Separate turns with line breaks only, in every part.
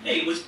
Hey, was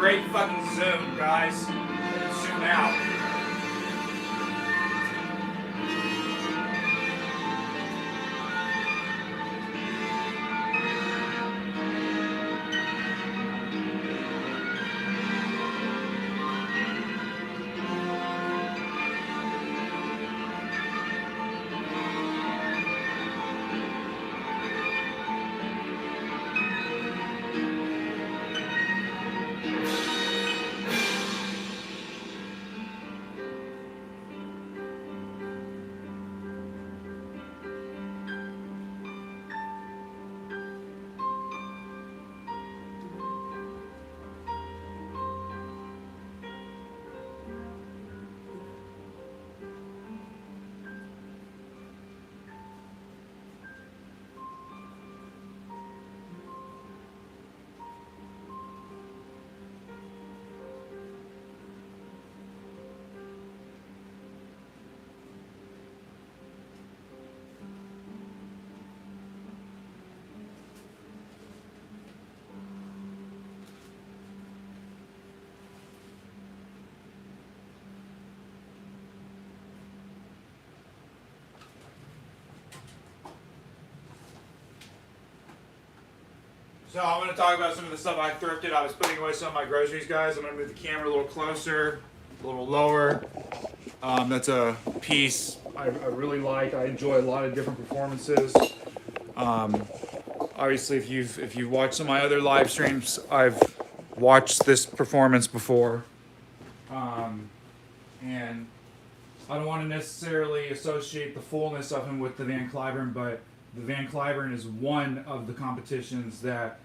great fucking zoom, guys. Zoom out. So I'm going to talk about some of the stuff I thrifted. I was putting away some of my groceries, guys. I'm going to move the camera a little closer, a little lower. That's a piece I really like. I enjoy a lot of different performances. Obviously, if you've watched some of my other live streams, I've watched this performance before. And I don't want to necessarily associate the fullness of him with the Van Cliburn, but the Van Cliburn is one of the competitions that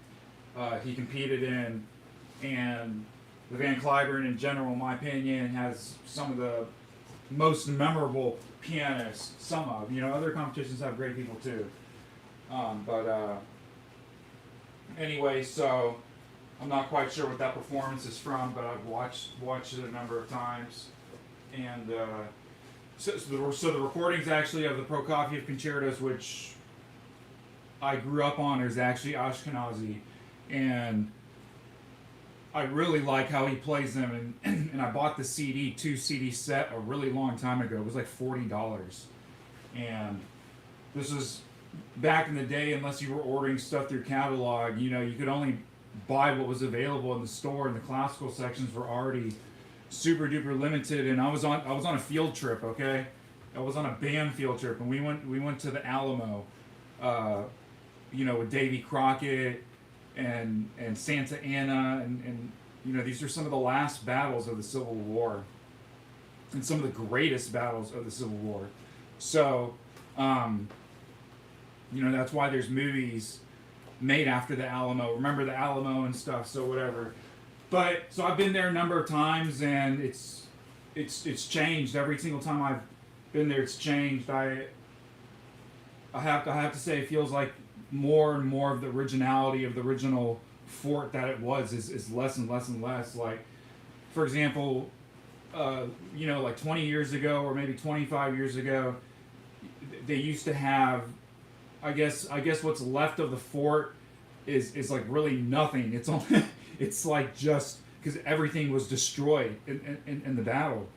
he competed in, and the Van Cliburn in general, in my opinion, has some of the most memorable pianists. Some of, other competitions have great people too. Anyway, so I'm not quite sure what that performance is from, but I've watched it a number of times, and so the recordings actually of the Prokofiev concertos, which I grew up on, is actually Ashkenazi, and I really like how he plays them. And I bought the two CD set a really long time ago. It was like $40, and this was back in the day. Unless you were ordering stuff through catalog, you could only buy what was available in the store, and the classical sections were already super duper limited. And I was on a field trip. Okay, I was on a band field trip, and we went to the Alamo. With Davy Crockett and Santa Anna, and these are some of the last battles of the Civil War, and some of the greatest battles of the Civil War. So, that's why there's movies made after the Alamo. Remember the Alamo and stuff. So whatever. But so I've been there a number of times, and it's changed every single time I've been there. It's changed. I have to say, it feels like more and more of the originality of the original fort that it was is less and less and less. Like, for example, like 20 years ago or maybe 25 years ago, they used to have, I guess what's left of the fort is like really nothing. It's only, it's like just because everything was destroyed in the battle.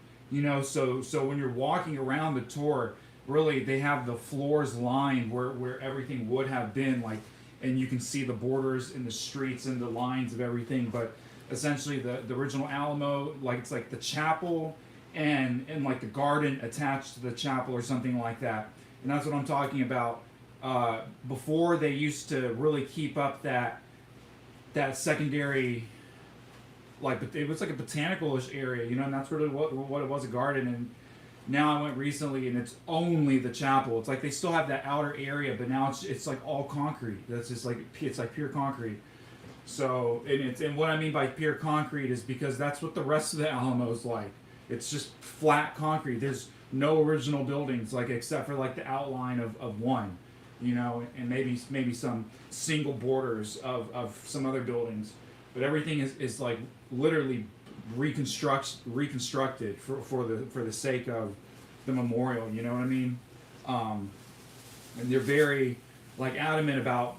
So when you're walking around the tour, really, they have the floors lined where everything would have been, like, and you can see the borders in the streets and the lines of everything. But essentially, the original Alamo, like, it's like the chapel and like the garden attached to the chapel or something like that. And that's what I'm talking about. Before, they used to really keep up that secondary, like, it was like a botanical-ish area, and that's really what it was, a garden. And now I went recently, and it's only the chapel. It's like they still have that outer area, but now it's like all concrete. That's just like, it's like pure concrete. So, and what I mean by pure concrete is because that's what the rest of the Alamo is like. It's just flat concrete. There's no original buildings, like, except for like the outline of one, and maybe some single borders of some other buildings. But everything is like literally reconstructed for the sake of the memorial. You know what I mean? And they're very, like, adamant about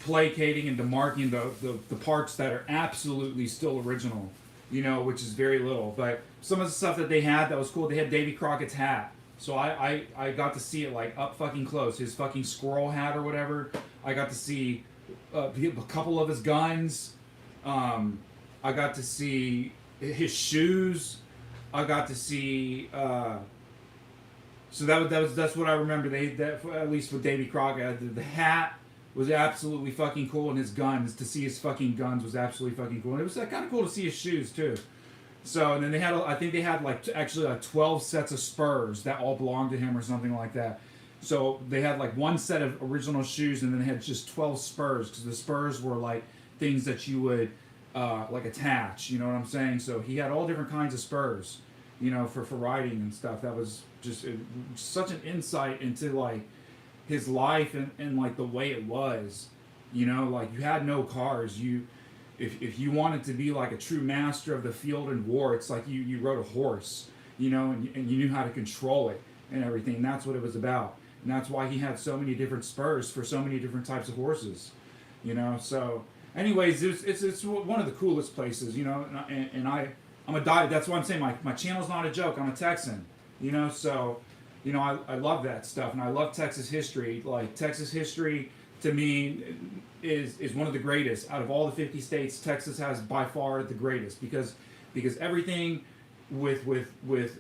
placating and demarking the parts that are absolutely still original, you know, which is very little. But some of the stuff that they had that was cool, they had Davy Crockett's hat. So I got to see it like up fucking close. His fucking squirrel hat or whatever. I got to see a couple of his guns. I got to see his shoes. I got to see. So that's what I remember. At least with Davy Crockett, the hat was absolutely fucking cool, and his guns, to see his fucking guns was absolutely fucking cool. And it was kind of cool to see his shoes too. So, and then they had, I think they had actually 12 sets of spurs that all belonged to him or something like that. So they had like one set of original shoes, and then they had just 12 spurs, because the spurs were like things that you would like attach, you know what I'm saying? So he had all different kinds of spurs, you know, for riding and stuff. That was just such an insight into like his life and like the way it was, you know, like you had no cars. If you wanted to be like a true master of the field and war, it's like you rode a horse, you know, and you knew how to control it and everything. And that's what it was about. And that's why he had so many different spurs for so many different types of horses, you know. So anyways, it's one of the coolest places, you know, and I'm a dive. That's why I'm saying my channel's not a joke. I'm a Texan, you know. So, you know, I love that stuff, and I love Texas history. Like Texas history to me is one of the greatest out of all the 50 states. Texas has by far the greatest because everything with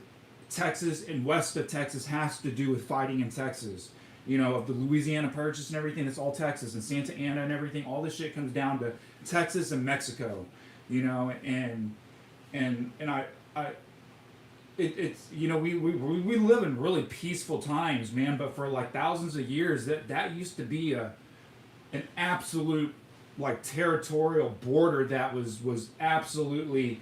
Texas and west of Texas has to do with fighting in Texas. You know, of the Louisiana Purchase and everything, it's all Texas, and Santa Ana and everything. All this shit comes down to Texas and Mexico, you know, and it's you know, we live in really peaceful times, man. But for like thousands of years, that used to be an absolute like territorial border that was absolutely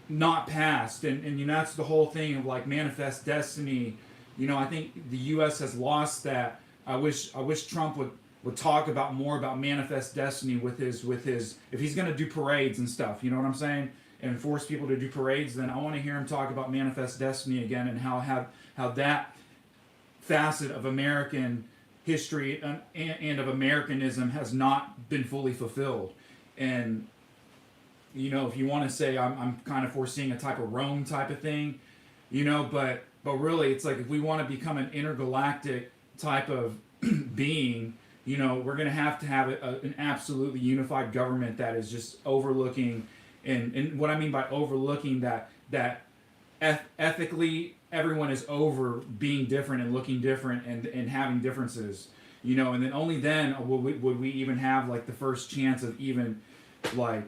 not passed, and you know, that's the whole thing of like manifest destiny. You know, I think the U.S. has lost that. I wish Trump would talk about more about manifest destiny with his if he's going to do parades and stuff. You know what I'm saying? And force people to do parades. Then I want to hear him talk about manifest destiny again, and how that facet of American history and of Americanism has not been fully fulfilled. And you know, if you want to say I'm kind of foreseeing a type of Rome type of thing, you know, but really it's like if we want to become an intergalactic type of being, you know, we're going to have an absolutely unified government that is just overlooking, and what I mean by overlooking, that ethically everyone is over being different and looking different and having differences, you know, and then only then would we even have like the first chance of even like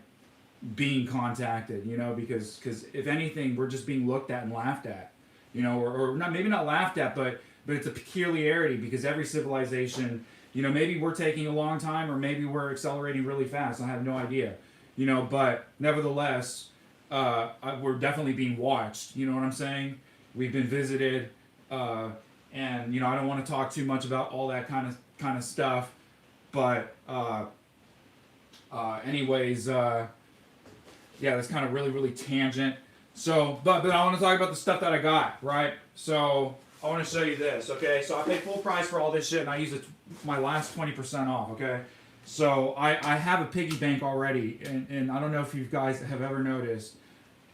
being contacted, you know, because if anything, we're just being looked at and laughed at, you know, or not, maybe not laughed at, but it's a peculiarity, because every civilization, you know, maybe we're taking a long time, or maybe we're accelerating really fast. I have no idea, you know, but nevertheless, we're definitely being watched. You know what I'm saying? We've been visited, and you know, I don't want to talk too much about all that kind of stuff, but anyways. Yeah, that's kind of really tangent. So, but I want to talk about the stuff that I got, right? So, I want to show you this, okay? So, I paid full price for all this shit, and I used my last 20% off, okay? So, I have a piggy bank already, and I don't know if you guys have ever noticed,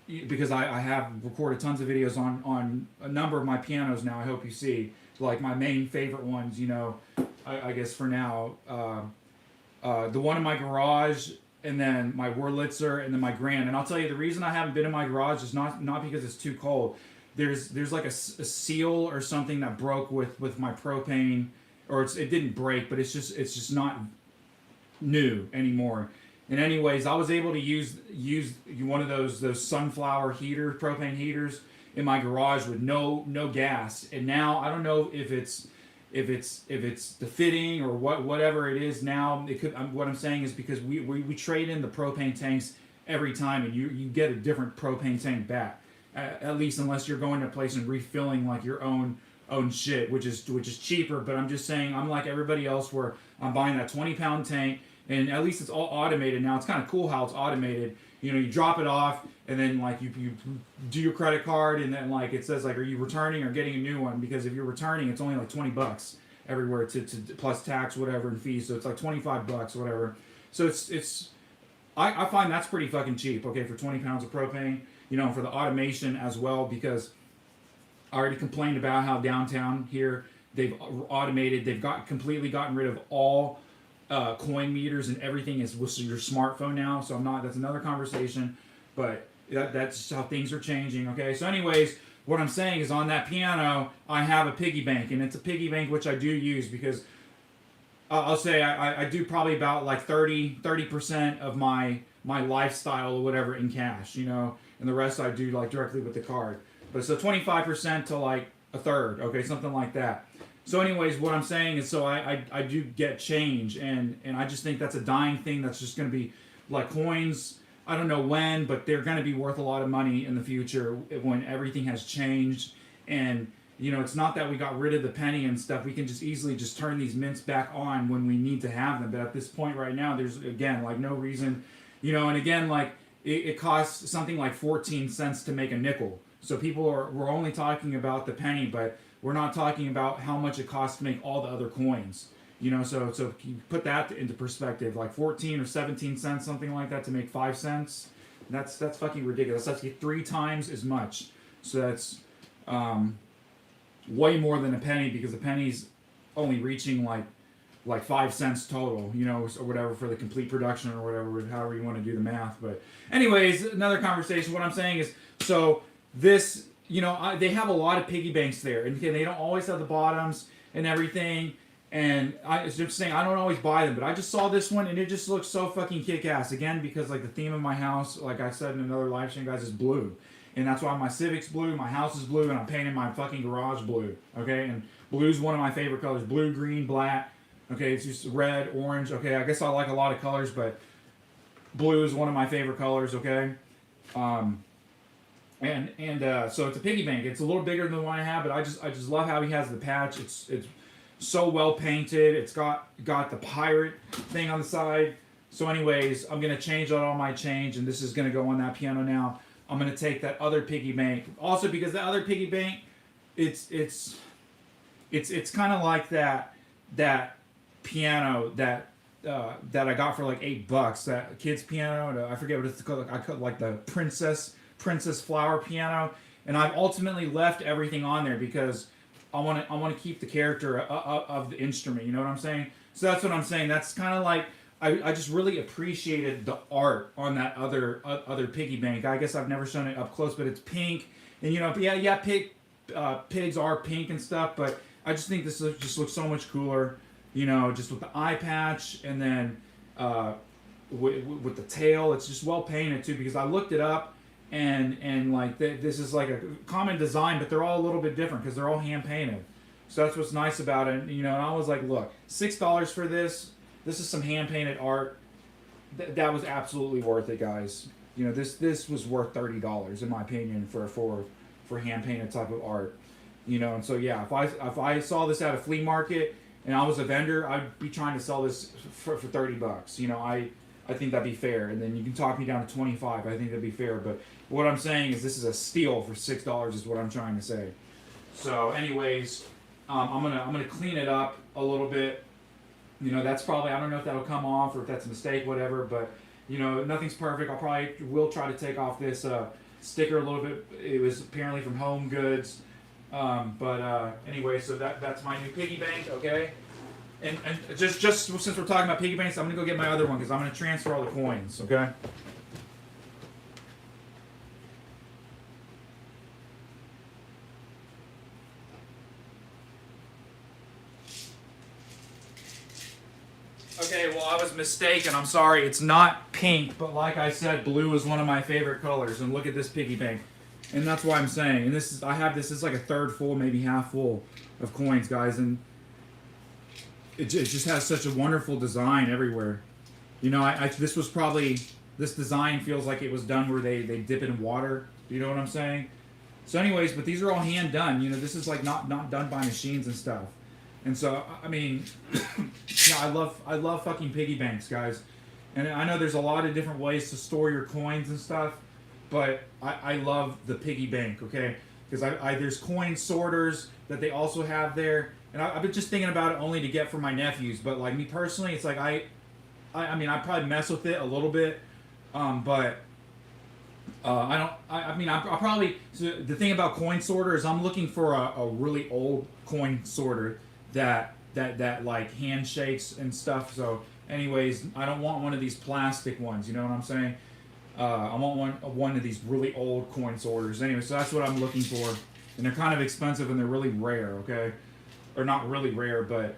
because I have recorded tons of videos on a number of my pianos now. I hope you see, like my main favorite ones, you know, I guess for now, the one in my garage, and then my Wurlitzer, and then my Grand. And I'll tell you, the reason I haven't been in my garage is not because it's too cold. There's like a seal or something that broke with my propane, or it didn't break, but it's just not new anymore. And anyways, I was able to use one of those sunflower propane heaters in my garage with no gas. And now I don't know if it's the fitting or whatever it is now. It could. What I'm saying is because we trade in the propane tanks every time, and you get a different propane tank back. At least unless you're going to a place and refilling like your own shit, which is cheaper. But I'm just saying, I'm like everybody else where I'm buying that 20-pound tank, and at least it's all automated now. It's kind of cool how it's automated. You know, you drop it off, and then like you do your credit card, and then like it says like, are you returning or getting a new one? Because if you're returning, it's only like $20. everywhere to plus tax, whatever, and fees. So it's like $25, whatever. So I find that's pretty fucking cheap, okay, for 20 pounds of propane, you know, for the automation as well, because I already complained about how downtown here they've automated, they've completely gotten rid of all coin meters, and everything is with your smartphone now. So that's another conversation, but that's how things are changing, okay? So anyways, what I'm saying is on that piano, I have a piggy bank, and it's a piggy bank which I do use because I'll say I do probably about like 30% of my lifestyle or whatever in cash, you know, and the rest I do like directly with the card. But so 25% to like a third, okay, something like that. So anyways, what I'm saying is, so I do get change, and I just think that's a dying thing that's just going to be like coins. I don't know when, but they're going to be worth a lot of money in the future when everything has changed. And, you know, it's not that we got rid of the penny and stuff. We can just easily just turn these mints back on when we need to have them. But at this point right now, there's, again, like no reason, you know, and again, like it costs something like 14 cents to make a nickel. So we're only talking about the penny, but we're not talking about how much it costs to make all the other coins. You know, so you put that into perspective, like 14 or 17 cents, something like that, to make 5 cents. That's fucking ridiculous. That's like 3 times as much. So that's way more than a penny, because a penny's only reaching like 5 cents total, you know, or whatever, for the complete production or whatever, however you want to do the math. But anyways, another conversation. What I'm saying is, so this, you know, they have a lot of piggy banks there, and they don't always have the bottoms and everything. And I was just saying, I don't always buy them, but I just saw this one, and it just looks so fucking kick-ass. Again, because like the theme of my house, like I said in another live stream, guys, is blue. And that's why my Civic's blue, my house is blue, and I'm painting my fucking garage blue, okay? And blue's one of my favorite colors. Blue, green, black, okay? It's just red, orange, okay? I guess I like a lot of colors, but blue is one of my favorite colors, okay? So it's a piggy bank. It's a little bigger than the one I have, but I just love how he has the patch. It's so well painted. It's got the pirate thing on the side. So anyways, I'm gonna change out all my change, and this is gonna go on that piano now. I'm gonna take that other piggy bank, also because the other piggy bank, it's kind of like that piano that I got for like $8. That kid's piano. I forget what it's called. I call like the Princess Flower piano, and I've ultimately left everything on there because I want to keep the character of the instrument. You know what I'm saying? So that's what I'm saying. That's kind of like I just really appreciated the art on that other piggy bank. I guess I've never shown it up close, but it's pink, and you know, pigs are pink and stuff. But I just think this just looks so much cooler. You know, just with the eye patch, and then with the tail, it's just well painted too. Because I looked it up. And like this is like a common design, but they're all a little bit different because they're all hand painted. So that's what's nice about it. You know, and I was like, look, $6 for this. This is some hand painted art. That was absolutely worth it, guys. You know, this was worth $30 in my opinion for hand painted type of art. You know, and so yeah, if I saw this at a flea market and I was a vendor, I'd be trying to sell this for $30. You know, I think that'd be fair, and then you can talk me down to 25. I think that'd be fair, but what I'm saying is this is a steal for $6 is what I'm trying to say. So, anyways, I'm gonna clean it up a little bit. You know, that's probably, I don't know if that'll come off or if that's a mistake, whatever. But you know, nothing's perfect. I probably will try to take off this sticker a little bit. It was apparently from Home Goods, anyway, so that's my new piggy bank. Okay. And just since we're talking about piggy banks, I'm going to go get my other one because I'm going to transfer all the coins, okay? Okay, well, I was mistaken. I'm sorry. It's not pink, but like I said, blue is one of my favorite colors. And look at this piggy bank. And that's why I'm saying. And I have this is like a third full, maybe half full of coins, guys. And it just has such a wonderful design everywhere. You know, this design feels like it was done where they dip it in water. You know what I'm saying? So anyways, but these are all hand done. You know, this is like not done by machines and stuff. And so, I mean, yeah, I love fucking piggy banks, guys. And I know there's a lot of different ways to store your coins and stuff, but I love the piggy bank, okay? Because there's coin sorters that they also have there. and I've been just thinking about it only to get for my nephews. But like me personally, it's like I mean, I probably mess with it a little bit, but I don't. I mean, I'll probably. So the thing about coin sorter is I'm looking for a really old coin sorter that like handshakes and stuff. So, anyways, I don't want one of these plastic ones. You know what I'm saying? I want one of these really old coin sorters. Anyway, so that's what I'm looking for, and they're kind of expensive and they're really rare. Okay, or not really rare, but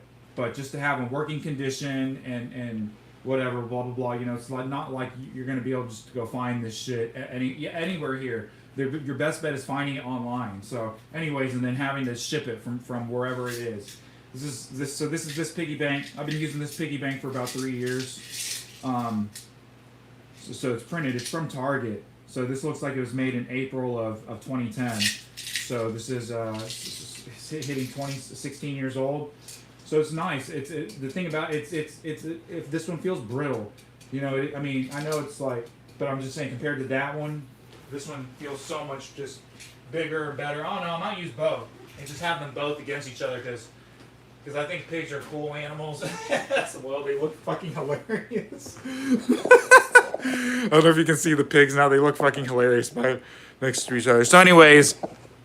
just to have in working condition and whatever, blah blah blah. You know, it's like not like you're gonna be able just to go find this shit anywhere here. Your best bet is finding it online. So, anyways, and then having to ship it from wherever it is. This is this piggy bank. I've been using this piggy bank for about 3 years. So it's printed. It's from Target. So this looks like it was made in April of 2010. So this is hitting 16 years old. So it's nice. The thing about it's if this one feels brittle, you know. I mean, I know it's like, but I'm just saying compared to that one, this one feels so much just bigger, better. Oh no, I might use both and just have them both against each other because I think pigs are cool animals. Well, they look fucking hilarious. I don't know if you can see the pigs now. They look fucking hilarious next to each other. So anyways,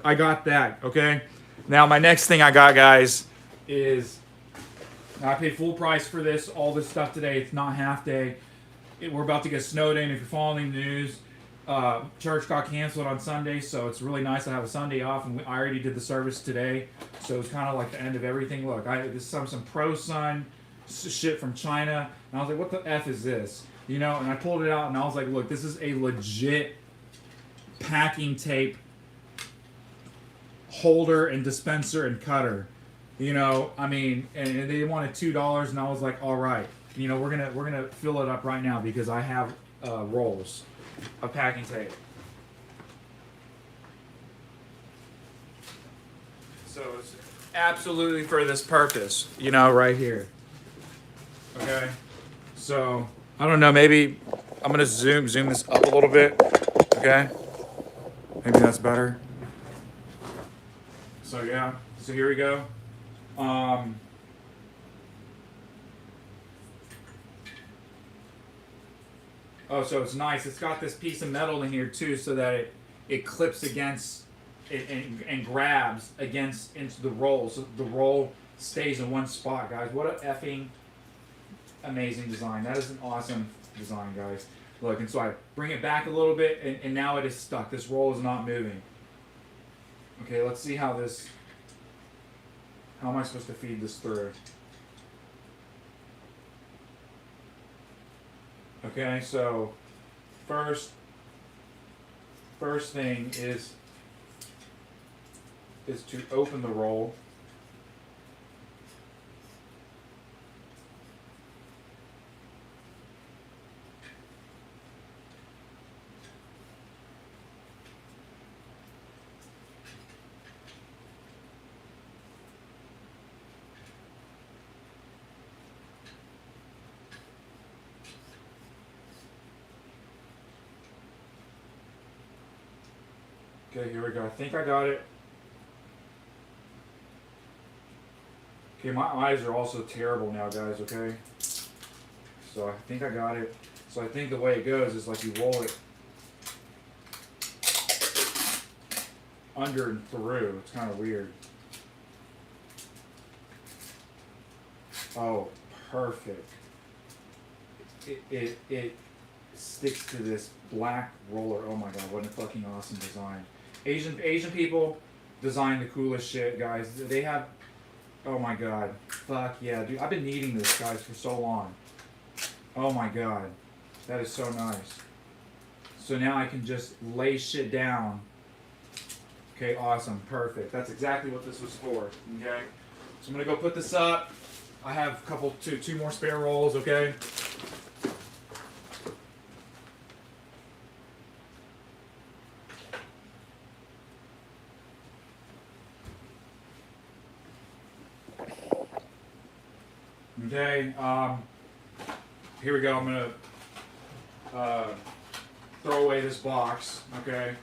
I got that, okay? Now my next thing I got, guys, is I paid full price for this, all this stuff today. It's not half day. We're about to get snowed in. If you're following the news, church got canceled on Sunday, so it's really nice to have a Sunday off, and I already did the service today, so it's kind of like the end of everything. Look, this is some Pro Sun shit from China, and I was like, what the F is this? You know, and I pulled it out, and I was like, look, this is a legit packing tape holder and dispenser and cutter. You know, I mean, and they wanted $2, and I was like, all right, you know, we're gonna fill it up right now because I have rolls of packing tape. So it's absolutely for this purpose, you know, right here. Okay, so I don't know, maybe I'm gonna zoom this up a little bit. Okay, maybe that's better. So yeah, so here we go. Oh, so it's nice. It's got this piece of metal in here too, so that it clips against it and grabs into the roll, so the roll stays in one spot, guys. What a effing amazing design! That is an awesome design, guys. Look, and so I bring it back a little bit, and now it is stuck. This roll is not moving. Okay, let's see how this. How am I supposed to feed this through? Okay, so first thing is to open the roll. Okay, here we go. I think I got it. Okay, my eyes are also terrible now, guys, okay? So I think I got it. So I think the way it goes is like you roll it under and through. It's kind of weird. Oh, perfect. It sticks to this black roller. Oh my god, what a fucking awesome design. Asian people design the coolest shit, guys. They have, oh my god, fuck yeah, dude. I've been needing this, guys, for so long. Oh my god, that is so nice. So now I can just lay shit down. Okay, awesome, perfect. That's exactly what this was for. Okay, so I'm gonna go put this up. I have a couple, two more spare rolls. Okay. Okay, here we go. I'm gonna throw away this box. Okay.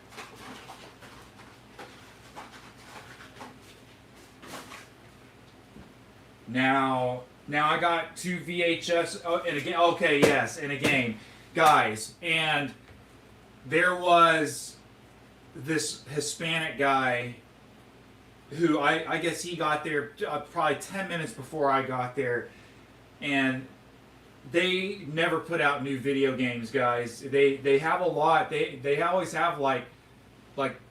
Now I got 2 VHS and a game. Okay, yes, and a game, guys. And there was this Hispanic guy who I guess he got there probably 10 minutes before I got there, and they never put out new video games, guys. They have a lot. They always have like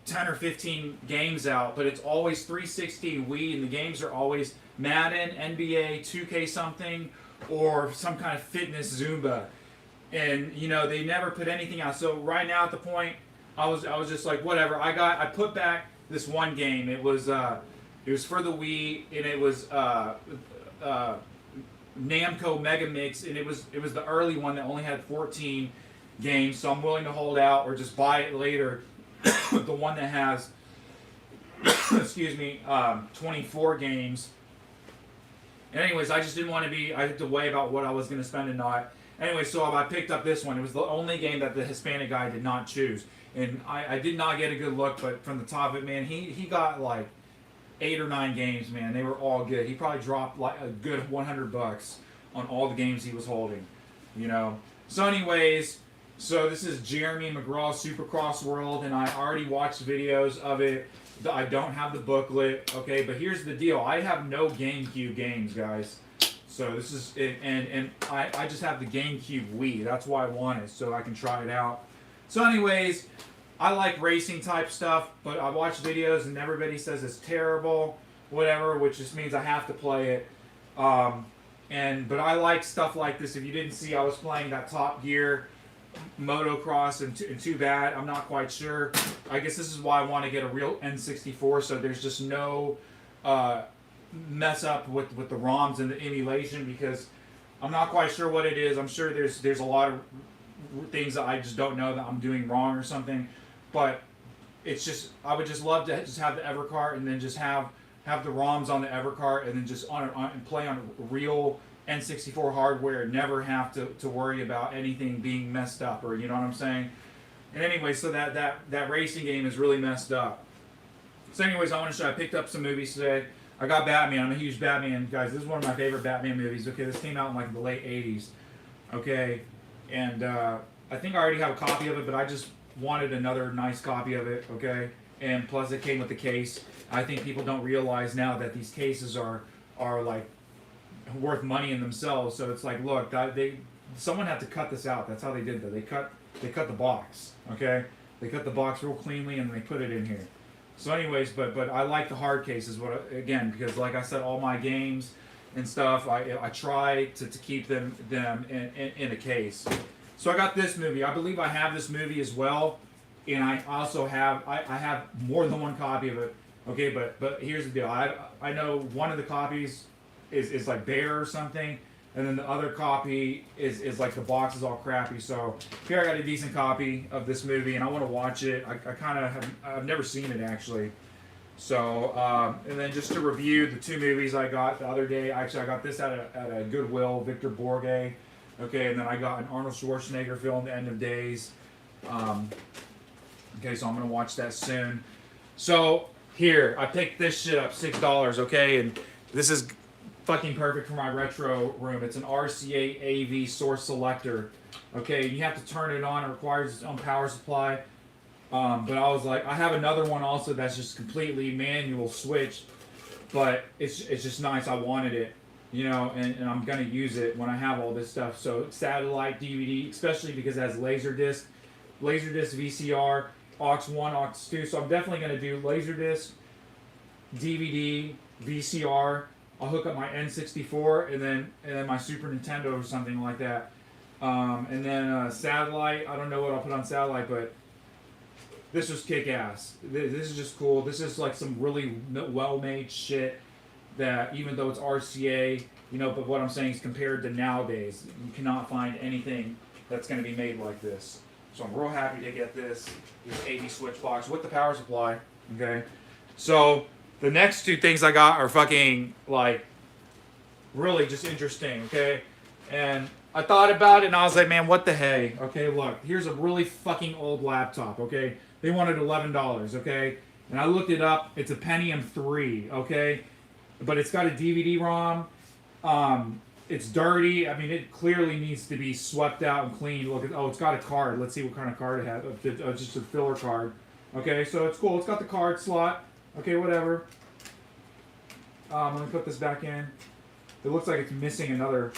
10 or 15 games out, but it's always 360 Wii, and the games are always Madden, NBA, 2K something, or some kind of fitness Zumba. And you know, they never put anything out. So right now at the point, I was just like, whatever. I put back this one game. It was for the Wii, and it was Namco Mega Mix, and it was the early one that only had 14 games. So I'm willing to hold out or just buy it later. The one that has, excuse me, 24 games. And anyways, I just didn't want to be. I had to weigh about what I was going to spend and not. Anyway, so I picked up this one. It was the only game that the Hispanic guy did not choose. And I did not get a good look, but from the top of it, man, he got like 8 or 9 games, man. They were all good. He probably dropped like a good $100 on all the games he was holding, you know. So anyways, so this is Jeremy McGraw's Supercross World, and I already watched videos of it. I don't have the booklet, okay, but here's the deal. I have no GameCube games, guys. So this is it, and I just have the GameCube Wii. That's why I want it, so I can try it out. So anyways, I like racing type stuff, but I watch videos and everybody says it's terrible, whatever, which just means I have to play it. But I like stuff like this. If you didn't see, I was playing that Top Gear motocross and Too Bad. I'm not quite sure. I guess this is why I want to get a real N64, so there's just no mess up with the ROMs and the emulation, because I'm not quite sure what it is. I'm sure there's a lot of things that I just don't know that I'm doing wrong or something, but it's just, I would just love to just have the Evercart and then just have the ROMs on the Evercart and then just and play on real N64 hardware and never have to worry about anything being messed up, or you know what I'm saying. And anyway, so that racing game is really messed up. So anyways, I want to show, I picked up some movies today. I got Batman. I'm a huge Batman, guys. This is one of my favorite Batman movies. Okay, this came out in like the late 80s. Okay, and I think I already have a copy of it, but I just wanted another nice copy of it. Okay, and plus it came with the case. I think people don't realize now that these cases are like worth money in themselves. So it's like, look, someone had to cut this out. That's how they did that. They cut the box. Okay, they cut the box real cleanly and they put it in here. So anyways, but I like the hard cases, again, because like I said, all my games and stuff, I try to keep them in a case. So I got this movie. I believe I have this movie as well, and I also have I have more than one copy of it. Okay, but here's the deal. I know one of the copies is like bare or something, and then the other copy is like the box is all crappy. So here I got a decent copy of this movie, and I want to watch it. I kind of I've never seen it actually. So and then just to review the 2 movies I got the other day. Actually, I got this at a Goodwill, Victor Borge. Okay, and then I got an Arnold Schwarzenegger film, The End of Days. Okay, so I'm gonna watch that soon. So here, I picked this shit up, $6. Okay, and this is fucking perfect for my retro room. It's an RCA AV source selector. Okay, you have to turn it on. It requires its own power supply. But I was like, I have another one also that's just completely manual switch, but it's just nice. I wanted it, you know, and I'm gonna use it when I have all this stuff. So satellite DVD, especially because it has Laserdisc VCR, aux 1, aux 2. So I'm definitely gonna do Laserdisc, DVD, VCR. I'll hook up my N64 and then my Super Nintendo or something like that. And then satellite. I don't know what I'll put on satellite, but this was kick-ass. This is just cool. This is like some really well-made shit that, even though it's RCA, you know, but what I'm saying is compared to nowadays, you cannot find anything that's going to be made like this. So I'm real happy to get this AV switch box with the power supply. Okay, so the next 2 things I got are fucking like really just interesting. Okay, and I thought about it and I was like, man, what the hey? Okay, look, here's a really fucking old laptop. Okay, they wanted $11. Okay, and I looked it up. It's a Pentium 3. Okay, but it's got a DVD-ROM It's dirty. I mean, it clearly needs to be swept out and cleaned. Look at, oh, it's got a card. Let's see what kind of card it has. Just a filler card. Okay, so it's cool. It's got the card slot. Okay, whatever. Let me put this back in. It looks like it's missing another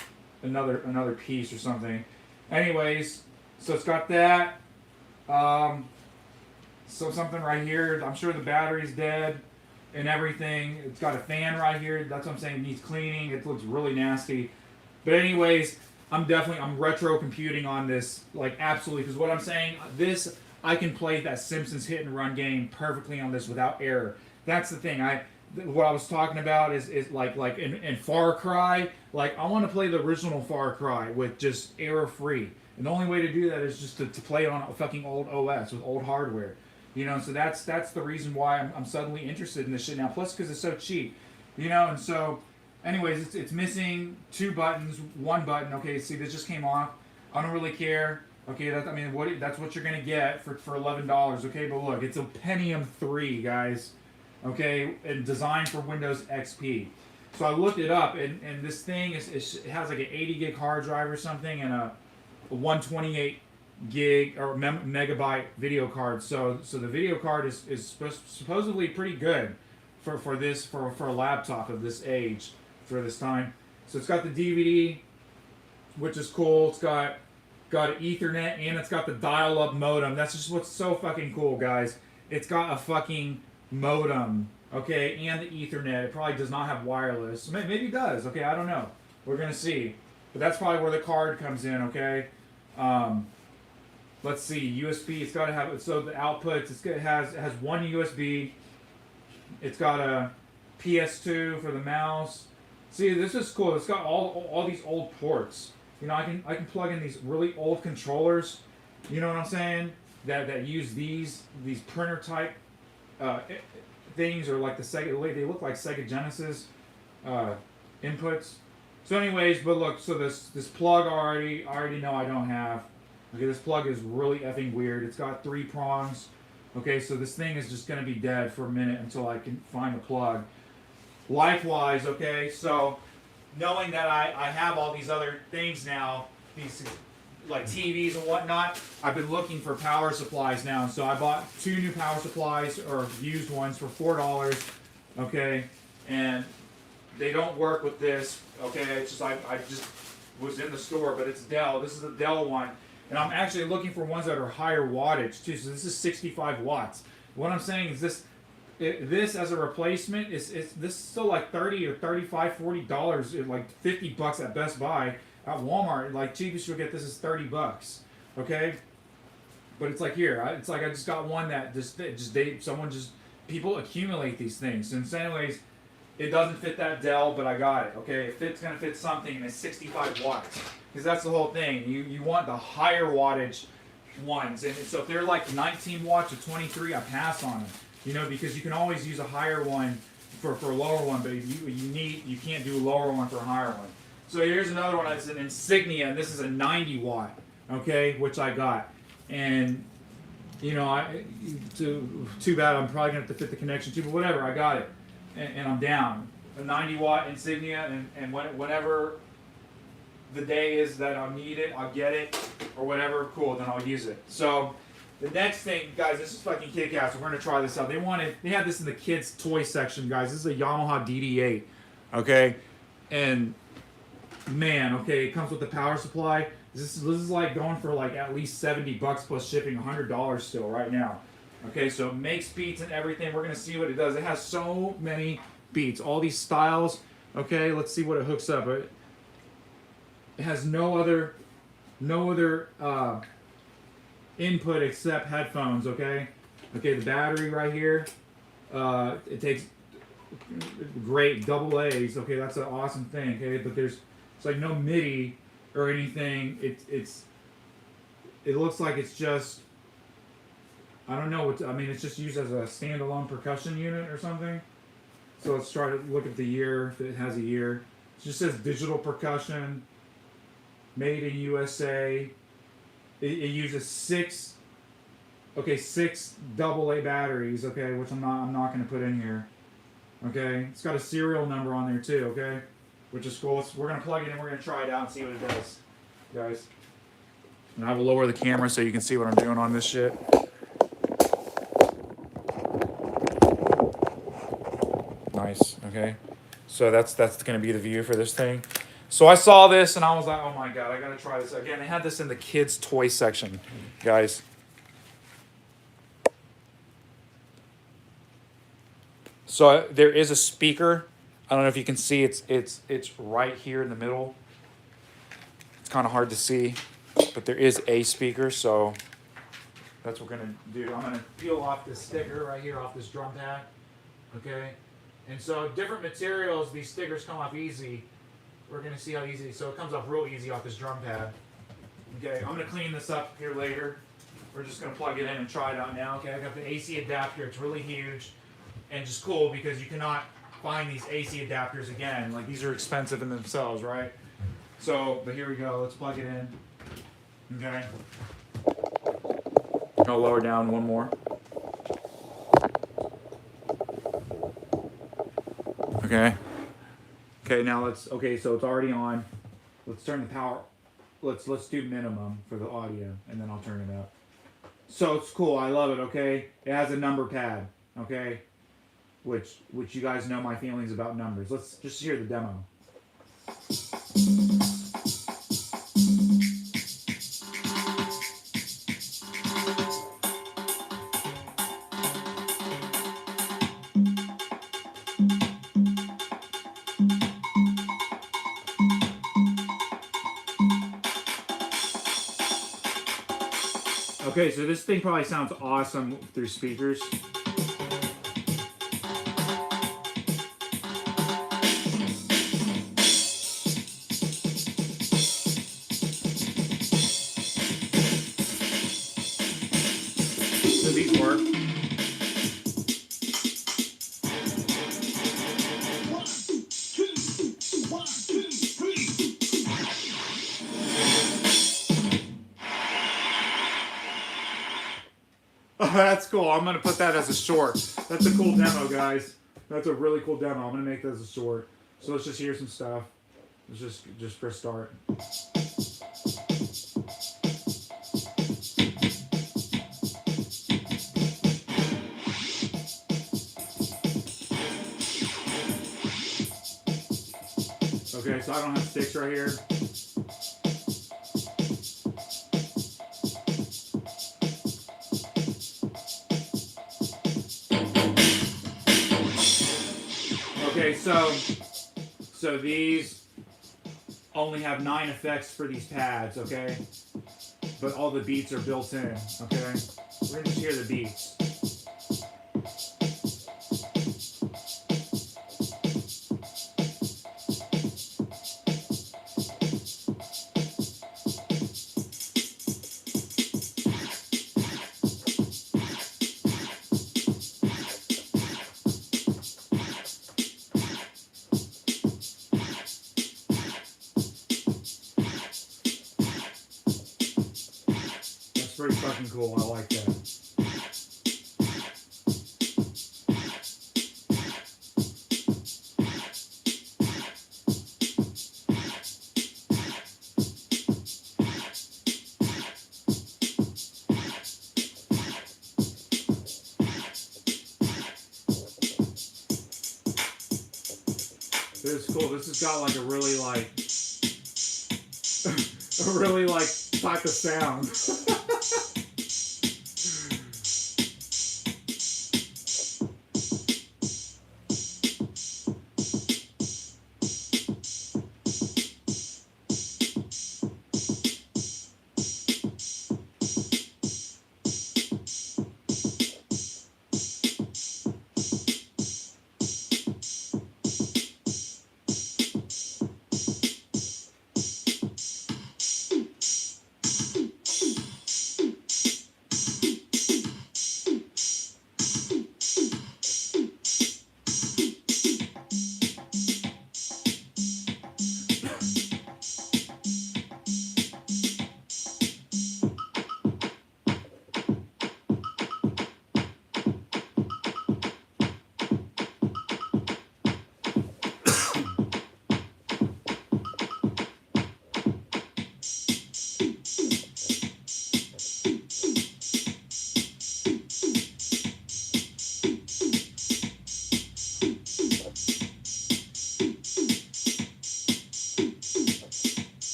piece or something. Anyways, so it's got that. So something right here. I'm sure the battery's dead and everything. It's got a fan right here. That's what I'm saying. It needs cleaning. It looks really nasty. But anyways, I'm retro computing on this, like, absolutely. Because what I'm saying, I can play that Simpsons hit and run game perfectly on this without error. That's the thing. What I was talking about is like in Far Cry. Like, I want to play the original Far Cry with just error free. And the only way to do that is just to play it on a fucking old OS with old hardware. You know, so that's the reason why I'm suddenly interested in this shit now. Plus, because it's so cheap. You know, and so, anyways, it's missing 2 buttons, 1 button. Okay, see, this just came off. I don't really care. Okay, that's what you're gonna get for $11. Okay, but look, it's a Pentium 3, guys. Okay, and designed for Windows XP. So I looked it up, and this thing it has like an 80 gig hard drive or something, and a 128 gig or megabyte video card. So the video card is supposedly pretty good for a laptop of this age for this time. So it's got the DVD, which is cool. It's got an Ethernet, and it's got the dial-up modem. That's just what's so fucking cool, guys. It's got a fucking modem, okay, and the Ethernet. It probably does not have wireless. Maybe it does. Okay, I don't know. We're gonna see. But that's probably where the card comes in. Okay. Let's see, USB. It's got to have, so the outputs. It has 1 USB. It's got a PS2 for the mouse. See, this is cool. It's got all these old ports. You know, I can plug in these really old controllers. You know what I'm saying? That use these printer type things, or like the Sega. They look like Sega Genesis inputs. So, anyways, but look. So this plug I already know I don't have. Okay, this plug is really effing weird. It's got 3 prongs. Okay, so this thing is just going to be dead for a minute until I can find a plug. Likewise, okay, so knowing that I have all these other things now, these like TVs and whatnot, I've been looking for power supplies now. So I bought 2 new power supplies, or used ones, for $4. Okay, and they don't work with this. Okay, it's just I just was in the store, but it's Dell. This is a Dell one. And I'm actually looking for ones that are higher wattage too. So this is 65 watts. What I'm saying is this as a replacement this is still like $30 or $35, $40, like $50 at Best Buy. At Walmart, like, cheapest you'll get this is $30. Okay, but it's like here. It's like I just got one that people accumulate these things. And so anyways, it doesn't fit that Dell, but I got it. Okay, it's gonna fit something, and it's 65 watts. Because that's the whole thing. You want the higher wattage ones, and so if they're like 19 watts or 23, I pass on them. You know, because you can always use a higher one for a lower one, but you can't do a lower one for a higher one. So here's another one. It's an Insignia, and this is a 90 watt. Okay, which I got, and you know, too bad. I'm probably gonna have to fit the connection too, but whatever. I got it, and I'm down. A 90 watt Insignia, and whenever the day is that I'll need it, I'll get it, or whatever, cool, then I'll use it. So, the next thing, guys, this is fucking kick-ass. We're gonna try this out. They had this in the kids' toy section, guys. This is a Yamaha DD8, okay? And, man, okay, it comes with the power supply. This is like going for like at least $70 plus shipping, $100 still right now. Okay, so it makes beats and everything. We're gonna see what it does. It has so many beats, all these styles. Okay, let's see what it hooks up. It has no other input except headphones. Okay, the battery right here. It takes great double A's. Okay, that's an awesome thing. Okay, but it's like no MIDI or anything. It looks like it's just, I don't know what I mean. It's just used as a standalone percussion unit or something. So let's try to look at the year. If it has a year, it just says digital percussion. Made in USA. It uses 6 AA batteries, okay, which I'm not going to put in here. Okay, it's got a serial number on there too, okay. which is cool. We're gonna plug it in. We're gonna try it out and see what it does, guys. And I will lower the camera so you can see what I'm doing on this shit. Nice. Okay. So that's gonna be the view for this thing. So I saw this and I was like, oh my god, I gotta try this again. They had this in the kids' toy section, guys. So there is a speaker. I don't know if you can see. It's right here in the middle. It's kind of hard to see, but there is a speaker. So that's what we're gonna do. I'm gonna peel off this sticker right here off this drum pad. Okay. And so different materials, these stickers come off easy. We're gonna see how easy. So it comes off real easy off this drum pad. Okay. I'm gonna clean this up here later. We're just gonna plug it in and try it out now. Okay. I got the AC adapter. It's really huge. And just cool because you cannot find these AC adapters again. Like these are expensive in themselves, right? So, but here we go. Let's plug it in. Okay. I'll lower down one more. Okay. Okay, now okay, so it's already on. Let's turn the power. Let's do minimum for the audio and then I'll turn it up. So it's cool. I love it, okay? It has a number pad, okay? Which you guys know my feelings about numbers. Let's just hear the demo. Okay, so this thing probably sounds awesome through speakers. So these work. Oh, that's cool. I'm going to put that as a short. That's a cool demo, guys. That's a really cool demo. I'm going to make that as a short. So let's just hear some stuff. Let's just press start. Okay, so I don't have sticks right here. Okay, so these only have 9 effects for these pads, okay? But all the beats are built in, okay? We're gonna just hear the beats. Pretty fucking cool. I like that. This is cool. This has got like a really like a really like type of sound.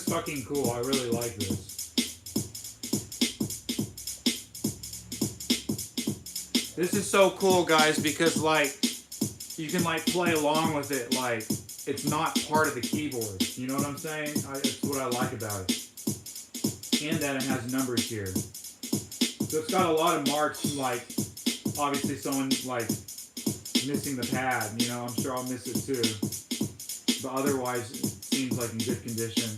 fucking cool. I really like this. This is so cool, guys, because like you can like play along with it like it's not part of the keyboard. You know what I'm saying? It's what I like about it. And that it has numbers here. So it's got a lot of marks from like obviously someone like missing the pad. You know, I'm sure I'll miss it too. But otherwise, it seems like in good condition.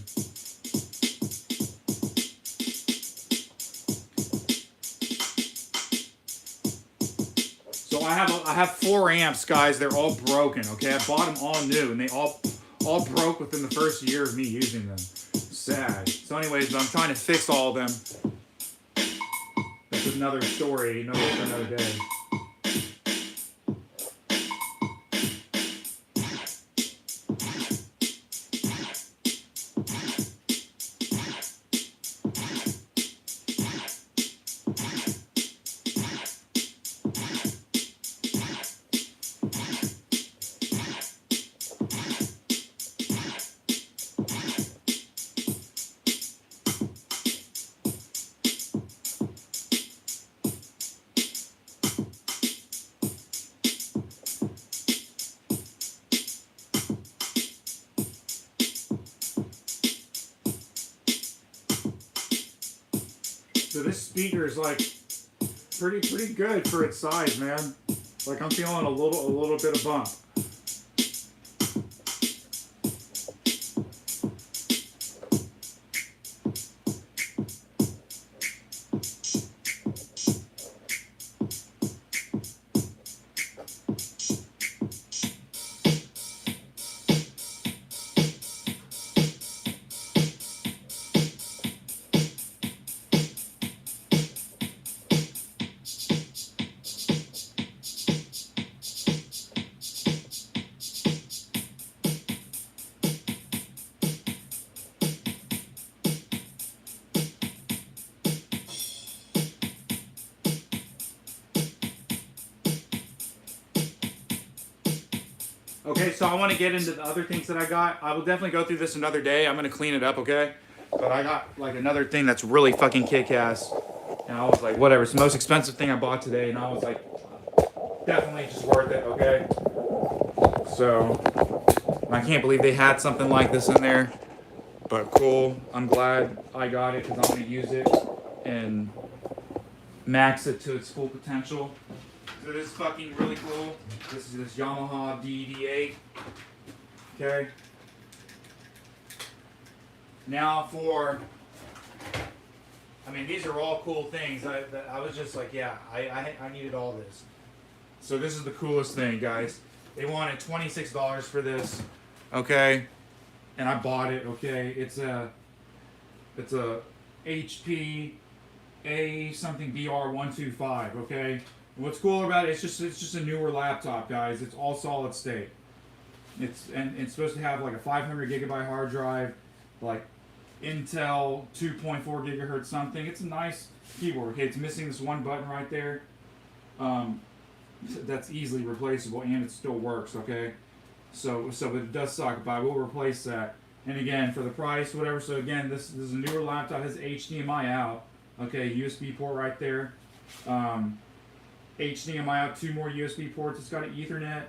So I have 4 amps, guys. They're all broken. Okay, I bought them all new, and they all broke within the first year of me using them. Sad. So, anyways, I'm trying to fix all of them. That's another story. Another day. So this speaker is like pretty good for its size, man. Like I'm feeling a little bit of bump. Okay, so I want to get into the other things that I got. I will definitely go through this another day. I'm going to clean it up, okay? But I got like another thing that's really fucking kick-ass. And I was like, whatever. It's the most expensive thing I bought today. And I was like, definitely just worth it, okay? So, I can't believe they had something like this in there. But cool. I'm glad I got it because I'm going to use it and max it to its full potential. So this is fucking really cool. This is this Yamaha DD8. Okay. Now I mean, these are all cool things. I was just like, yeah, I needed all this. So this is the coolest thing, guys. They wanted $26 for this. Okay. And I bought it, okay. It's a HP A something BR125, okay. What's cool about it? It's just a newer laptop, guys. It's all solid state. It's supposed to have like a 500 gigabyte hard drive, like Intel 2.4 gigahertz something. It's a nice keyboard. Okay, it's missing this one button right there. That's easily replaceable and it still works. Okay, so but it does suck, but I will replace that. And again, for the price, whatever. So again, this is a newer laptop. It has HDMI out. Okay, USB port right there. HDMI out, 2 more USB ports. It's got an Ethernet.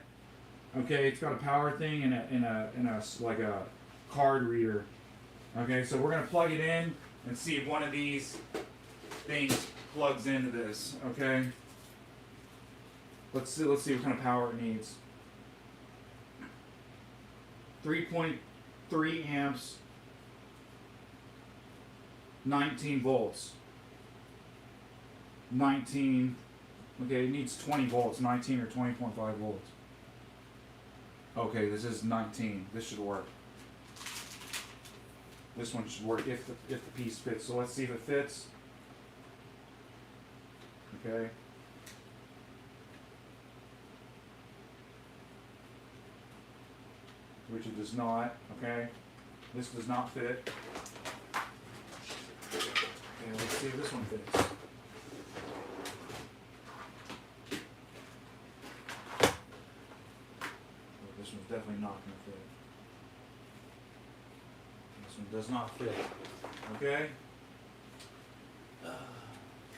Okay, it's got a power thing and a like a card reader. Okay, so we're gonna plug it in and see if one of these things plugs into this. Okay, let's see what kind of power it needs. 3.3 amps, 19 volts. 19. Okay, it needs 20 volts, 19 or 20.5 volts. Okay, this is 19. This should work. This one should work if the piece fits. So let's see if it fits. Okay. Which it does not. Okay. This does not fit. Okay, let's see if this one fits. This one's definitely not going to fit. This one does not fit. Okay? Let's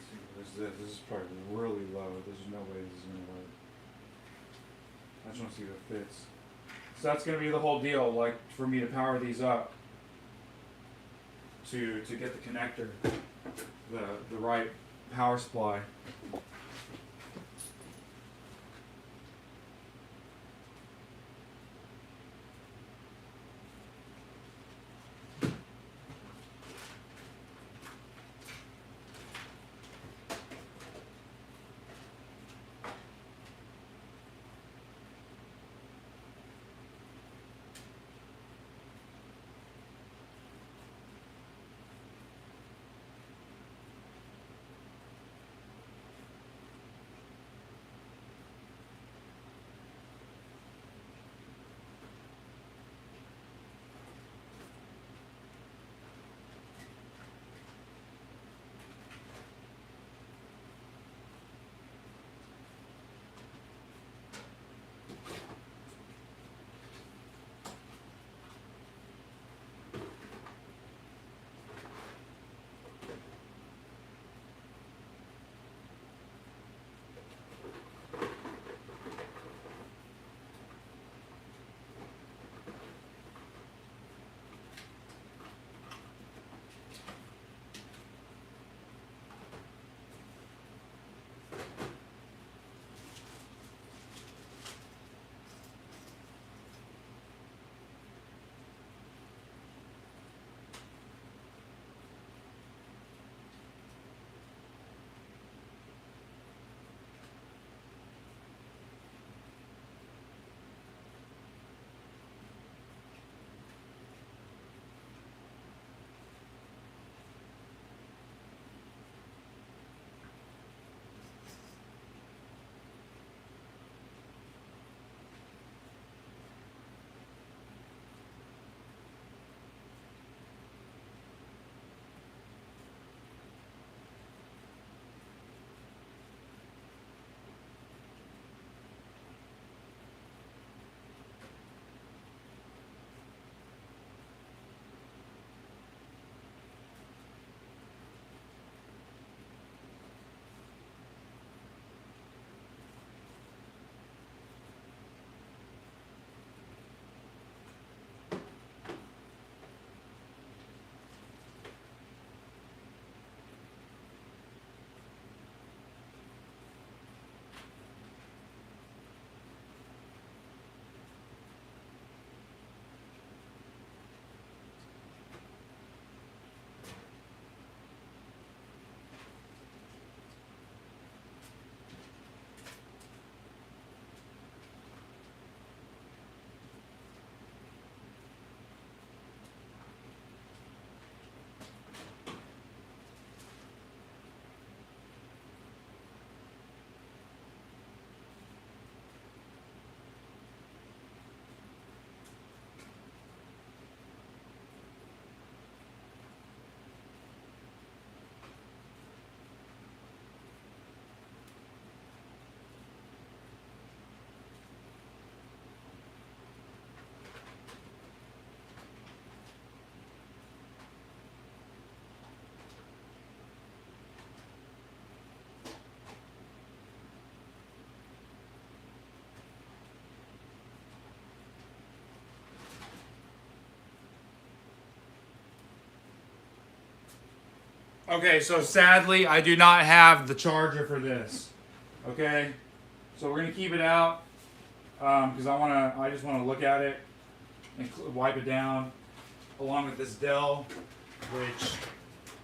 see, where's this? This is probably really low. There's no way this is going to work. I just want to see if it fits. So that's going to be the whole deal, like for me to power these up to get the connector, the right power supply. Okay, so sadly, I do not have the charger for this. Okay, so we're gonna keep it out because I just wanna look at it and wipe it down, along with this Dell, which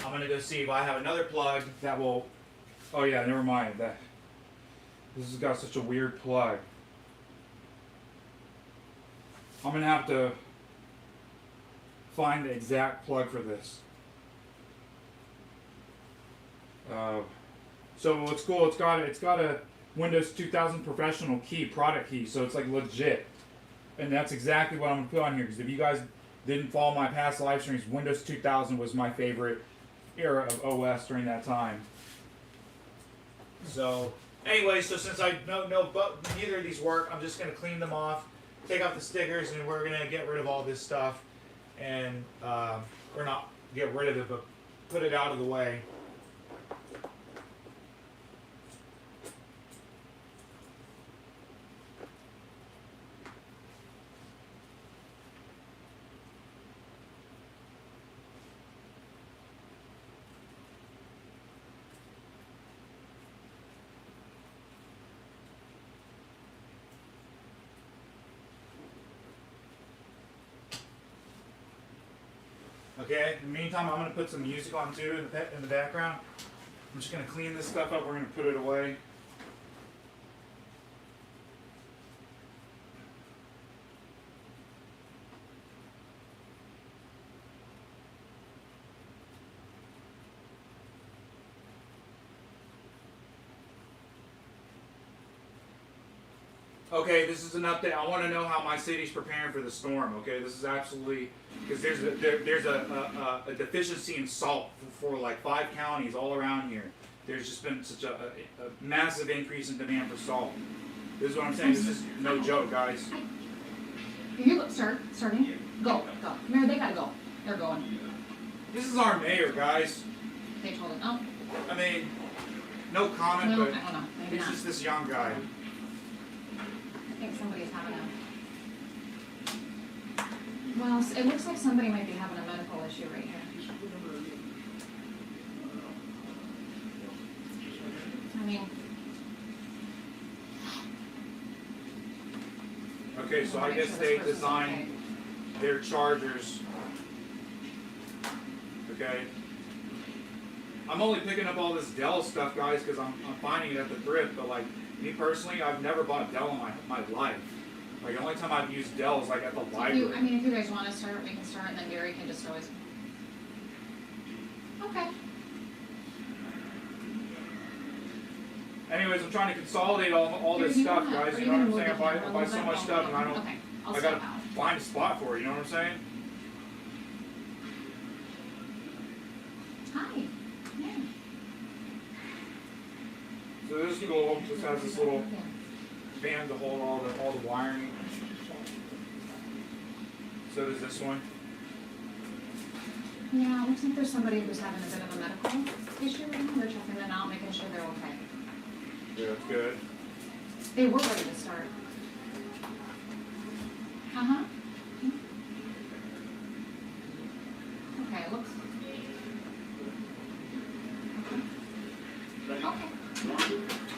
I'm gonna go see if I have another plug that will. Oh yeah, never mind. This has got such a weird plug. I'm gonna have to find the exact plug for this. So what's cool? It's got a Windows 2000 professional key, product key, so it's like legit, and that's exactly what I'm gonna put on here. Because if you guys didn't follow my past live streams, Windows 2000 was my favorite era of OS during that time. So anyway, so since I know but neither of these work, I'm just gonna clean them off, take off the stickers, and we're gonna get rid of all this stuff. and or not get rid of it, but put it out of the way. Okay, in the meantime, I'm going to put some music on too in the background. I'm just going to clean this stuff up. We're going to put it away. Okay, this is an update. I want to know how my city's preparing for the storm. Okay, this is absolutely because there's a deficiency in salt for like 5 counties all around here. There's just been such a massive increase in demand for salt. This is what I'm saying. This is no joke, guys.
You go, starting. Go. Mary, they gotta go. They're going.
This is our mayor, guys.
They told him. Oh.
I mean, no comment,
Well,
but
I don't know. Maybe
he's
not.
just this young guy.
I think somebody's having a. Well, it looks like somebody might be having a medical issue right here. I mean.
Okay, so I guess they designed their chargers. Okay. I'm only picking up all this Dell stuff, guys, because I'm finding it at the thrift. But like me personally, I've never bought Dell in my life. Like the only time I've used Dell is like at the library.
I mean, if you guys want to start, we can start, and then Gary can just always. Okay.
Anyways, I'm trying to consolidate all this stuff, guys. You know what I'm saying? I buy so much stuff, and I don't.
Okay.
I gotta find a spot for it. You know what I'm saying?
Hi. Yeah.
So this little just has this little band to hold all the wiring. So does this one.
Yeah, looks like there's somebody who's having a bit of a medical issue right now. They're checking them out, making sure they're okay.
Yeah, that's good.
They were ready to start. Uh-huh. Okay, it looks. Okay.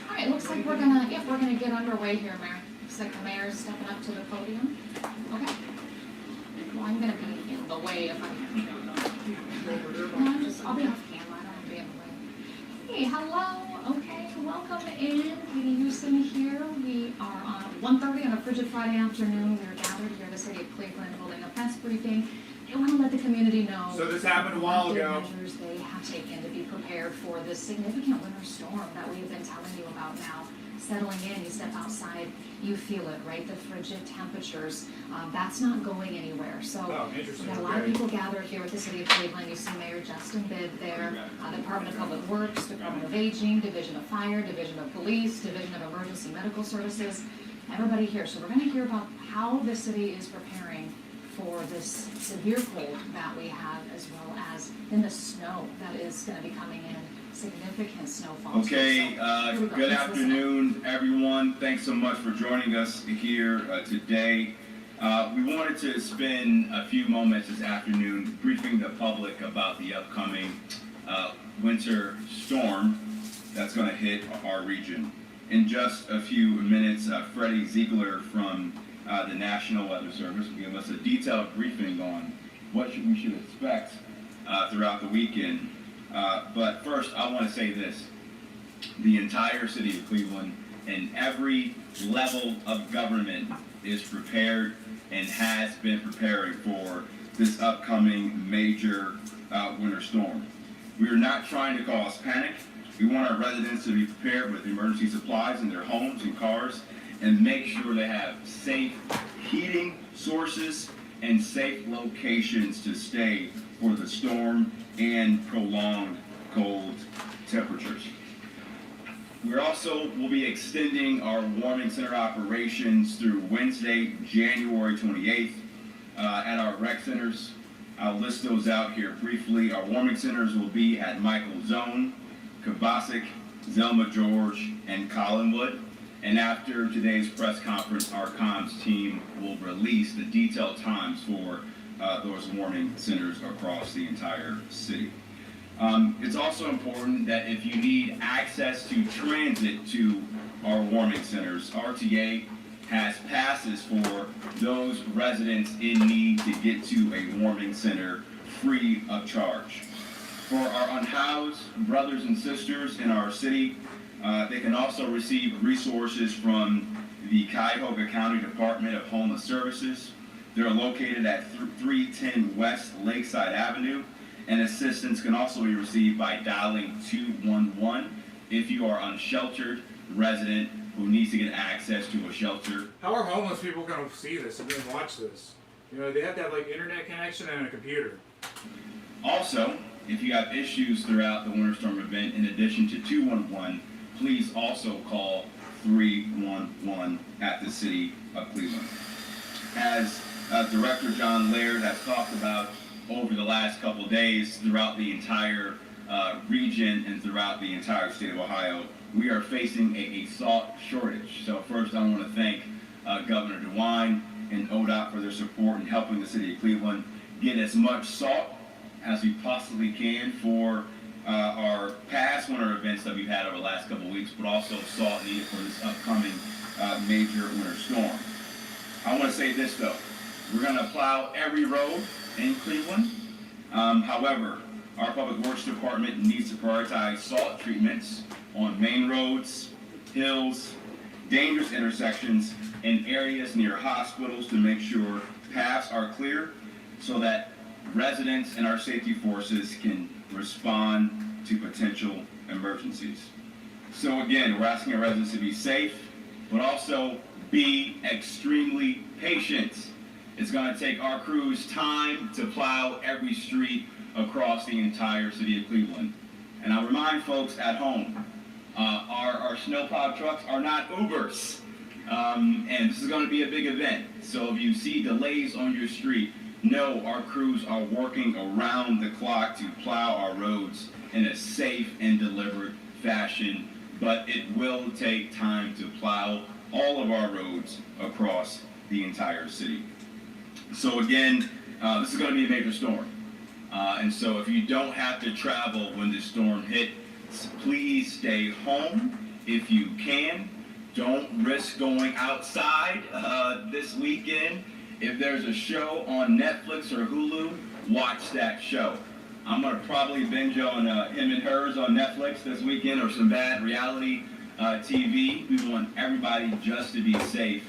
All right, looks like we're gonna get underway here, Mayor. Looks like the mayor's stepping up to the podium. Okay. Well, I'm gonna be in the way if I can. No, I'll be off camera. I don't want to be in the way. Hey, hello. Okay, welcome in. Katie Houston here. We are on 1:30 on a frigid Friday afternoon. We are gathered here at the City of Cleveland holding a press briefing. I want to let the community know.
So this happened a while ago.
Measures they have taken to be prepared for this significant winter storm that we've been telling you about now. Settling in, you step outside, you feel it, right? The frigid temperatures. That's not going anywhere. So we've got a lot of people gathered here at the City of Cleveland. You see Mayor Justin Bibb there, Department of Public Works, Department of Aging, Division of Fire, Division of Police, Division of Emergency Medical Services, everybody here. So we're going to hear about how the city is preparing for this severe cold that we have, as well as in the snow that is going to be coming in. Significant snowfall.
Okay, good afternoon, everyone. Thanks so much for joining us here today. We wanted to spend a few moments this afternoon briefing the public about the upcoming winter storm that's going to hit our region. In just a few minutes, Freddie Ziegler from the National Weather Service will give us a detailed briefing on what we should expect throughout the weekend. But first, I want to say this. The entire city of Cleveland and every level of government is prepared and has been preparing for this upcoming major winter storm. We are not trying to cause panic. We want our residents to be prepared with emergency supplies in their homes and cars and make sure they have safe heating sources and safe locations to stay for the storm and prolonged cold temperatures. We also will be extending our warming center operations through Wednesday, January 28th at our rec centers. I'll list those out here briefly. Our warming centers will be at Michael Zone, Kavasic, Zelma George, and Collinwood. And after today's press conference, our comms team will release the detailed times for those warming centers across the entire city. It's also important that if you need access to transit to our warming centers, RTA has passes for those residents in need to get to a warming center free of charge. For our unhoused brothers and sisters in our city, they can also receive resources from the Cuyahoga County Department of Homeless Services. They're located at 310 West Lakeside Avenue, and assistance can also be received by dialing 211 if you are an unsheltered resident who needs to get access to a shelter.
How are homeless people going to see this and then watch this? You know, they have to have like internet connection and a computer.
Also, if you have issues throughout the winter storm event, in addition to 211, please also call 311 at the City of Cleveland. As Director John Laird has talked about over the last couple days throughout the entire region and throughout the entire state of Ohio, we are facing a salt shortage. So first I want to thank Governor DeWine and ODOT for their support in helping the City of Cleveland get as much salt as we possibly can for our past winter events that we've had over the last couple of weeks, but also salt needed for this upcoming major winter storm. I want to say this though, we're going to plow every road in Cleveland. However, our Public Works Department needs to prioritize salt treatments on main roads, hills, dangerous intersections, and areas near hospitals to make sure paths are clear so that residents and our safety forces can respond to potential emergencies. So again, we're asking our residents to be safe, but also be extremely patient. It's going to take our crews time to plow every street across the entire city of Cleveland. And I'll remind folks at home, our snowplow trucks are not Ubers. And this is going to be a big event. So if you see delays on your street, know our crews are working around the clock to plow our roads in a safe and deliberate fashion. But it will take time to plow all of our roads across the entire city. So again, this is going to be a major storm. And so if you don't have to travel when this storm hits, please stay home if you can. Don't risk going outside this weekend. If there's a show on Netflix or Hulu, watch that show. I'm going to probably binge on Him and Hers on Netflix this weekend, or some bad reality TV. We want everybody just to be safe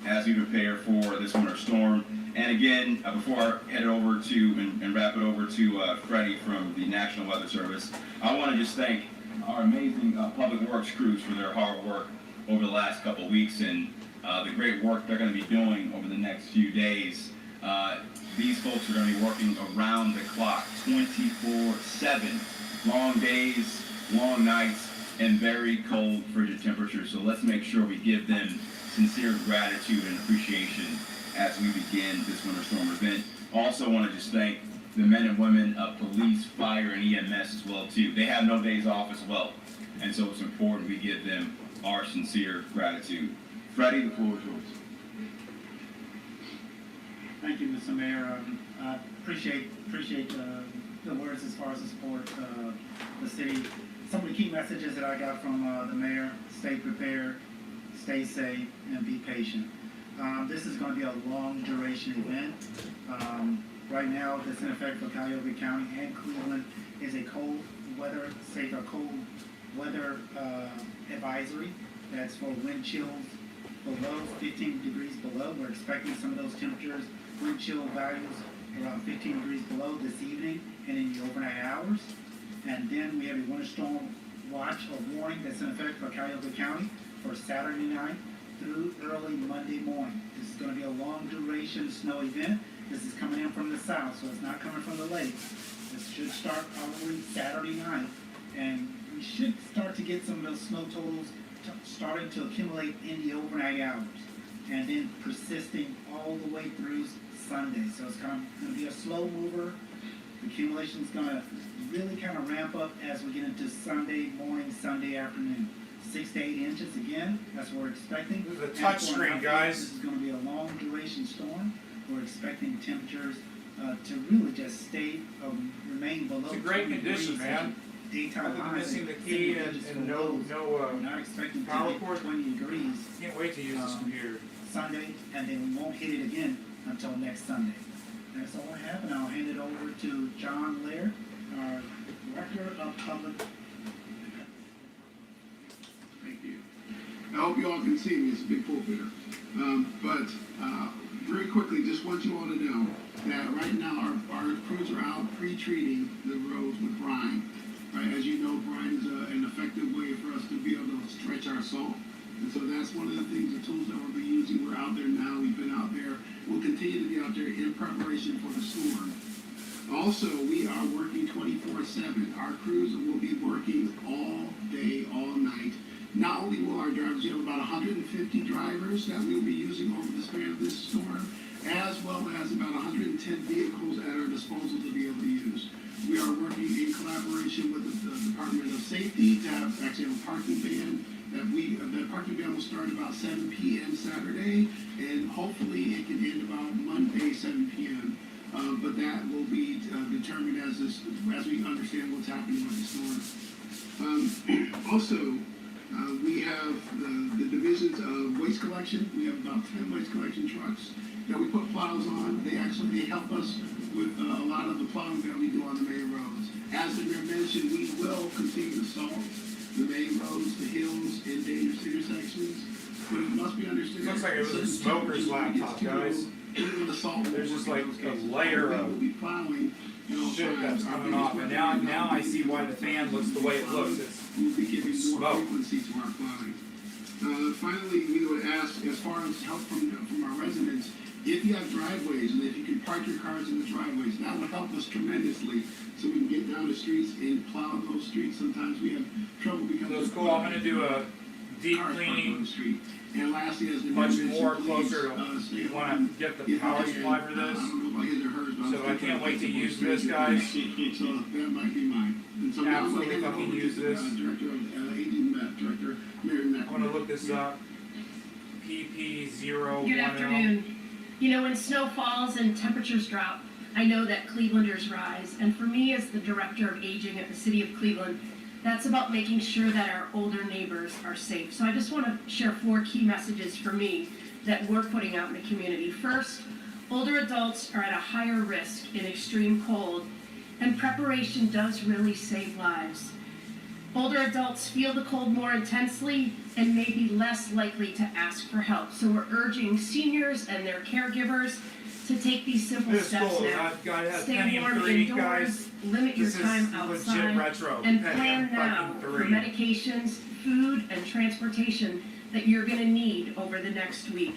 as we prepare for this winter storm. And again, before I head over to and wrap it over to Freddie from the National Weather Service, I want to just thank our amazing Public Works crews for their hard work over the last couple of weeks and the great work they're going to be doing over the next few days. These folks are going to be working around the clock, 24/7, long days, long nights, and very cold, frigid temperatures. So let's make sure we give them sincere gratitude and appreciation as we begin this winter storm event. Also want to just thank the men and women of police, fire, and EMS as well too. They have no days off as well. And so it's important we give them our sincere gratitude. Freddie, the floor is yours.
Thank you, Mr. Mayor. I appreciate the words as far as the support the city. Some of the key messages that I got from the mayor: stay prepared, stay safe, and be patient. This is going to be a long duration event. Right now, that's in effect for Cuyahoga County and Cleveland is a cold weather advisory. That's for wind chills below 15 degrees below. We're expecting some of those temperatures, wind chill values around 15 degrees below this evening and in the overnight hours. And then we have a winter storm watch or warning that's in effect for Cuyahoga County for Saturday night through early Monday morning. This is going to be a long duration snow event. This is coming in from the south, so it's not coming from the lakes. This should start probably Saturday night, and we should start to get some of those snow totals starting to accumulate in the overnight hours. and then persisting all the way through Sunday. So it's going to be a slow mover. The accumulation is going to really kind of ramp up as we get into Sunday morning, Sunday afternoon. 6 to 8 inches again, that's what we're expecting.
This is a
And
touch
for an
screen,
update,
guys.
This is going to be a long duration storm. We're expecting temperatures to really just stay, remain below.
It's a great
20
condition,
degrees.
man.
Daytime
Other than
highs
missing the
and
key
single
and
digits
no
for lows. We're not expecting to
power
hit
cord.
20 degrees
Can't wait to use this computer.
Sunday, and then we won't hit it again until next Sunday. That's all I have, and I'll hand it over to John Laird, our Director of Public.
Thank you. I hope you all can see me. It's a big pulpit. Very quickly, just want you all to know that right now our crews are out pre-treating the roads with brine. Right, as you know, brine is an effective way for us to be able to stretch our salt. And so that's one of the things, the tools that we'll be using. We're out there now. We've been out there. We'll continue to be out there in preparation for the storm. Also, we are working 24/7. Our crews will be working all day, all night. Not only will our drivers, we have about 150 drivers that we'll be using over the span of this storm, as well as about 110 vehicles at our disposal to be able to use. We are working in collaboration with the Department of Safety to actually have a parking ban. That parking ban will start about 7 p.m. Saturday, and hopefully it can end about Monday, 7 p.m. But that will be determined as we understand what's happening with the storm. Also, we have the divisions of waste collection. We have about 10 waste collection trucks that we put plows on. They help us with a lot of the plowing that we do on the main roads. As the mayor mentioned, we will continue to salt the main roads, the hills, and dangerous intersections. But it must be understood.
Looks like it was a smoker's laptop, guys. There's just like a layer of shit that's coming off, and now I see why the fan looks the way it looks.
We'll be giving more
smoke.
frequency to our plowing. Finally, we would ask, as far as help from our residents, if you have driveways and if you can park your cars in the driveways, that would help us tremendously, so we can get down the streets and plow those streets. Sometimes we have trouble because
So it's cool. I'm gonna do a deep
cars parked on
cleaning.
the street. And lastly, as the
Much
mayor
more
mentioned,
closer
please,
to
stay
want
home.
to get the
If you
power
can,
supply for
I
this.
don't know about his or hers, but
So I can't wait to use this, guys.
So that might be mine. And so now I'm
Absolutely
gonna hand it
fucking
over
use
to
this.
Director of Aging Met, Director Mary Mack.
I'm gonna look this up. PP010.
Good afternoon. You know, when snow falls and temperatures drop, I know that Clevelanders rise. And for me, as the Director of Aging at the City of Cleveland, that's about making sure that our older neighbors are safe. So I just want to share 4 key messages for me that we're putting out in the community. First, older adults are at a higher risk in extreme cold, and preparation does really save lives. Older adults feel the cold more intensely and may be less likely to ask for help. So we're urging seniors and their caregivers to take these simple
This is
steps
cool.
now.
That guy has
Stay
Pentium
warm
3,
indoors,
guys.
limit your
This is
time
legit
outside,
retro.
and
Pentium
plan now
fucking
for
3.
medications, food, and transportation that you're going to need over the next week.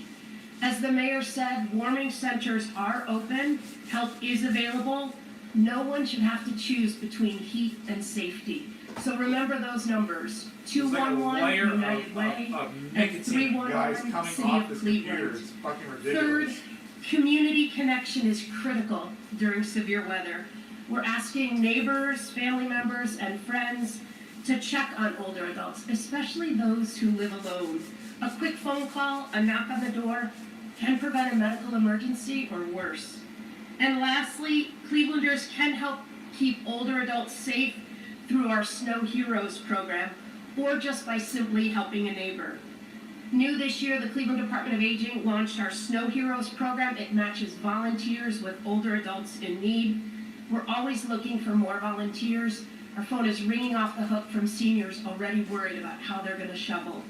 As the mayor said, warming centers are open, help is available. No one should have to choose between heat and safety. So remember those numbers:
It's like a
211
layer
United Way
of
and
nicotine, guys,
311
coming
City
off
of
this
Cleveland.
computer. It's fucking
Third,
ridiculous.
community connection is critical during severe weather. We're asking neighbors, family members, and friends to check on older adults, especially those who live alone. A quick phone call, a knock on the door, can prevent a medical emergency or worse. And lastly, Clevelanders can help keep older adults safe through our Snow Heroes program, or just by simply helping a neighbor. New this year, the Cleveland Department of Aging launched our Snow Heroes program. It matches volunteers with older adults in need. We're always looking for more volunteers. Our phone is ringing off the hook from seniors already worried about how they're going to shovel.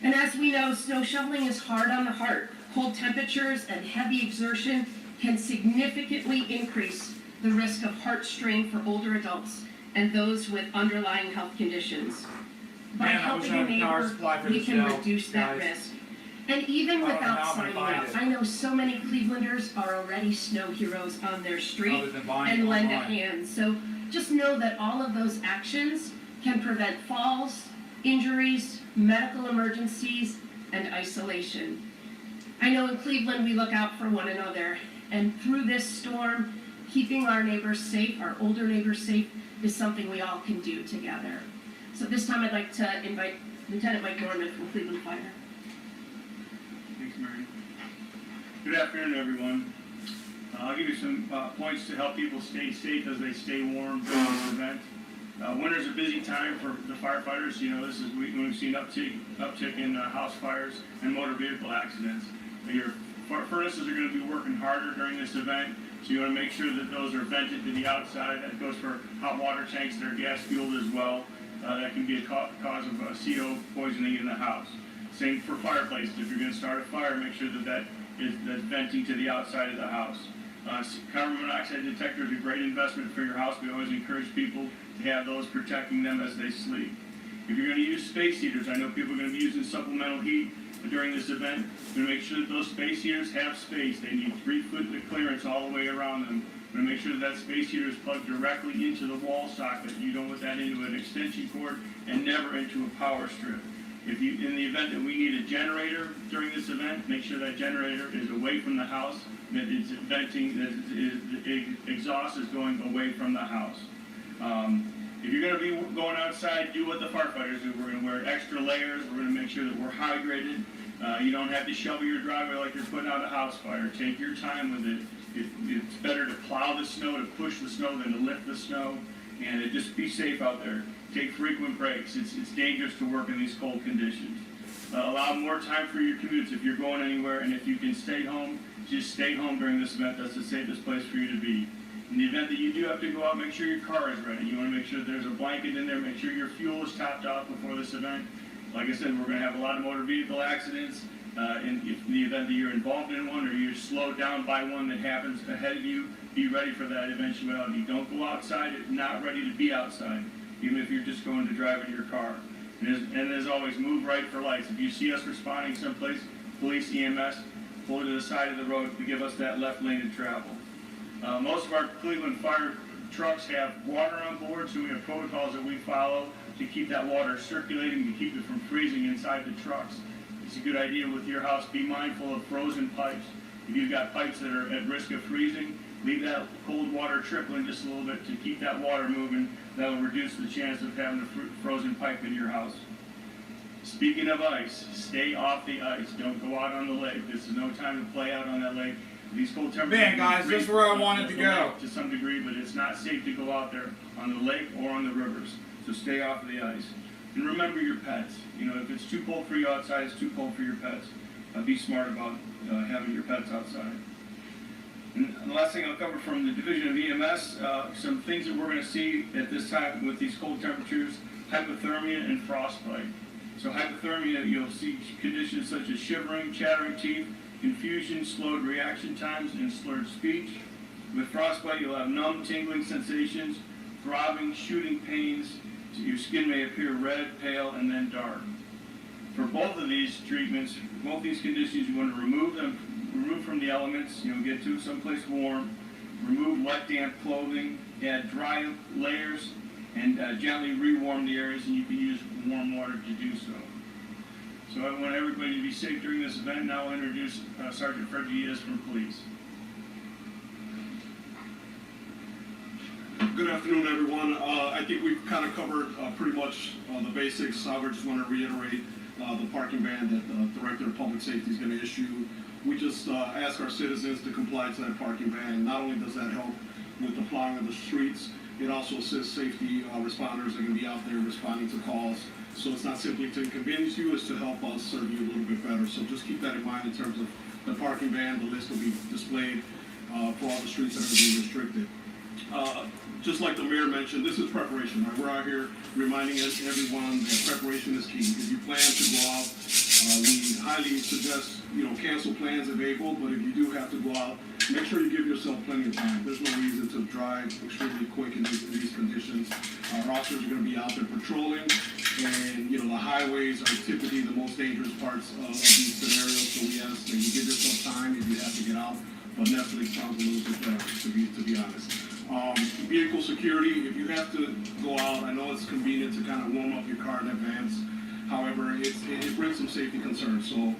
And as we know, snow shoveling is hard on the heart. Cold temperatures and heavy exertion can significantly increase the risk of heart strain for older adults and those with underlying health conditions. By
Man, I wish
helping
I
a
had a power
neighbor,
supply for
we
this
can
Dell,
reduce that
guys.
risk. And even
I don't know
without
how I'm gonna
signing
find
up,
it.
I know so many Clevelanders are already snow heroes on their street
Other than buying it
and lend a
online.
hand. So just know that all of those actions can prevent falls, injuries, medical emergencies, and isolation. I know in Cleveland we look out for one another, and through this storm, keeping our neighbors safe, our older neighbors safe, is something we all can do together. So this time I'd like to invite Lieutenant Mike Norman from Cleveland Fire.
Thanks, Mary. Good afternoon, everyone. I'll give you some points to help people stay safe as they stay warm during this event. Winter's a busy time for the firefighters. You know, we've seen uptick in house fires and motor vehicle accidents. Your furnaces are going to be working harder during this event, so you want to make sure that those are vented to the outside. That goes for hot water tanks that are gas fueled as well. That can be a cause of CO poisoning in the house. Same for fireplaces. If you're going to start a fire, make sure that's venting to the outside of the house. Carbon monoxide detector is a great investment for your house. We always encourage people to have those protecting them as they sleep. If you're going to use space heaters, I know people are going to be using supplemental heat during this event. We're going to make sure that those space heaters have space. They need 3 foot clearance all the way around them. We're going to make sure that space heater is plugged directly into the wall socket. You don't put that into an extension cord and never into a power strip. In the event that we need a generator during this event, make sure that generator is away from the house, that it's venting, that the exhaust is going away from the house. If you're going to be going outside, do what the firefighters do. We're going to wear extra layers. We're going to make sure that we're hydrated. You don't have to shovel your driveway like you're putting out a house fire. Take your time with it. It's better to plow the snow, to push the snow, than to lift the snow. And just be safe out there. Take frequent breaks. It's dangerous to work in these cold conditions. Allow more time for your commutes if you're going anywhere, and if you can stay home, just stay home during this event. That's the safest place for you to be. In the event that you do have to go out, make sure your car is ready. You want to make sure there's a blanket in there. Make sure your fuel is topped off before this event. Like I said, we're going to have a lot of motor vehicle accidents. In the event that you're involved in one or you're slowed down by one that happens ahead of you, be ready for that eventuality. Don't go outside if not ready to be outside, even if you're just going to drive in your car. And as always, move right for lights. If you see us responding someplace, police, EMS, pull to the side of the road to give us that left lane to travel. Most of our Cleveland fire trucks have water on board, so we have protocols that we follow to keep that water circulating, to keep it from freezing inside the trucks. It's a good idea with your house. Be mindful of frozen pipes. If you've got pipes that are at risk of freezing, leave that cold water trickling just a little bit to keep that water moving. That will reduce the chance of having a frozen pipe in your house. Speaking of ice, stay off the ice. Don't go out on the lake. This is no time to play out on that lake. These cold temperatures.
Man, guys, that's where I wanted to go.
To some degree, but it's not safe to go out there on the lake or on the rivers. So stay off of the ice. And remember your pets. You know, if it's too cold for you outside, it's too cold for your pets. Be smart about having your pets outside. And the last thing I'll cover from the Division of EMS, some things that we're going to see at this time with these cold temperatures: hypothermia and frostbite. So hypothermia, you'll see conditions such as shivering, chattering teeth, confusion, slowed reaction times, and slurred speech. With frostbite, you'll have numb, tingling sensations, throbbing, shooting pains. Your skin may appear red, pale, and then dark. For both of these treatments, both these conditions, you want to remove from the elements. You know, get to someplace warm. Remove wet, damp clothing. Add dry layers, and gently rewarm the areas. And you can use warm water to do so. So I want everybody to be safe during this event. Now I'll introduce Sergeant Fred Diaz from police.
Good afternoon, everyone. I think we've kind of covered pretty much the basics. I just want to reiterate the parking ban that the Director of Public Safety is going to issue. We just ask our citizens to comply to that parking ban. Not only does that help with the plowing of the streets, it also assists safety responders that are going to be out there responding to calls. So it's not simply to inconvenience you, it's to help us serve you a little bit better. So just keep that in mind in terms of the parking ban. The list will be displayed for all the streets that are being restricted. Just like the mayor mentioned, this is preparation. Right? We're out here reminding everyone that preparation is key. If you plan to go out, we highly suggest cancel plans if able. But if you do have to go out, make sure you give yourself plenty of time. There's no reason to drive extremely quick in these conditions. Our officers are going to be out there patrolling, and the highways are typically the most dangerous parts of these scenarios. So we ask that you give yourself time if you have to get out. But Netflix sounds a little bit better, to be honest. Vehicle security, if you have to go out, I know it's convenient to kind of warm up your car in advance. However, it brings some safety concerns. So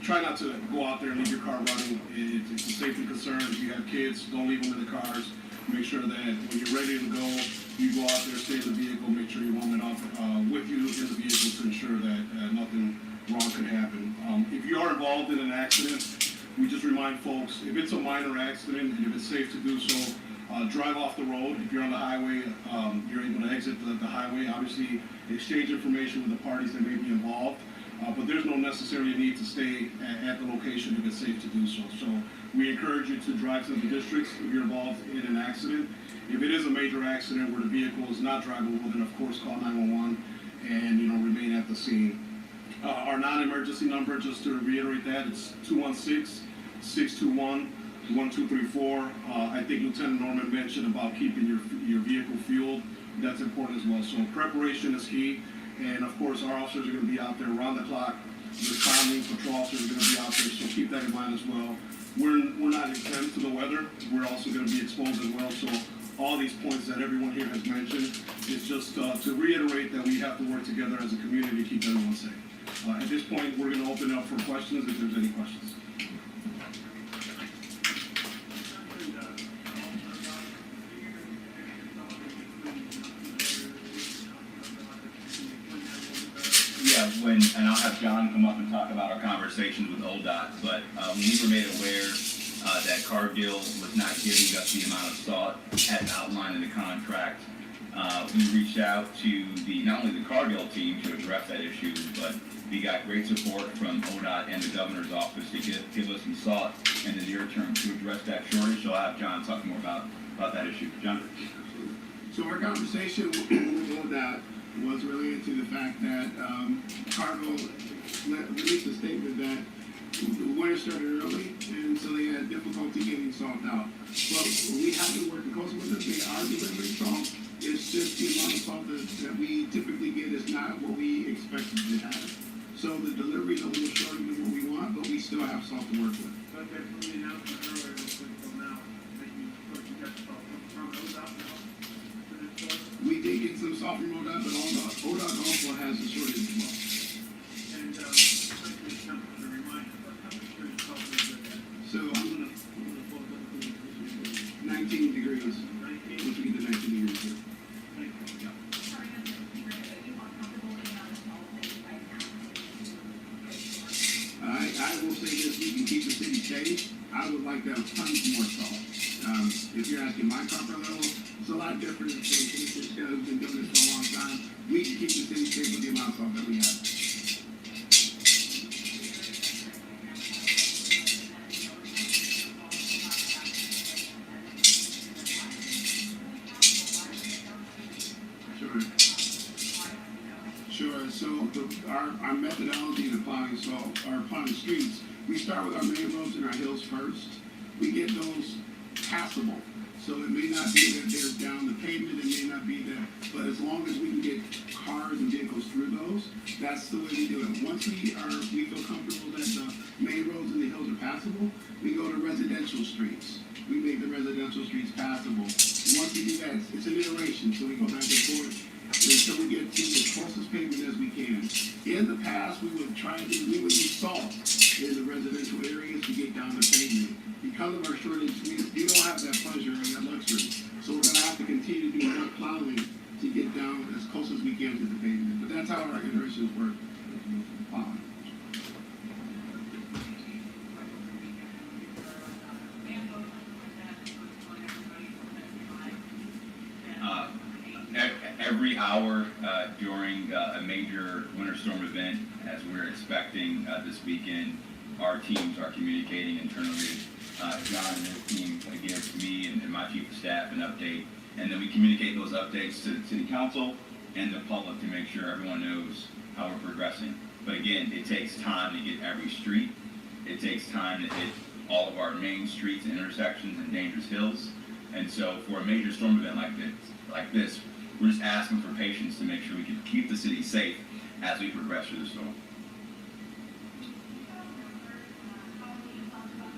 try not to go out there and leave your car running. It's a safety concern. If you have kids, don't leave them in the cars. Make sure that when you're ready to go, you go out there, stay in the vehicle, make sure you warm it up with you in the vehicle to ensure that nothing wrong can happen. If you are involved in an accident, we just remind folks, if it's a minor accident and if it's safe to do so, drive off the road. If you're on the highway, you're able to exit the highway. Obviously, exchange information with the parties that may be involved. But there's no necessary need to stay at the location if it's safe to do so. So we encourage you to drive to the districts if you're involved in an accident. If it is a major accident where the vehicle is not drivable, then of course call 911 and remain at the scene. Our non-emergency number, just to reiterate that, it's 216-621-1234. I think Lieutenant Norman mentioned about keeping your vehicle fueled. That's important as well. So preparation is key. And of course, our officers are going to be out there around the clock. Responding patrol officers are going to be out there, so keep that in mind as well. We're not exempt to the weather. We're also going to be exposed as well. So all these points that everyone here has mentioned is just to reiterate that we have to work together as a community to keep everyone safe. At this point, we're going to open up for questions if there's any questions.
And I'll have John come up and talk about our conversations with ODOT, but when we were made aware that Cargill was not giving us the amount of salt as outlined in the contract, we reached out to not only the Cargill team to address that issue, but we got great support from ODOT and the governor's office to give us some salt in the near term to address that shortage. So I'll have John talk more about that issue. John?
So our conversation with ODOT was related to the fact that Cargill released a statement that the winter started early, and so they had difficulty getting salt out. Well, we have been working closely with them. They are delivering salt. It's just the amount of salt that we typically get is not what we expected to have. So the delivery is a little shorter than what we want, but we still have salt to work with.
But they're from the announcement earlier this week till now, that you got salt from ODOT now.
We did get some salt from ODOT, but ODOT also has a shortage as well.
And just to remind you, how much salt is it?
So I'm gonna 19 degrees.
19?
Once we get to 19 degrees here.
Thank you.
I will say this, we can keep the city safe. I would like to have tons more salt. If you're asking my comfort level, it's a lot different than this guy who's been doing this for a long time. We can keep the city safe with the amount of salt that we have. Sure. So our methodology in applying salt or applying streets, we start with our main roads and our hills first. We get those passable. So it may not be that they're down the pavement, it may not be that, but as long as we can get cars and vehicles through those, that's the way we do it. Once we feel comfortable that the main roads and the hills are passable, we go to residential streets. We make the residential streets passable. And once we do that, it's an iteration, so we go back and forth until we get to the closest pavement as we can. In the past, we would use salt in the residential areas to get down the pavement. Because of our shortage, we don't have that pleasure and that luxury. So we're going to have to continue to do more plowing to get down as close as we can to the pavement. But that's how our iterations work. Plowing.
Every hour during a major winter storm event, as we're expecting this weekend, our teams are communicating internally. John and his team gives me and my chief of staff an update, and then we communicate those updates to the city council and the public to make sure everyone knows how we're progressing. But again, it takes time to get every street. It takes time to hit all of our main streets and intersections and dangerous hills. And so for a major storm event like this, we're just asking for patience to make sure we can keep the city safe as we progress through the storm.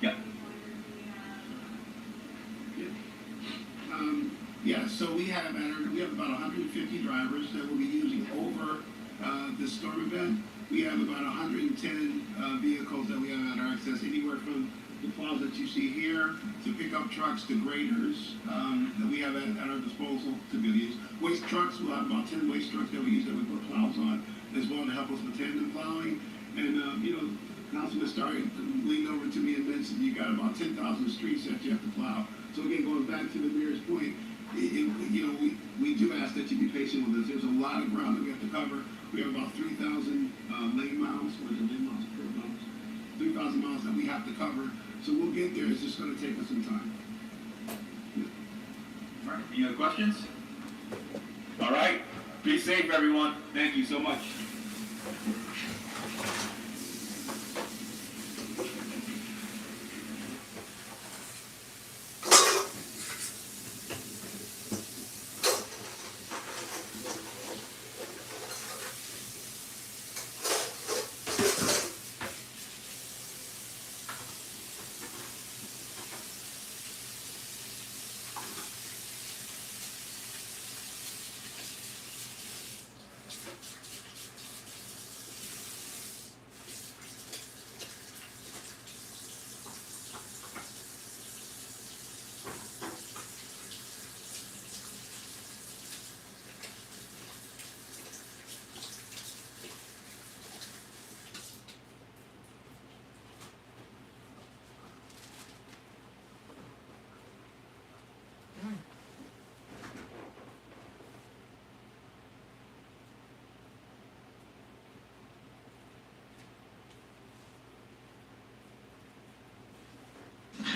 Yep.
Yeah, so we have about 150 drivers that will be using over this storm event. We have about 110 vehicles that we have at our access, anywhere from the plows that you see here to pickup trucks to graders that we have at our disposal to be used. Waste trucks, we'll have about 10 waste trucks that we use that we put plows on as well to help us with tandem plowing. And, Councilman Starry leaned over to me and mentioned you got about 10,000 streets that you have to plow. So again, going back to the mayor's point, we do ask that you be patient with us. There's a lot of ground that we have to cover. We have about 3,000 lane miles, or the lane miles per miles, 3,000 miles that we have to cover. So we'll get there. It's just going to take us some time.
All right, any other questions? All right, be safe, everyone. Thank you so much.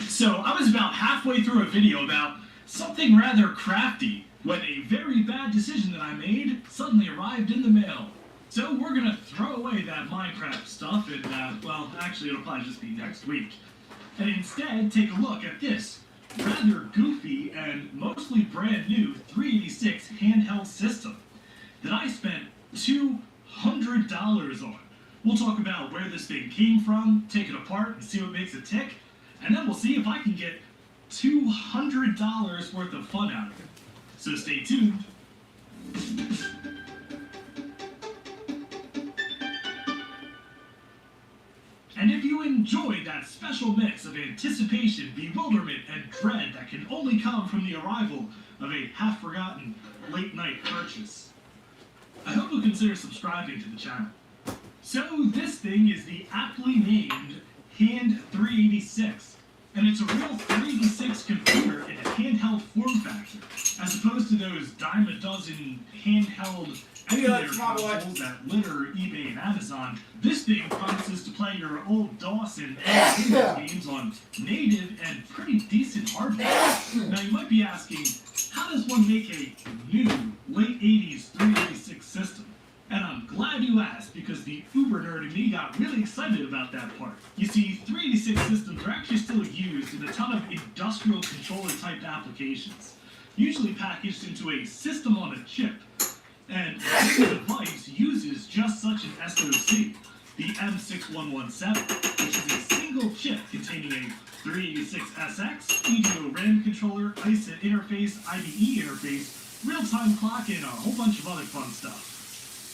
So I was about halfway through a video about something rather crafty when a very bad decision that I made suddenly arrived in the mail. So we're gonna throw away that Minecraft stuff and, well, actually it'll probably just be next week. And instead take a look at this rather goofy and mostly brand new 386 handheld system that I spent $200 on. We'll talk about where this thing came from, take it apart and see what makes it tick, and then we'll see if I can get $200 worth of fun out of it. So stay tuned. And if you enjoyed that special mix of anticipation, bewilderment, and dread that can only come from the arrival of a half-forgotten late-night purchase, I hope you'll consider subscribing to the channel. So this thing is the aptly named Hand 386, and it's a real 386 computer in a handheld form factor, as opposed to those dime a dozen handheld emulator consoles that litter eBay and Amazon. This thing promises to play your old DOS and Windows games on native and pretty decent hardware. Now you might be asking, how does one make a new late 80s 386 system? And I'm glad you asked, because the uber nerd in me got really excited about that part. You see, 386 systems are actually still used in a ton of industrial controller type applications, usually packaged into a system on a chip. And this device uses just such an SoC, the M6117, which is a single chip containing a 386SX, EDO RAM controller, ISA interface, IDE interface, real-time clock, and a whole bunch of other fun stuff.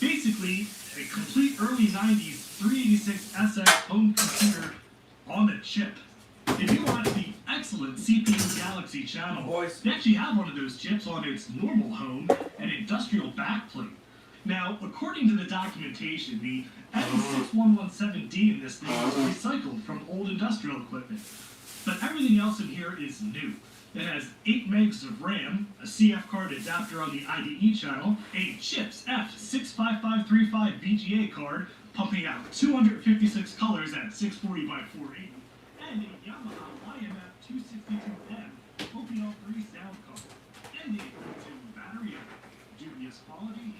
Basically, a complete early 90s 386SX home computer on a chip. If you watch the excellent CPU Galaxy channel, they actually have one of those chips on its normal home and industrial backplate. Now, according to the documentation, the M6117D in this thing was recycled from old industrial equipment. But everything else in here is new. It has 8 megs of RAM, a CF card adapter on the IDE channel, a CHIPS F65535 VGA card pumping out 256 colors at 640x480, and a Yamaha YMF 262M OPL3 sound card, and a built-in battery of dubious quality.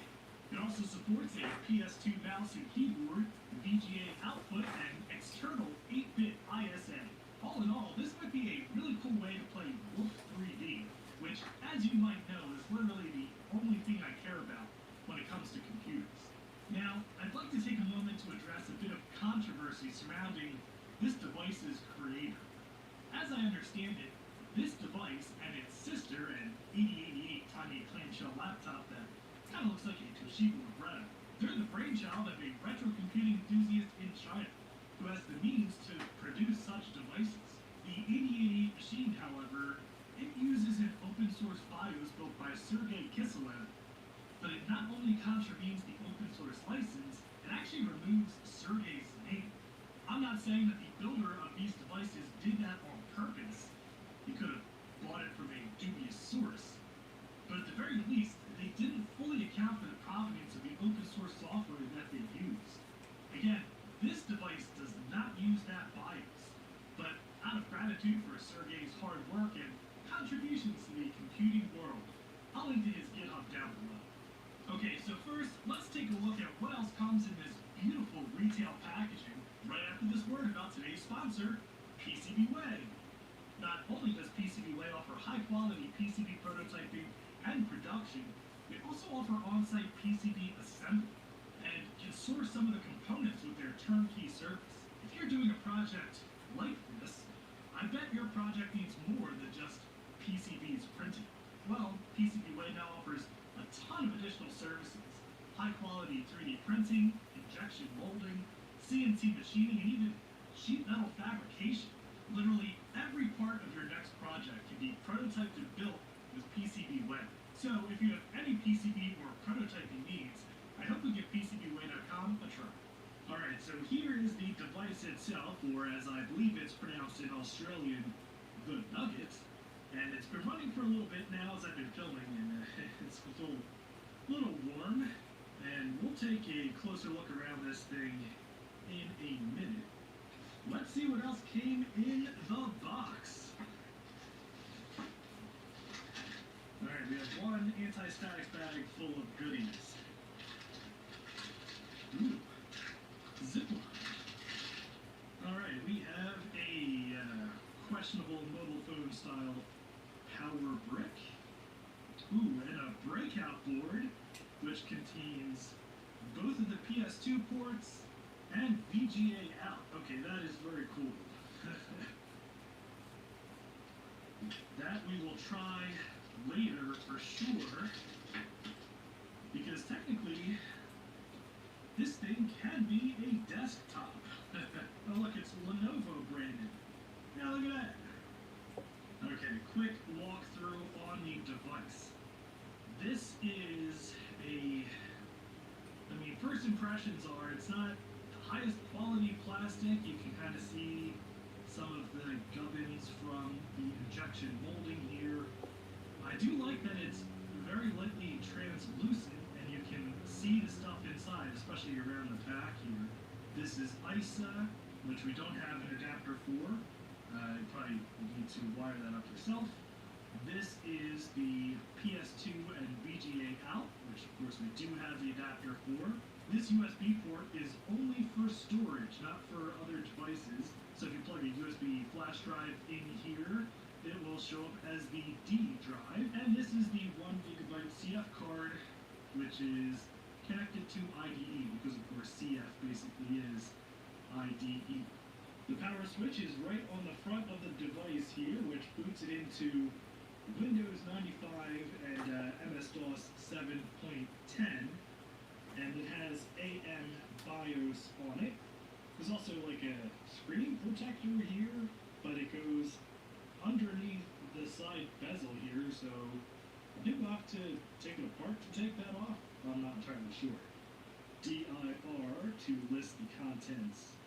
It also supports a PS2 mouse and keyboard, VGA output, and external 8-bit ISA. All in all, this might be a really cool way to play Wolf 3D, which, as you might know, is literally the only thing I care about when it comes to computers. Now, I'd like to take a moment to address a bit of controversy surrounding this device's creator. As I understand it, this device and its sister, an 8088 tiny clamshell laptop that kind of looks like a Toshiba Libretto, They're the brainchild of a retro computing enthusiast in China who has the means to produce such devices. The 8088 machine, however, it uses an open source BIOS built by Sergei Kiselev, but it not only contravenes the open source license, it actually removes Sergei's name. I'm not saying that the builder of these devices did that on purpose. He could have bought it from a dubious source. But at the very least, they didn't fully account for the provenance of the open source software that they used. Again, this device does not use that BIOS, but out of gratitude for Sergei's hard work and contributions to the computing world, I'll link to his GitHub down below. Okay, so first, let's take a look at what else comes in this beautiful retail packaging right after this word about today's sponsor, PCBWay. Not only does PCBWay offer high-quality PCB prototyping and production, they also offer on-site PCB assembly and can source some of the components with their turnkey service. If you're doing a project like this, I bet your project needs more than just PCBs printed. Well, PCBWay now offers a ton of additional services: high-quality 3D printing, injection molding, CNC machining, and even sheet metal fabrication. Literally every part of your next project can be prototyped and built with PCBWay. So if you have any PCB or prototyping needs, I hope you give PCBWay.com a try. Alright, so here is the device itself, or as I believe it's pronounced in Australian, the Nugget. And it's been running for a little bit now as I've been filming, and it's a little warm. And we'll take a closer look around this thing in a minute. Let's see what else came in the box. Alright, we have one anti-static bag full of goodies. Ooh, Zipline. Alright, we have a questionable mobile phone style power brick. Ooh, and a breakout board, which contains both of the PS2 ports and VGA out. Okay, that is very cool. That we will try later for sure, because technically this thing can be a desktop. Oh look, it's Lenovo branded. Now look at that. Okay, quick walkthrough on the device. This is first impressions are it's not the highest quality plastic. You can kind of see some of the gubbins from the injection molding here. I do like that it's very lightly translucent and you can see the stuff inside, especially around the back here. This is ISA, which we don't have an adapter for. You probably need to wire that up yourself. This is the PS2 and VGA out, which of course we do have the adapter for. This USB port is only for storage, not for other devices. So if you plug a USB flash drive in here, it will show up as the D drive. And this is the 1 GB CF card, which is connected to IDE, because of course CF basically is IDE. The power switch is right on the front of the device here, which boots it into Windows 95 and MS-DOS 7.10, and it has AM BIOS on it. There's also like a screen protector here, but it goes underneath the side bezel here, so I think we'll have to take it apart to take that off. I'm not entirely sure. DIR to list the contents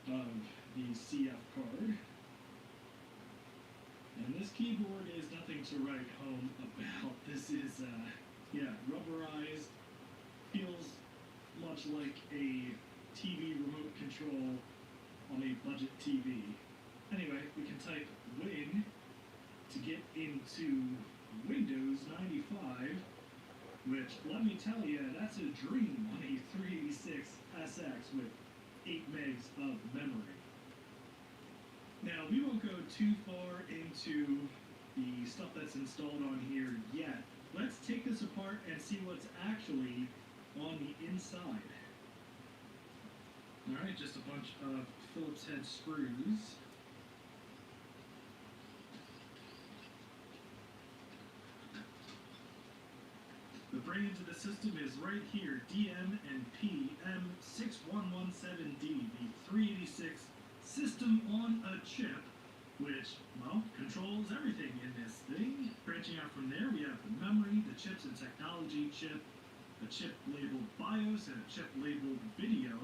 of the CF card. And this keyboard is nothing to write home about. This is, rubberized. Feels much like a TV remote control on a budget TV. Anyway, we can type Win to get into Windows 95, which, let me tell you, that's a dream on a 386 SX with 8 megs of memory. Now, we won't go too far into the stuff that's installed on here yet. Let's take this apart and see what's actually on the inside. Alright, just a bunch of Phillips head screws. The brains of the system is right here, DM and PM6117D, the 386 system on a chip, which, well, controls everything in this thing. Branching out from there, we have the memory, the chips and technology chip, a chip labeled BIOS, and a chip labeled video.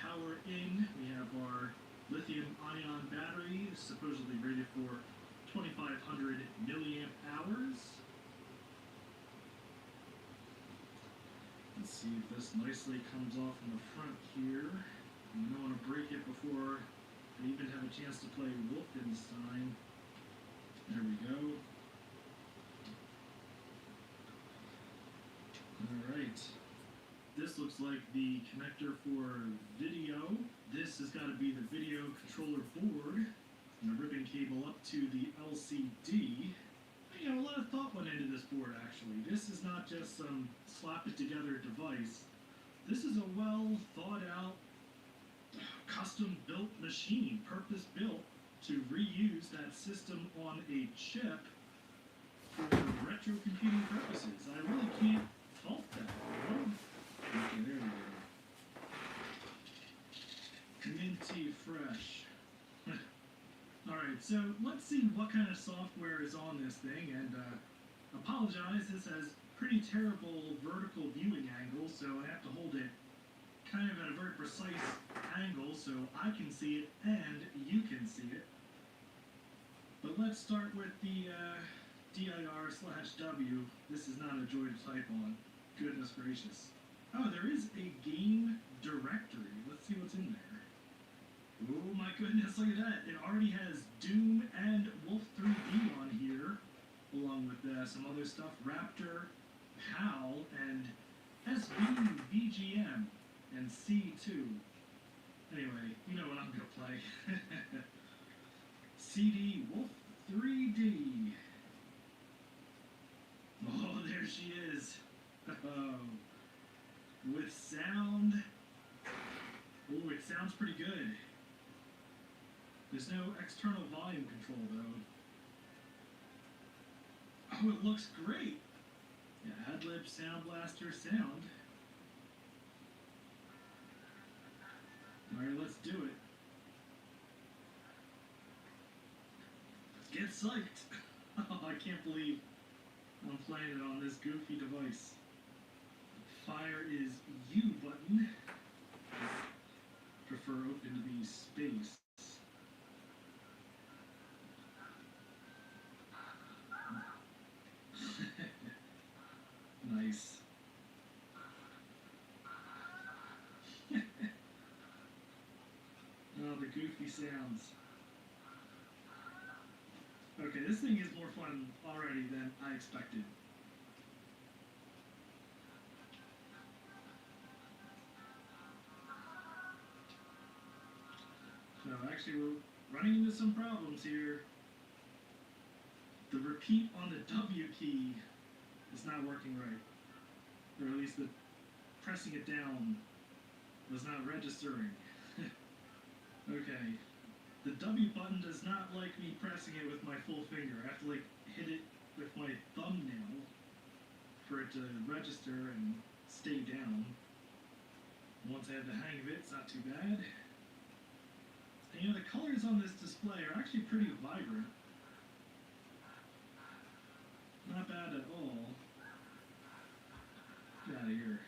Power in, we have our lithium-ion battery, supposedly rated for 2,500 milliamp hours. Let's see if this nicely comes off in the front here. I don't want to break it before I even have a chance to play Wolfenstein. There we go. Alright. This looks like the connector for video. This has got to be the video controller board. And a ribbon cable up to the LCD. You know, a lot of thought went into this board, actually. This is not just some slap-it-together device. This is a well thought-out, custom-built machine, purpose-built to reuse that system on a chip for retro computing purposes. I really can't fault that, you know? Okay, there we go. Minty fresh. Alright, so let's see what kind of software is on this thing, and apologize, this has pretty terrible vertical viewing angle, so I have to hold it kind of at a very precise angle so I can see it and you can see it. But let's start with the dir/W. This is not a joy to type on. Goodness gracious. Oh, there is a game directory. Let's see what's in there. Oh my goodness, look at that. It already has Doom and Wolf 3D on here, along with some other stuff. Raptor, PAL, and SB, VGM, and C2. Anyway, you know what I'm going to play. CD, Wolf 3D. Oh, there she is. Oh. With sound. Oh, it sounds pretty good. There's no external volume control, though. Oh, it looks great. Yeah, Adlib, Sound Blaster, sound. Alright, let's do it. Let's get psyched. Oh, I can't believe I'm playing it on this goofy device. Fire is U button. Prefer open to be space. Nice. Oh, the goofy sounds. Okay, this thing is more fun already than I expected. So actually we're running into some problems here. The repeat on the W key is not working right. Or at least the pressing it down was not registering. Okay. The W button does not like me pressing it with my full finger. I have to hit it with my thumbnail for it to register and stay down. Once I have the hang of it, it's not too bad. And you know, the colors on this display are actually pretty vibrant. Not bad at all. Get out of here.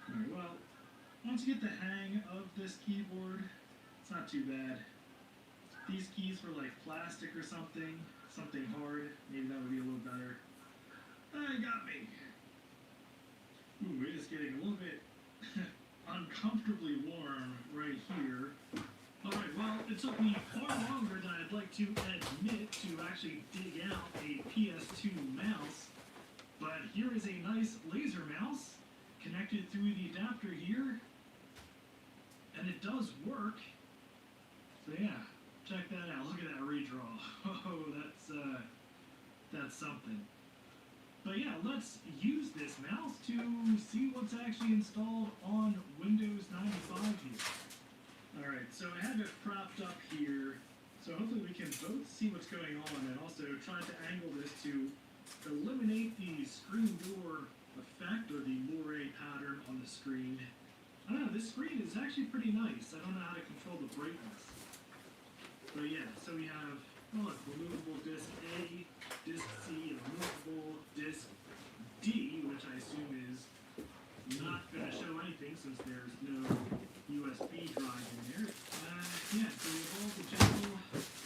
Alright, well, once you get the hang of this keyboard, it's not too bad. If these keys were like plastic or something hard, maybe that would be a little better. It got me. Ooh, it is getting a little bit uncomfortably warm right here. Alright, well, it took me far longer than I'd like to admit to actually dig out a PS2 mouse. But here is a nice laser mouse connected through the adapter here. And it does work. So yeah, check that out. Look at that redraw. Oh, that's something. But yeah, let's use this mouse to see what's actually installed on Windows 95 here. Alright, so I have it propped up here, so hopefully we can both see what's going on, and also try to angle this to eliminate the screen door effect, or the moire pattern on the screen. I don't know, this screen is actually pretty nice. I don't know how to control the brightness. But yeah, so we have, oh, removable disc A, disc C, and removable disc D, which I assume is not going to show anything since there's no USB drive in there. Yeah, so we have all the general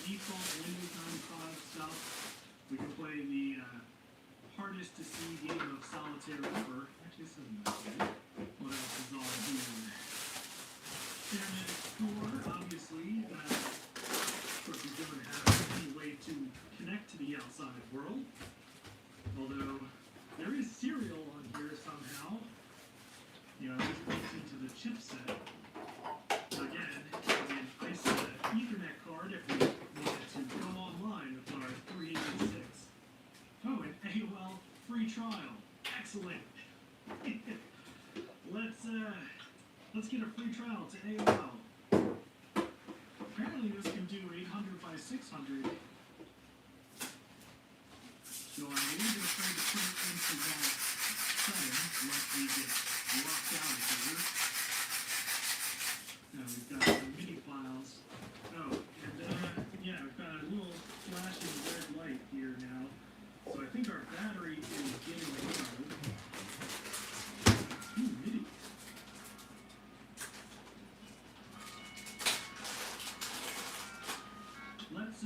default Windows 95 stuff. We can play the hardest to see game of solitaire ever. Actually, this isn't that good. What else is on here? Internet Explorer, obviously. Of course, we don't have any way to connect to the outside world. Although, there is serial on here somehow. You know, this goes into the chipset. Again, an Ethernet card if we wanted to go online with our 386. Oh, an AOL free trial. Excellent. Let's get a free trial to AOL. Apparently this can do 800 by 600. So I'm going to try to put it into that setting once we get locked out of here. Now we've got some MIDI files. Oh, and yeah, we've got a little flashing red light here now. So I think our battery is getting low. Ooh, MIDI. Let's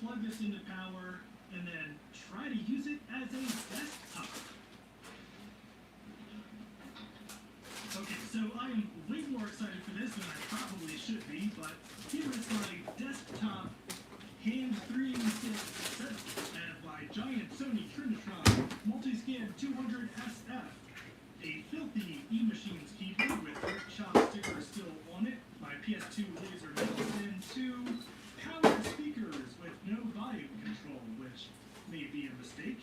plug this into power and then try to use it as a desktop. Okay, so I am way more excited for this than I probably should be, but here is my desktop Hand 386 setup and my giant Sony Trinitron Multiscan 200 SF. A filthy E-Machines keyboard with Rick Chop sticker still on it, my PS2 laser mounted in, 2 powered speakers with no volume control, which may be a mistake.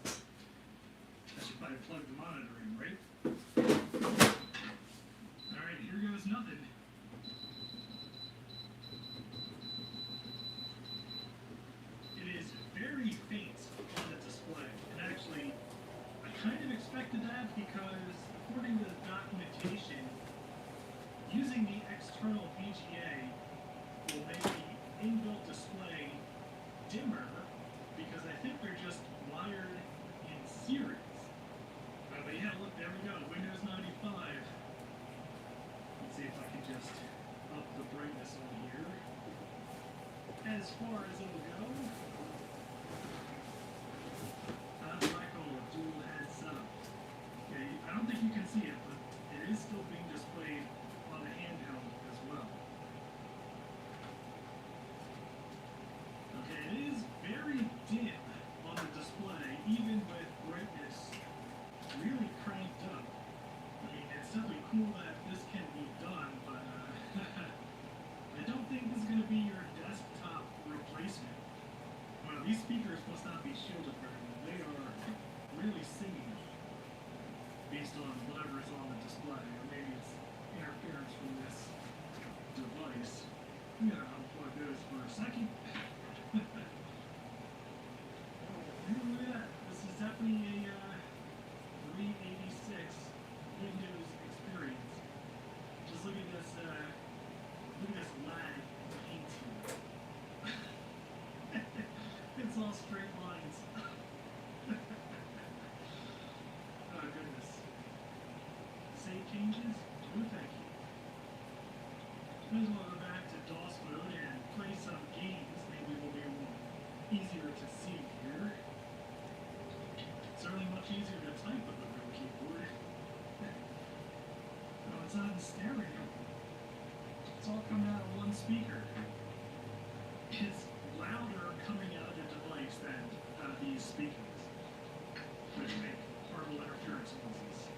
I should probably plug the monitor in, right? Alright, here goes nothing. It is very faint on the display, and actually, I kind of expected that because, according to the documentation, using the external VGA will make the inbuilt display dimmer, because I think they're just wired in series. But yeah, look, there we go, Windows 95. Let's see if I can just up the brightness on here. As far as it'll go, that's what I call a dual head setup. Okay, I don't think you can see it, but it is still being displayed on the handheld as well. Okay, it is very dim on the display, even with brightness really cranked up. I mean, it's definitely cool that this can be done, but I don't think this is going to be your desktop replacement. Well, these speakers must not be shielded very well. They are really singing based on whatever's on the display, or maybe it's interference from this device. I'm going to unplug those for a second. Look at that. This is definitely a 386 Windows experience. Just look at this lag paint here. It's all straight lines. Oh goodness. Save changes? No thank you. Might as well go back to DOS mode and play some games. Maybe it'll be a little easier to see here. Certainly much easier to type with a real keyboard. No, it's not in stereo. It's all coming out of one speaker. It's louder coming out of the device than out of these speakers, which make horrible interference noises.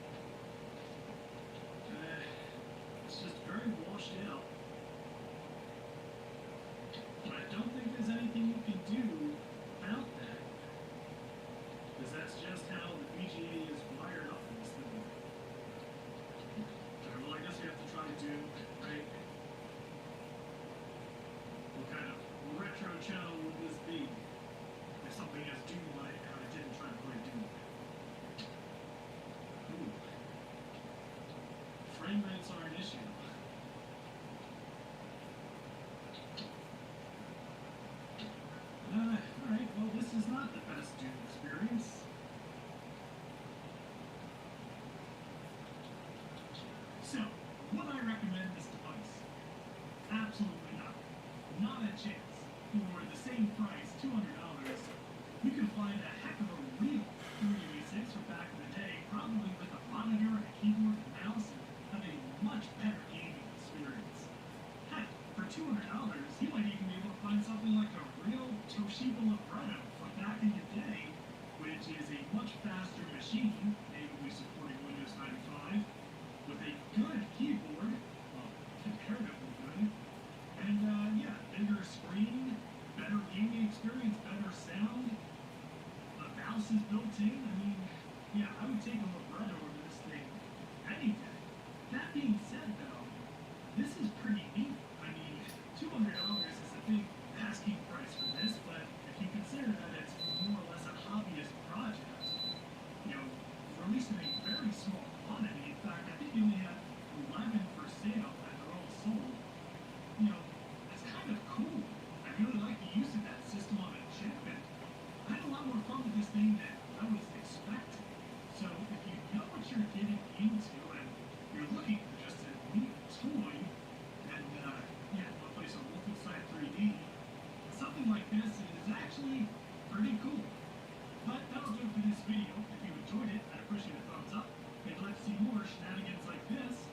It's just very washed out. But I don't think there's anything you can do about that. Because that's just how the VGA is wired up in this thing. Well, I guess we have to try to do, right? best student experience? So, would I recommend this device? Absolutely not. Not a chance. For the same price, $200, you can find a heck of a real 386 from back in the day, probably with a monitor, a keyboard, and mouse, and have a much better gaming experience. Heck, for $200, you might even be able to find something like a real Toshiba Libretto from back in the day, which is a much faster machine, natively supporting Windows 95, with a good keyboard, well, comparatively good, and yeah, bigger screen, better gaming experience, better sound. The mouse is built in. I mean, yeah, I would take a Libretto over this thing any day. That being said, though, this is pretty neat. I mean, $200 is a big asking price for this, but if you consider that it's more or less a hobbyist project, you know, released in a very small quantity. In fact, I think you only have 11 for sale and they're all sold. You know, it's kind of cool. I really like the use of that system on a chip, and I had a lot more fun with this thing than I was expecting. So if you know what you're getting into and you're looking for just a neat toy, and yeah, want to play some multi-site 3D, something like this is actually pretty cool. But that'll do it for this video. If you enjoyed it, I'd appreciate a thumbs up. If you'd like to see more shenanigans like this,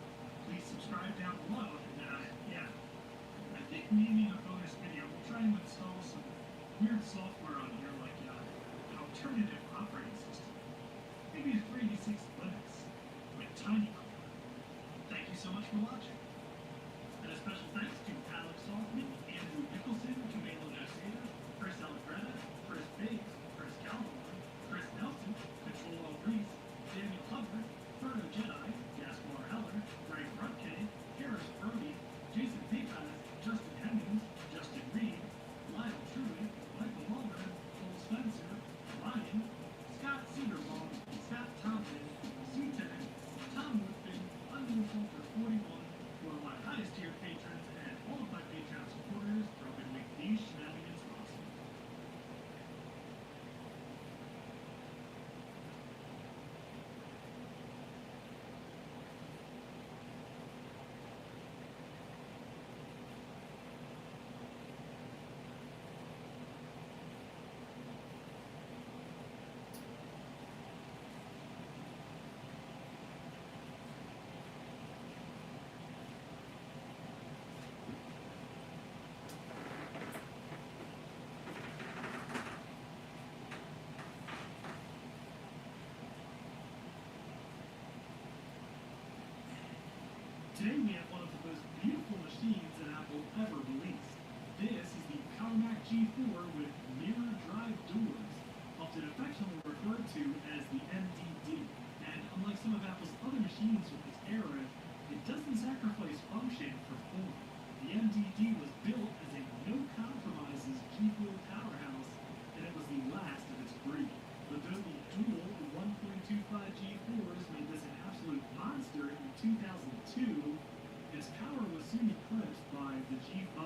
please subscribe down below. And yeah, I think maybe in a bonus video, we'll try and install some weird software on here, like an alternative operating system. Maybe a 386 Linux with Tiny Core. Thank you so much for watching. And a special thanks to Alex Saltman, Andrew Nicholson, Camilo Noceda, Chris Algretta, Chris Biggs, Chris Calhoun, Chris Nelson, Control All Reese, Daniel Hubbard, Frodo Jedi, Gaspar Heller, Greg Rutke, Harris Brody, Jason Pecos, Justin Hemmings, Justin Reed, Lyle Truitt, Michael Mulder, Cole Spencer, Ryan, Scott Cedarbaum, Scott Thompson, Sue Tennant, Tom Woodfin, Underwalter 41, who are my highest tier patrons, and all of my Patreon supporters for helping make these shenanigans possible. Today we have one of the most beautiful machines that Apple ever released. This is the Power Mac G4 with mirror drive doors, often affectionately referred to as the MDD. And unlike some of Apple's other machines with this era, it doesn't sacrifice function for form. The MDD was built as a no-compromises G4 powerhouse, and it was the last of its breed. But though the dual 1.25 G4s made this an absolute monster in 2002, its power was soon eclipsed by the G5.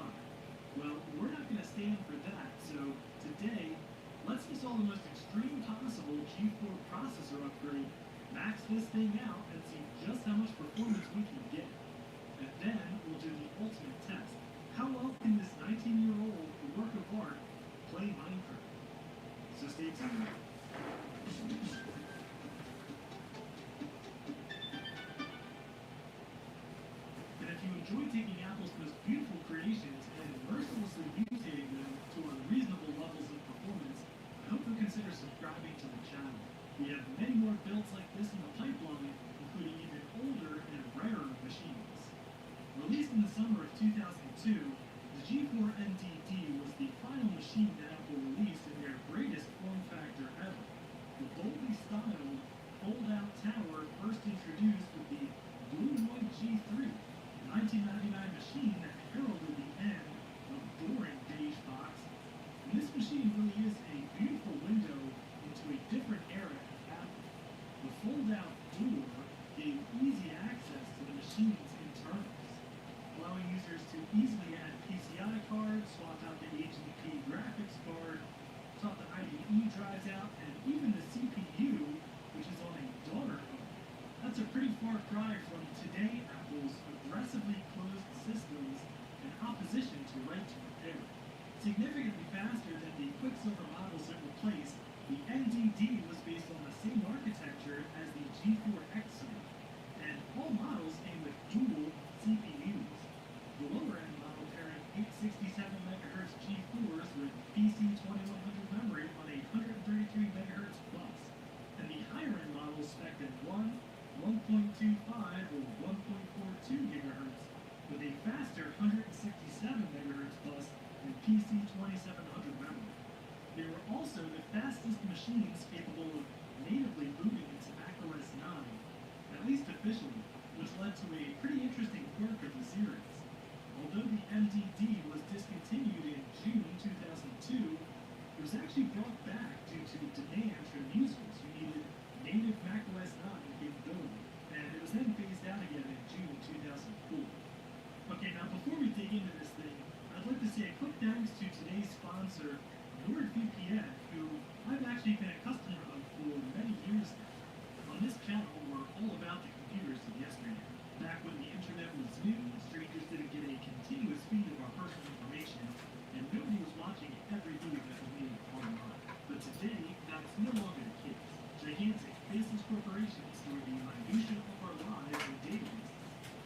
Well, we're not going to stand for that, so today, let's install the most extreme possible G4 processor upgrade, max this thing out, and see just how much performance we can get. And then we'll do the ultimate test. How well can this 19-year-old work of art play Minecraft? So stay tuned. And if you enjoy taking Apple's most beautiful creations and mercilessly mutating them to unreasonable levels of performance, I hope you'll consider subscribing to the channel. We have many more builds like this in the pipeline, including even older and rarer machines. Released in the summer of 2002, the G4 MDD was the final machine that Apple released in their greatest form factor ever. The boldly styled fold-out tower first introduced with the blue and white G3, a 1999 machine that heralded the end of boring beige box. And this machine really is a beautiful window into a different era of Apple. The fold-out door gave easy access to the machine's internals, allowing users to easily PCI cards, swap out the HDP graphics card, swap the IDE drive drives out, and even the CPU, which is on a daughter code. That's a pretty far cry from today Apple's aggressively closed systems in opposition to right to repair. Significantly faster than the Quicksilver models it replaced, the NDD was based on the same architecture as the G4X series, and all models came with dual CPUs. The lower-end model pairing 867 MHz G4s with PC2100 memory on a 133 MHz bus, and the higher-end models spec'd at 1, 1.25, or 1.42 GHz with a faster 167 MHz bus and PC2700 memory. They were also the fastest machines capable of natively booting into macOS 9, at least officially, which led to a pretty interesting quirk of the series. Although the MDD was discontinued in June 2002, it was actually brought back due to demand from users who needed native macOS 9 capability, and it was then phased out again in June 2004. Okay, now before we dig into this thing, I'd like to say a quick thanks to today's sponsor, NordVPN, who I've actually been a customer of for many years now. On this channel, we're all about the computers of yesterday. Back when the internet was new, strangers didn't get a continuous feed of our personal information, and nobody was watching every video that we made online. But today, that's no longer the case. Gigantic, faceless corporations store the minutiae of our lives in databases.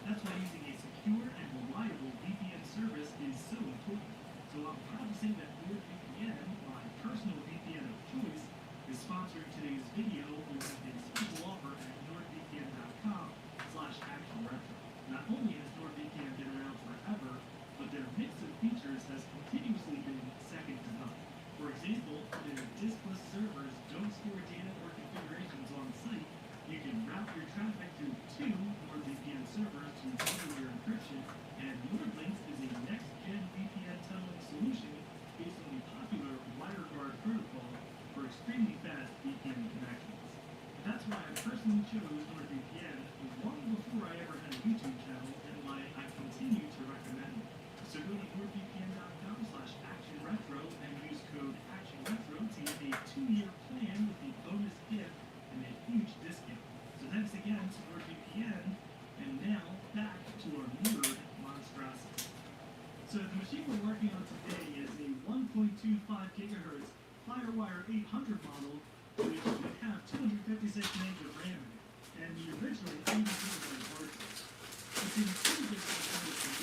That's why using a secure and reliable VPN service is so important. So I'm proud to say that NordVPN, my personal VPN of choice, is sponsoring today's video with a special offer at nordvpn.com/actionretro. Not only has NordVPN been around forever, but their mix of features has continuously been second to none. For example, their diskless servers don't store data or configurations on site. You can route your traffic through 2 NordVPN servers to enable your encryption, and NordLynx is a next-gen VPN tunneling solution based on the popular WireGuard protocol for extremely fast VPN connections. That's why I personally chose NordVPN long before I ever had a YouTube channel, and why I continue to recommend it. So go to nordvpn.com/actionretro and use code ActionRetro to get a 2-year plan with a bonus gift and a huge discount. So thanks again to NordVPN, and now back to our nerd monstrosity. So the machine we're working on today is a 1.25 GHz FireWire 800 model, which would have 256 MB of RAM in it, and the original 80 GB hard disk. It's in pretty good condition with a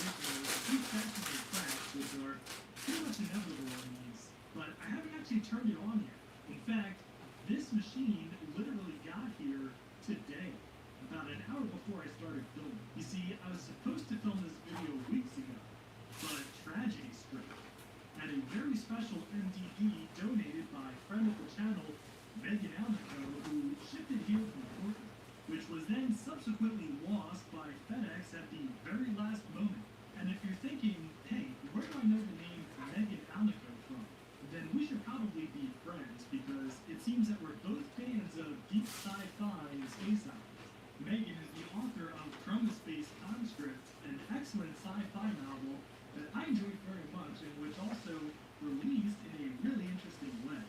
few cracks and cracks, which are pretty much inevitable on these, but I haven't actually turned it on yet. In fact, this machine literally got here today, about an hour before I started filming. You see, I was supposed to film this video weeks ago, but tragedy struck. At a very special MDD donated by friend of the channel, Megan Alnico, who shipped it here from Portland, which was then subsequently lost by FedEx at the very last moment. And if you're thinking, hey, where do I know the name Megan Alnico from? Then we should probably be friends, because it seems that we're both fans of deep sci-fi and space operas. Megan is the author of Chroma Space Conscript, an excellent sci-fi novel that I enjoyed very much, and which also released in a really interesting way.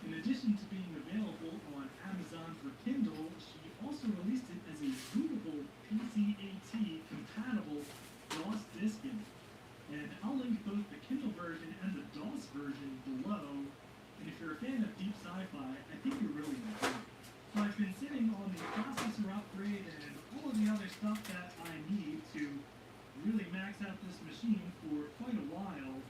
In addition to being available on Amazon for Kindle, she also released it as a bootable PCAT compatible DOS disk image. And I'll link both the Kindle version and the DOS version below. And if you're a fan of deep sci-fi, I think you're really going to like it. So I've been sitting on the processor upgrade and all of the other stuff that I need to really max out this machine for quite a while.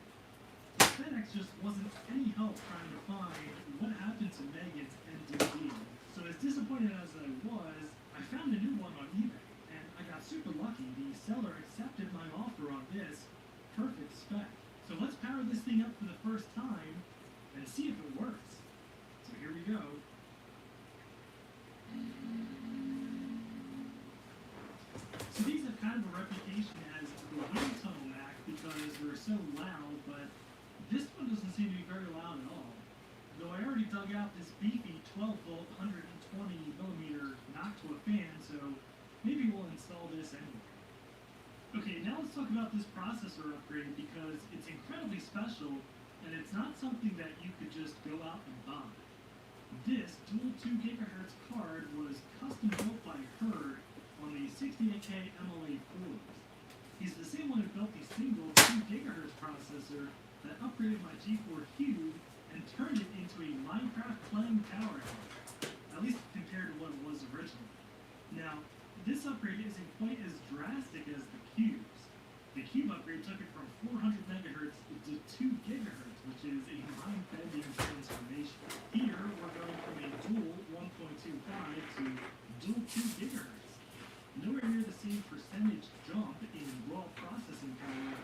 But FedEx just wasn't any help trying to find what happened to Megan's MDD. So as disappointed as I was, I found a new one on eBay, and I got super lucky. The seller accepted my offer on this perfect spec. So let's power this thing up for the first time and see if it works. So here we go. So these have kind of a reputation as the wind tunnel Mac because they're so loud, but this one doesn't seem to be very loud at all. Though I already dug out this beefy 12-volt, 120mm knock to a fan, so maybe we'll install this anyway. Okay, now let's talk about this processor upgrade because it's incredibly special, and it's not something that you could just go out and buy. This dual 2 gigahertz card was custom built by Hurd on the 68K MLA 4s. He's the same one who built the single 2 gigahertz processor that upgraded my G4 Cube and turned it into a Minecraft playing powerhouse, at least compared to what it was originally. Now, this upgrade isn't quite as drastic as the Cubes. The Cube upgrade took it from 400 megahertz to 2 gigahertz, which is a mind-bending transformation. Here, we're going from a dual 1.25 to dual 2 gigahertz. Nowhere near the same percentage jump in raw processing power,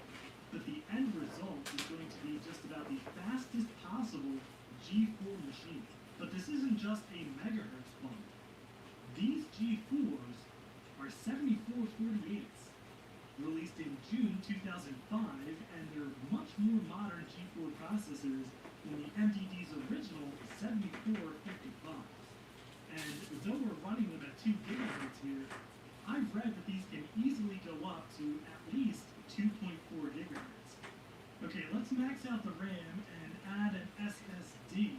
but the end result is going to be just about the fastest possible G4 machine. But this isn't just a megahertz bump. These G4s are 7448s, released in June 2005, and they're much more modern G4 processors than the MDD's original 7455s. And though we're running them at 2 gigahertz here, I've read that these can easily go up to at least 2.4 gigahertz. Okay, let's max out the RAM and add an SSD,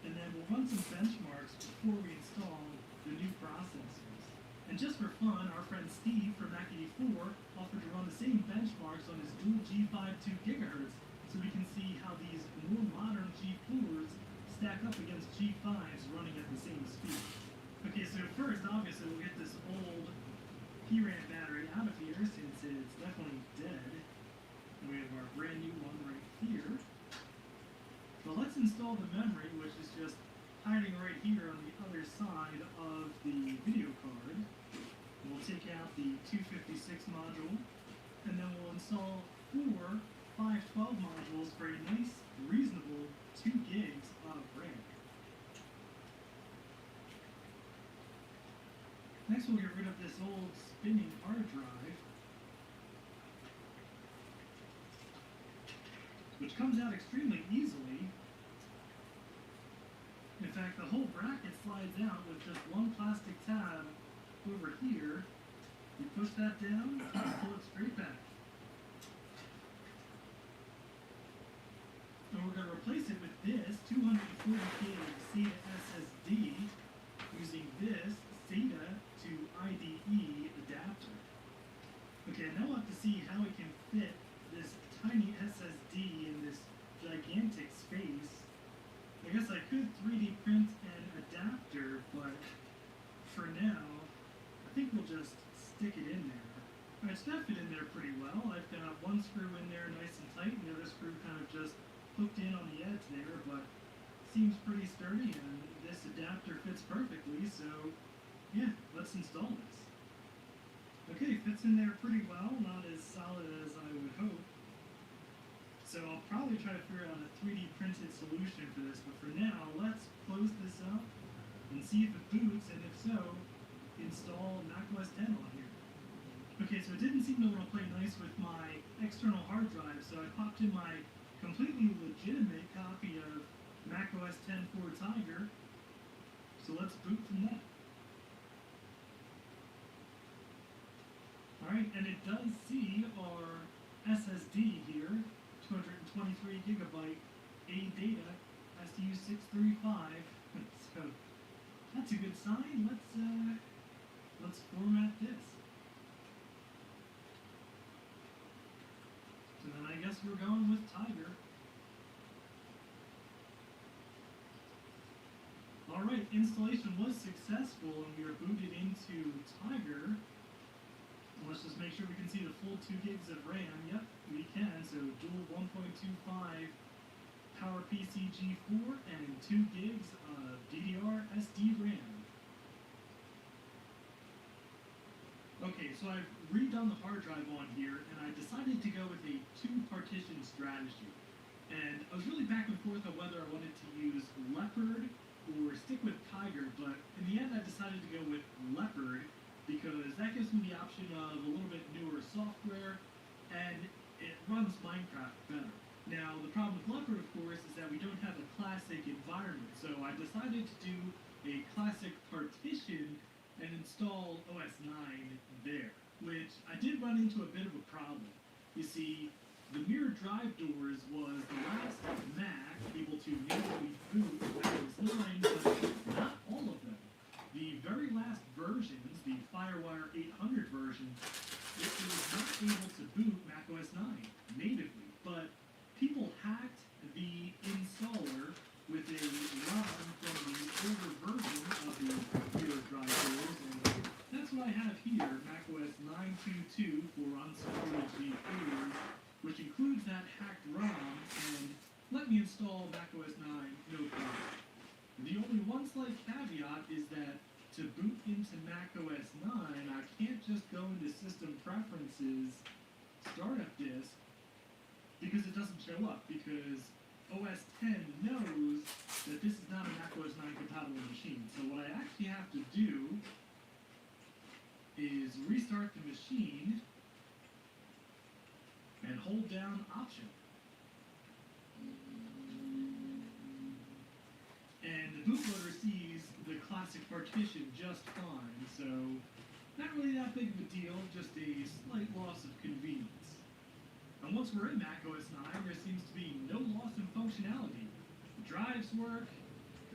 and then we'll run some benchmarks before we install the new processors. And just for fun, our friend Steve from Mac84 offered to run the same benchmarks on his dual G5 2 gigahertz, so we can see how these more modern G4s stack up against G5s running at the same speed. Okay, so first, obviously, we'll get this old PRAM battery out of here since it's definitely dead. And we have our brand new one right here. But let's install the memory, which is just hiding right here on the other side of the video card. We'll take out the 256 module, and then we'll install 4 512 modules for a nice, reasonable 2 gigs of RAM. Next, we'll get rid of this old spinning hard drive, which comes out extremely easily. In fact, the whole bracket slides out with just one plastic tab over here. You push that down, and pull it straight back. And we're going to replace it with this 240 gig SATA SSD using this SATA to IDE adapter. Okay, now we'll have to see how we can fit this tiny SSD in this gigantic space. I guess I could 3D print an adapter, but for now, I think we'll just stick it in there. Alright, so that fit in there pretty well. I've got one screw in there nice and tight, and the other screw kind of just hooked in on the edge there, but seems pretty sturdy, and this adapter fits perfectly, so yeah, let's install this. Okay, fits in there pretty well, not as solid as I would hope. So I'll probably try to figure out a 3D printed solution for this, but for now, let's close this up and see if it boots, and if so, install macOS 10 on here. Okay, so it didn't seem to want to play nice with my external hard drive, so I popped in my completely legitimate copy of macOS 10 for Tiger. So let's boot from that. Alright, and it does see our SSD here, 223 gigabyte ADATA SU635. So that's a good sign. Let's format this. So then I guess we're going with Tiger. Alright, installation was successful and we are booted into Tiger. Let's just make sure we can see the full 2 gigs of RAM. Yep, we can. So dual 1.25 PowerPC G4 and 2 gigs of DDR SD RAM. Okay, so I've redone the hard drive on here, and I decided to go with a 2-partition strategy. And I was really back and forth on whether I wanted to use Leopard or stick with Tiger, but in the end I decided to go with Leopard because that gives me the option of a little bit newer software, and it runs Minecraft better. Now, the problem with Leopard, of course, is that we don't have a classic environment, so I decided to do a classic partition and install OS 9 there, which I did run into a bit of a problem. You see, The mirror drive doors was the last Mac able to manually boot Windows 9, but not all of them. The very last versions, the FireWire 800 version, it was not able to boot macOS 9 natively, but people hacked the installer with a ROM from the older version of the mirror drive doors, and that's what I have here, macOS 9.2.2 for unsupported G4s, which includes that hacked ROM, and let me install macOS 9, no problem. The only one slight caveat is that to boot into macOS 9, I can't just go into System Preferences, Startup Disk, because it doesn't show up, because OS X knows that this is not a macOS 9 compatible machine. So what I actually have to do is restart the machine and hold down Option. And the bootloader sees the classic partition just fine, so not really that big of a deal, just a slight loss of convenience. And once we're in macOS 9, there seems to be no loss in functionality. The drives work,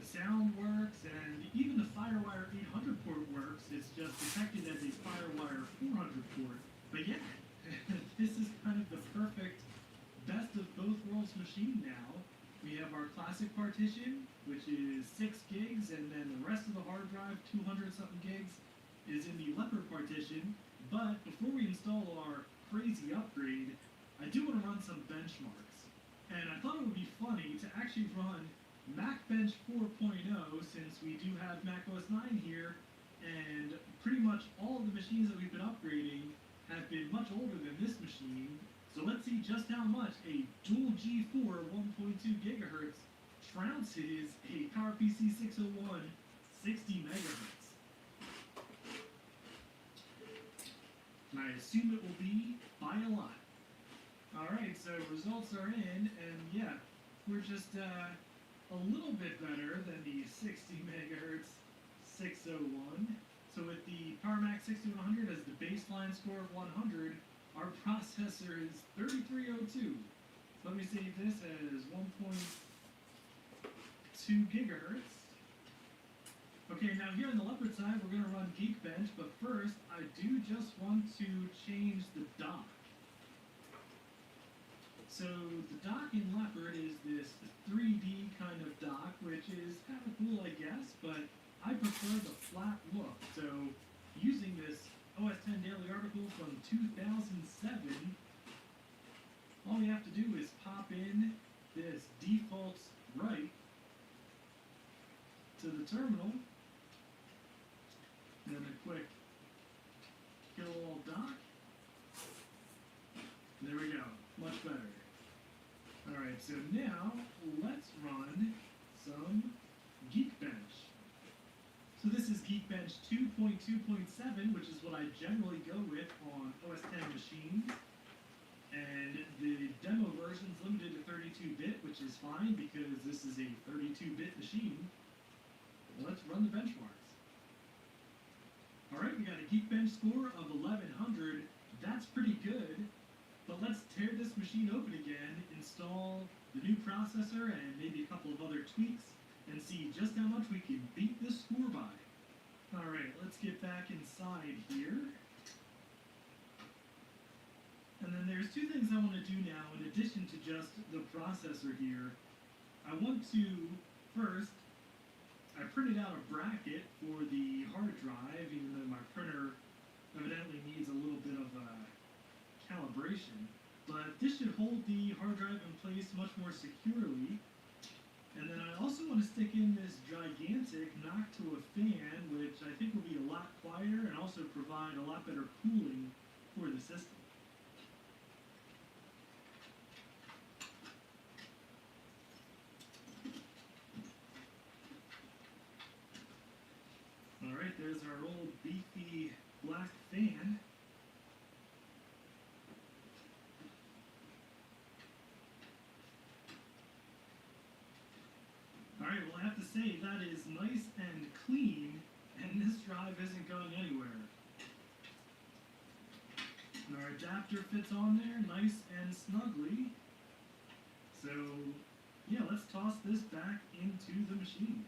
the sound works, and even the FireWire 800 port works. It's just detected as a FireWire 400 port. But yeah, this is kind of the perfect best of both worlds machine now. We have our classic partition, which is 6 gigs, and then the rest of the hard drive, 200-something gigs, is in the Leopard partition. But before we install our crazy upgrade, I do want to run some benchmarks. And I thought it would be funny to actually run MacBench 4.0, since we do have macOS 9 here, and pretty much all of the machines that we've been upgrading have been much older than this machine. So let's see just how much a dual G4 1.2 gigahertz trounces a PowerPC 601 60 megahertz. And I assume it will be by a lot. Alright, so results are in, and yeah, we're just a little bit better than the 60 megahertz 601. So with the PowerMax 6100 as the baseline score of 100, our processor is 3302. So let me save this as 1.2 gigahertz. Okay, now here on the Leopard side, we're going to run Geekbench, but first, I do just want to change the dock. So the dock in Leopard is this 3D kind of dock, which is kind of cool, I guess, but I prefer the flat look. So using this OS X Daily article from 2007, all you have to do is pop in this defaults right to the terminal, and then a quick kill all dock. There we go, much better. Alright, so now let's run some Geekbench. So this is Geekbench 2.2.7, which is what I generally go with on OS X machines. And the demo version is limited to 32-bit, which is fine because this is a 32-bit machine. Well, let's run the benchmarks. Alright, we got a Geekbench score of 1100. That's pretty good. But let's tear this machine open again, install the new processor and maybe a couple of other tweaks, and see just how much we can beat this score by. Alright, let's get back inside here. And then there's two things I want to do now in addition to just the processor here. I want to, first, I printed out a bracket for the hard drive, even though my printer evidently needs a little bit of calibration. But this should hold the hard drive in place much more securely. And then I also want to stick in this gigantic knock to a fan, which I think will be a lot quieter and also provide a lot better cooling for the system. Alright, there's our old beefy black fan. Alright, well I have to say that is nice and clean, and this drive isn't going anywhere. Alright, Our adapter fits on there nice and snugly. So, yeah, let's toss this back into the machine.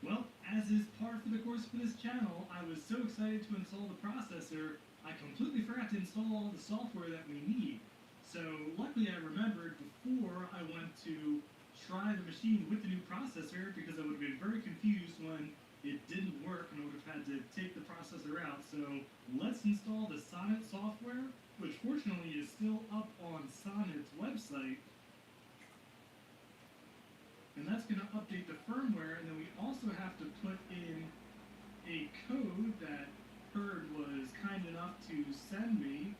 Well, as is par for the course for this channel, I was so excited to install the processor, I completely forgot to install all the software that we need. So luckily I remembered before I went to try the machine with the new processor, because I would have been very confused when it didn't work and I would have had to take the processor out. So let's install the Sonnet software, which fortunately is still up on Sonnet's website. And that's going to update the firmware, and then we also have to put in a code that Herd was kind enough to send me.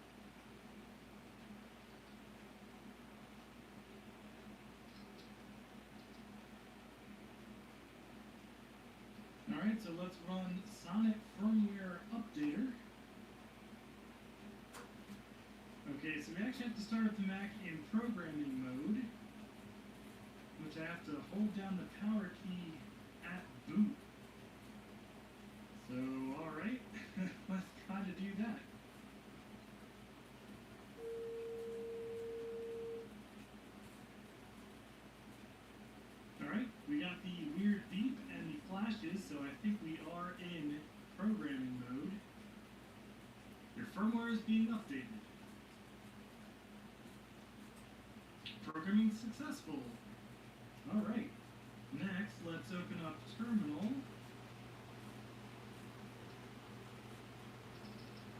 Alright, so let's run Sonnet Firmware Updater. Okay, so we actually have to start up the Mac in programming mode, which I have to hold down the power key at boot. So, alright, let's try to do that. Alright, we got the weird beep and the flashes, so I think we are in programming mode. Your firmware is being updated. Programming successful. Alright, next let's open up Terminal.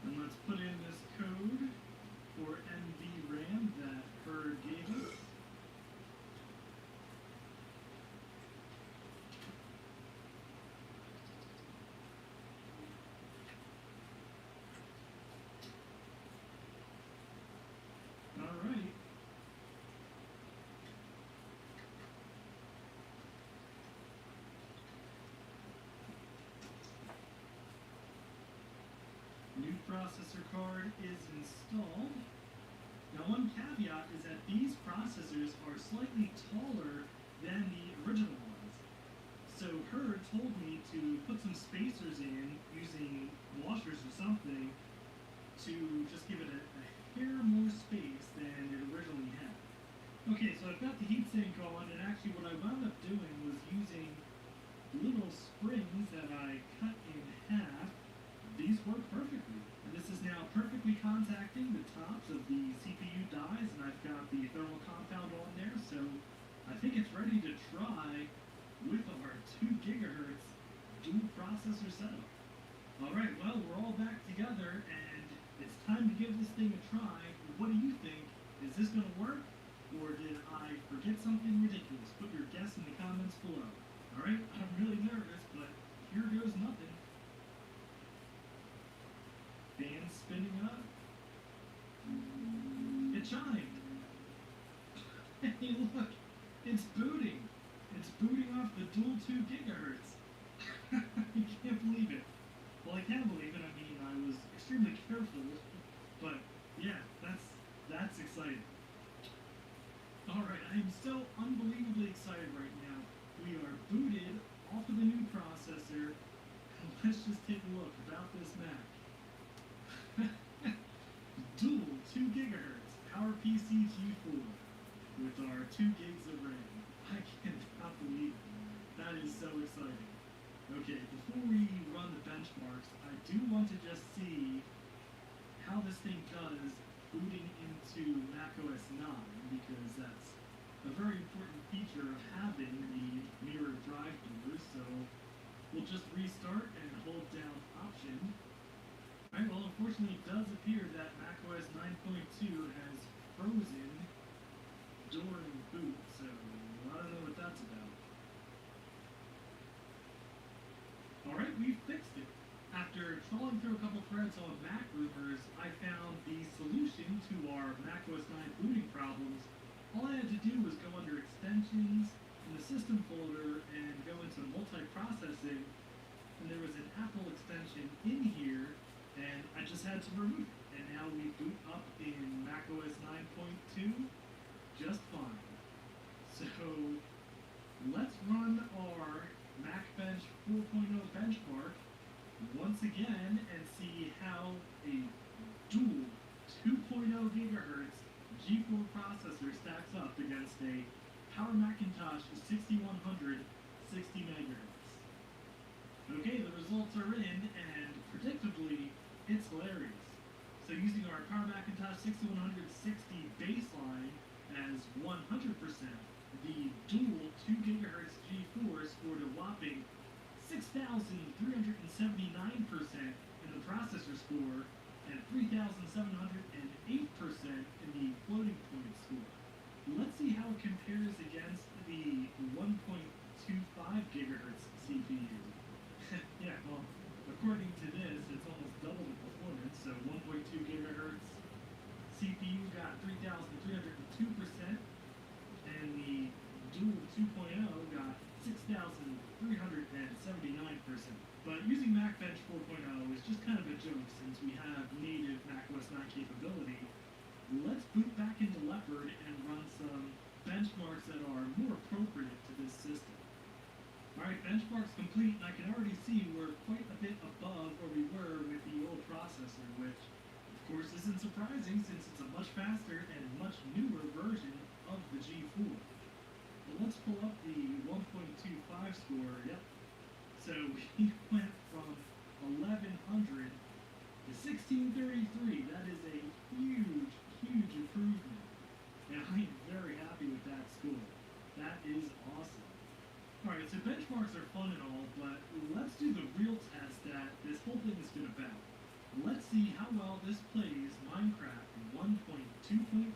And let's put in this code for NVRAM that Herd gave us. Alright. New processor card is installed. Now one caveat is that these processors are slightly taller than the original ones. So Herd told me to put some spacers in using washers or something to just give it a hair more space than it originally had. Okay, so I've got the heatsink on, and actually what I wound up doing was using little springs that I cut in half. These work perfectly. And this is now perfectly contacting the tops of the CPU dies, and I've got the thermal compound on there, so I think it's ready to try with our 2 GHz dual processor setup. Alright, well, we're all back together, and it's time to give this thing a try. What do you think? Is this going to work, or did I forget something ridiculous? Put your guess in the comments below. Alright, I'm really nervous, but here goes nothing. Fan spinning up. It chimed. Hey, look, it's booting. It's booting off the dual 2 GHz. I can't believe it. Well, I can believe it. I mean, I was extremely careful, but yeah, that's exciting. Alright, I am so unbelievably excited right now. We are booted off of the new processor, and let's just take a look about this Mac. Dual 2 GHz PowerPC G4 with our 2 gigs of RAM. I cannot believe it. That is so exciting. Okay, before we run the benchmarks, I do want to just see how this thing does booting into macOS 9, because that's a very important feature of having the mirror drive doors. So we'll just restart and hold down Option. Alright, well, unfortunately it does appear that macOS 9.2 has frozen during boot, so I don't know what that's about. Alright, we fixed it. After trawling through a couple threads on Mac rumors, I found the solution to our macOS 9 booting problems. All I had to do was go under Extensions in the System folder and go into Multiprocessing, and there was an Apple extension in here, and I just had to remove it. And now we boot up in macOS 9.2 just fine. So let's run our MacBench 4.0 benchmark once again and see how a gigahertz G4 processor stacks up against a Power Macintosh 6100 60 megahertz. Okay, the results are in, and predictably, it's hilarious. So using our Power Macintosh 6160 baseline as 100%, the dual 2 gigahertz G4 scored a whopping 6,379% in the processor score and 3,708% in the floating point score. Let's see how it compares against the 1.25 gigahertz CPU. Yeah, well, according to this, it's almost double the performance, so 1.2 gigahertz CPU got 3,302%, and the dual 2.0 got 6,379%. But using MacBench 4.0 is just kind of a joke since we have native macOS 9 capability. Let's boot back into Leopard and run some benchmarks that are more appropriate to this system. Alright, benchmarks complete, and I can already see we're quite a bit above where we were with the old processor, which of course isn't surprising since it's a much faster and much newer version of the G4. But let's pull up the 1.25 score. Yep. So we went from 1100 to 1633. That is a huge, huge improvement. And I'm very happy with that score. That is awesome. Alright, so benchmarks are fun and all, but let's do the real test that this whole thing has been about. Let's see how well this plays Minecraft 1.2.5.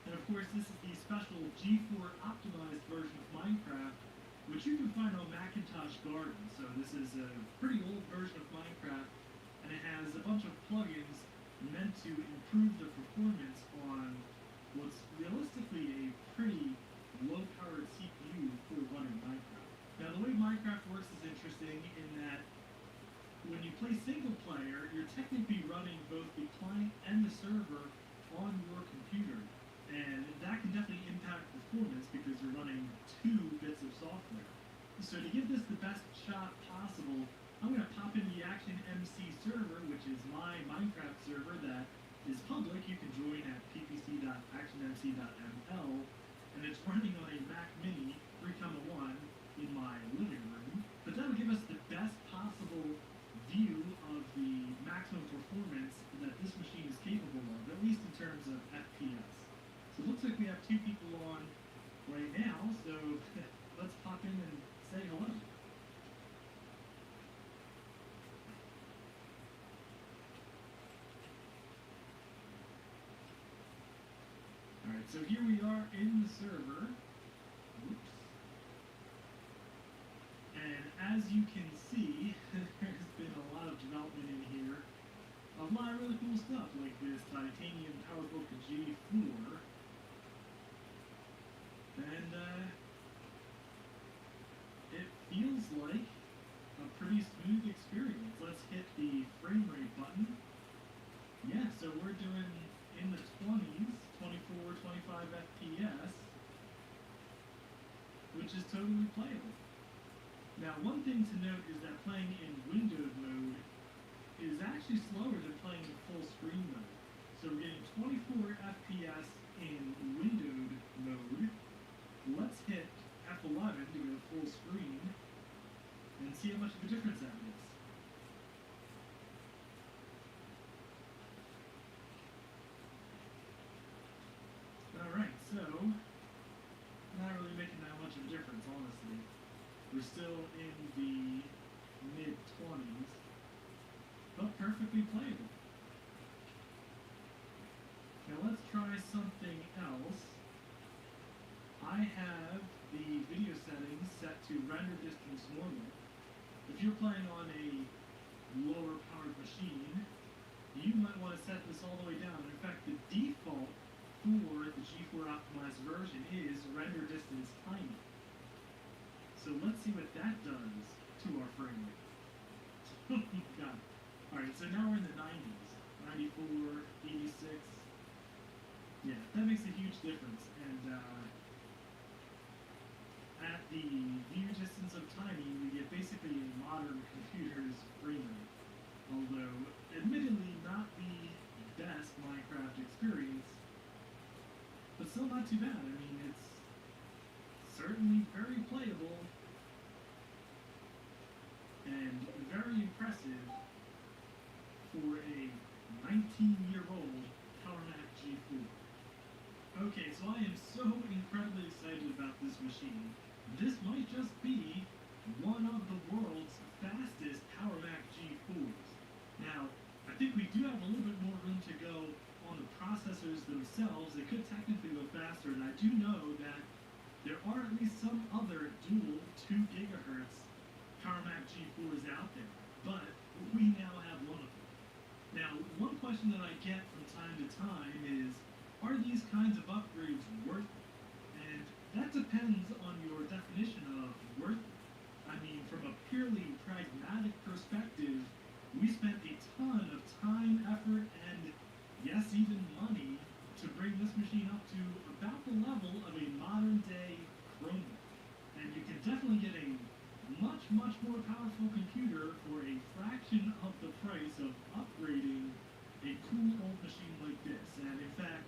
And of course, this is the special G4 optimized version of Minecraft, which you can find on Macintosh Garden. So this is a pretty old version of Minecraft, and it has a bunch of plugins meant to improve the performance on what's realistically a pretty low-powered CPU for running Minecraft. Now, the way Minecraft works is interesting in that when you play single player, you're technically running both the client and the server on your computer. And that can definitely impact performance because you're running 2 bits of software. So to give this the best shot possible, I'm going to pop in the Action MC server, which is my Minecraft server that is public. You can join at ppc.actionmc.ml, and it's running on a Mac Mini 3.1 in my living room. But that'll give us the best possible view of the maximum performance that this machine is capable of, at least in terms of FPS. So it looks like we have 2 people on right now, so let's pop in and say hello. Alright, so here we are in the server. Oops. And as you can see, there's been a lot of development in here. A lot of really cool stuff, like this titanium PowerBook G4. And it feels like a pretty smooth experience. Let's hit the frame rate button. Yeah, so we're doing in the 20s, 24, 25 FPS, which is totally playable. Now, one thing to note is that playing in windowed mode is actually slower than playing in full screen mode. So we're getting 24 FPS in windowed mode. Let's hit F11 to go full screen and see how much of a difference that makes. Alright, so not really making that much of a difference, honestly. We're still in the mid-20s, but perfectly playable. Now let's try something else. I have the video settings set to render distance normal. If you're playing on a lower powered machine, you might want to set this all the way down. In fact, the default for the G4 optimized version is render distance tiny. So let's see what that does to our frame rate. God. Alright, so now we're in the 90s. 94, 86. Yeah, that makes a huge difference. And at the view distance of tiny, we get basically a modern computer's frame rate. Although, admittedly, not the best Minecraft experience, but still not too bad. I mean, it's certainly very playable and very impressive for a 19-year-old Power Mac G4. Okay, so I am so incredibly excited about this machine. This might just be one of the world's fastest Power Mac G4s. Now, I think we do have a little bit more room to go on the processors themselves. They could technically go faster, and I do know that there are at least some other dual 2 gigahertz Power Mac G4s out there, but we now have one of them. Now, one question that I get from time to time is, are these kinds of upgrades worth it? And that depends on your definition of worth it. I mean, from a purely pragmatic perspective, we spent a ton of time, effort, and yes, even money to bring this machine up to about the level of a modern-day Chromebook. And you can definitely get a much, much more powerful computer for a fraction of the price of upgrading a cool old machine like this. And in fact,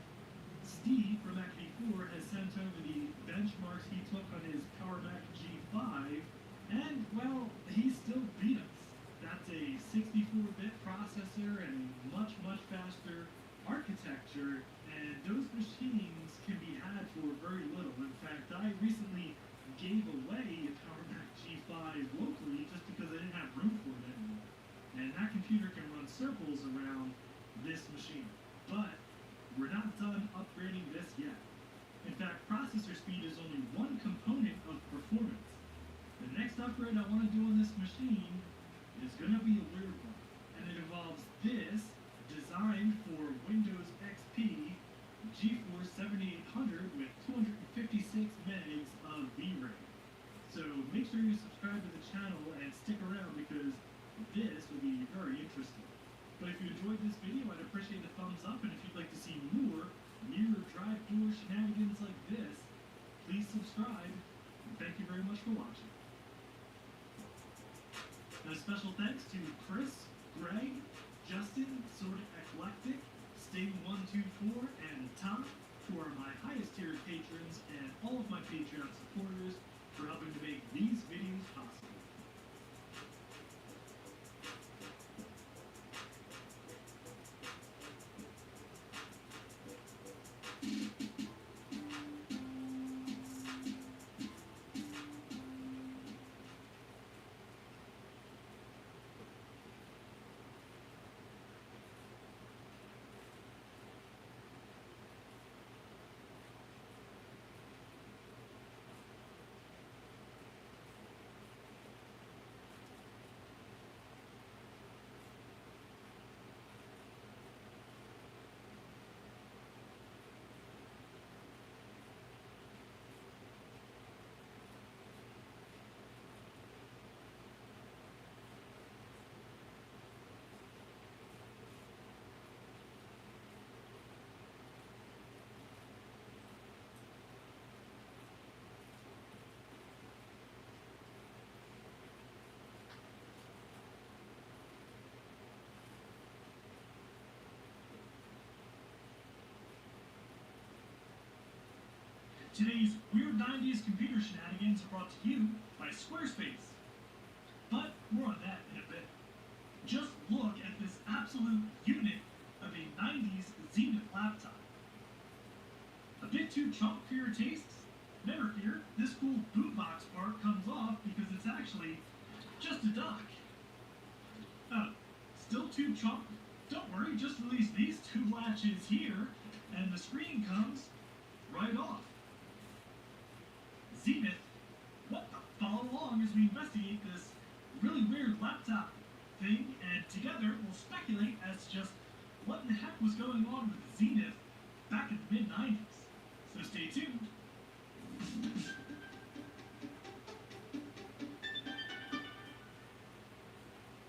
Steve from Mac G4 has sent over the benchmarks he took on his Power Mac G5, and, well, he still beat us. That's a 64-bit processor and much, much faster architecture, and those machines can be had for very little. In fact, I recently gave away a Power Mac G5 locally just because I didn't have room for it anymore. And that computer can run circles around this machine. But we're not done upgrading this yet. In fact, processor speed is only one component of performance. The next upgrade I want to do on this machine is going to be a weird one. And it involves this, designed for Windows XP, GeForce 7800 with 256 megs of VRAM. So make sure you subscribe to the channel and stick around because this will be very interesting. But if you enjoyed this video, I'd appreciate a thumbs up, and if you'd like to see more mirror drive door shenanigans like this, please subscribe, and thank you very much for watching. And a special thanks to Chris, Greg, Justin, Sorta Eclectic, Sting124, and Tom, who are my highest tiered patrons, and all of my Patreon supporters for helping to make these videos possible. Today's Weird 90s computer shenanigans are brought to you by Squarespace. But more on that in a bit. Just look at this absolute unit of a 90s Zenith laptop. A bit too chunk for your tastes? Never fear, this cool bootbox part comes off because it's actually just a dock. Oh, still too chunk? Don't worry, just release these two latches here, and the screen comes right off. Zenith, what the? Follow along as we investigate this really weird laptop thing, and together we'll speculate as to just what in the heck was going on with Zenith back in the mid-90s. So stay tuned.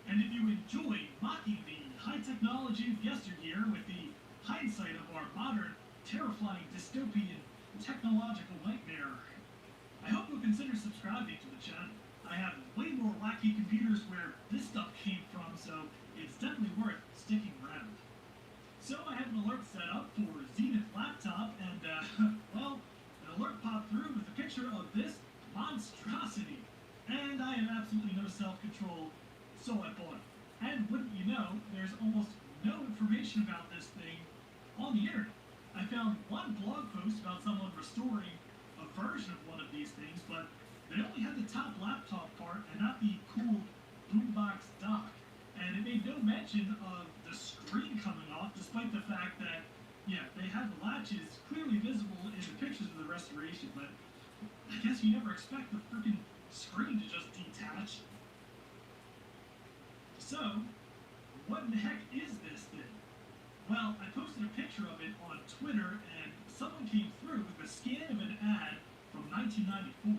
And if you enjoy mocking the high technology of yesteryear with the hindsight of our modern, terrifying, dystopian, technological nightmare, I hope you'll consider subscribing to the channel. I have way more wacky computers where this stuff came from, so it's definitely worth sticking around. So I have an alert set up for Zenith laptop, and well, an alert popped through with a picture of this monstrosity. And I have absolutely no self-control, so I bought it. And wouldn't you know, there's almost no information about this thing on the internet. I found one blog post about someone restoring a version of one of these things, but they only had the top laptop part and not the cool boombox dock. And it made no mention of the screen coming off, despite the fact that, yeah, they had the latches clearly visible in the pictures of the restoration, but I guess you never expect the freaking screen to just detach. So, what in the heck is this thing? Well, I posted a picture of it on Twitter, and someone came through with a scan of an ad from 1994.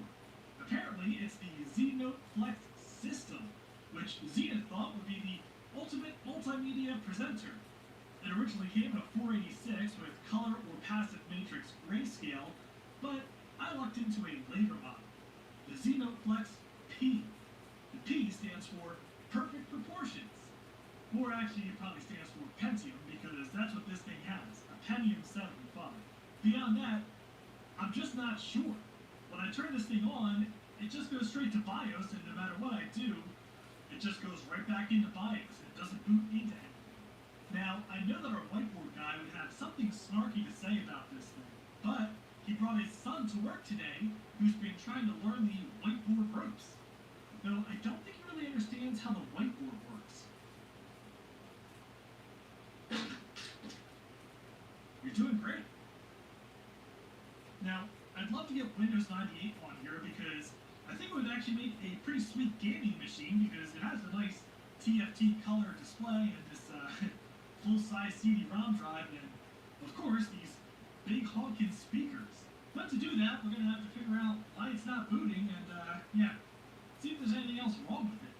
Apparently, it's the Z-Note Flex system, which Zenith thought would be the ultimate multimedia presenter. It originally came in a 486 with color or passive matrix grayscale, but I lucked into a later model, the Z-Note Flex P. The P stands for perfect proportions. Or actually, it probably stands for Pentium, because that's what this thing has, a Pentium 75. Beyond that, I'm just not sure. When I turn this thing on, it just goes straight to BIOS, and no matter what I do, it just goes right back into BIOS. It doesn't boot into anything. Now, I know that our whiteboard guy would have something snarky to say about this thing, but he brought his son to work today, who's been trying to learn the whiteboard ropes. Though I don't think he really understands how the whiteboard works. You're doing great. Now, I'd love to get Windows 98 on here because I think it would actually make a pretty sweet gaming machine because it has a nice TFT color display and this full-size CD-ROM drive and, of course, these big honking speakers. But to do that, we're going to have to figure out why it's not booting and, yeah, see if there's anything else wrong with it.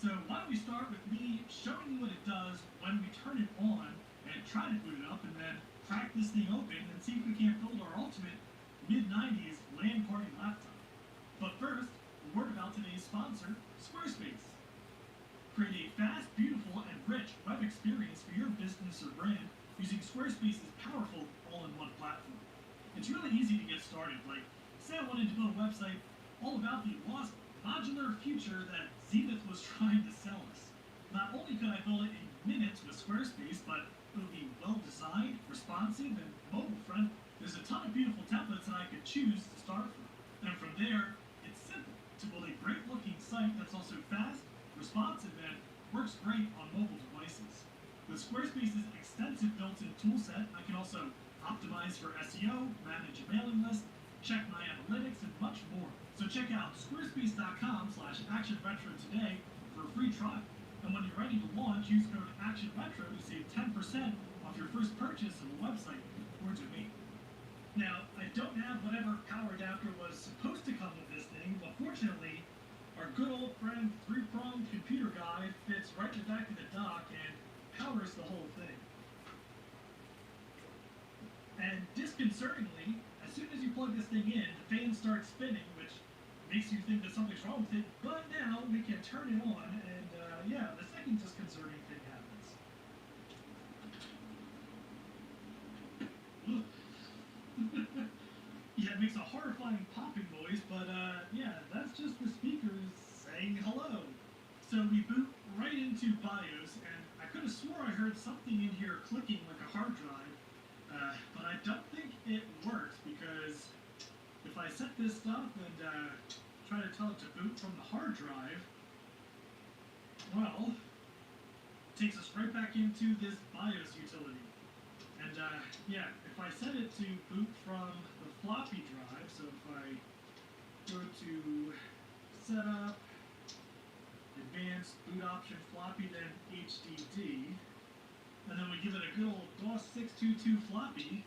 So why don't we start with me showing you what it does when we turn it on and try to boot it up and then crack this thing open and see if we can't build our ultimate mid-90s LAN party laptop. But first, a word about today's sponsor, Squarespace. Create a fast, beautiful, and rich web experience for your business or brand using Squarespace's powerful all-in-one platform. It's really easy to get started. Like, say I wanted to build a website all about the lost modular future that Zenith was trying to sell us. Not only could I build it in minutes with Squarespace, but it would be well-designed, responsive, and mobile-friendly. There's a ton of beautiful templates that I could choose to start from. And from there, it's simple to build a great-looking site that's also fast, responsive, and works great on mobile devices. With Squarespace's extensive built-in toolset, I can also optimize for SEO, manage a mailing list, check my analytics, and much more. So check out squarespace.com/actionretro today for a free trial. And when you're ready to launch, use code ActionRetro to save 10% off your first purchase of a website or domain. Now, I don't have whatever power adapter was supposed to come with this thing, but fortunately, our good old friend 3-pronged computer guy fits right in the back of the dock and powers the whole thing. And disconcertingly, as soon as you plug this thing in, the fan starts spinning, which makes you think that something's wrong with it, but now we can turn it on, and yeah, the second disconcerting thing happens. Yeah, it makes a horrifying popping noise, but yeah, that's just the speakers saying hello. So we boot right into BIOS, and I could have swore I heard something in here clicking like a hard drive, but I don't think it works because if I set this up and try to tell it to boot from the hard drive, well, it takes us right back into this BIOS utility. And yeah, if I set it to boot from the floppy drive, so if I go to Setup, Advanced Boot Option Floppy, then HDD, and then we give it a good old DOS 622 floppy,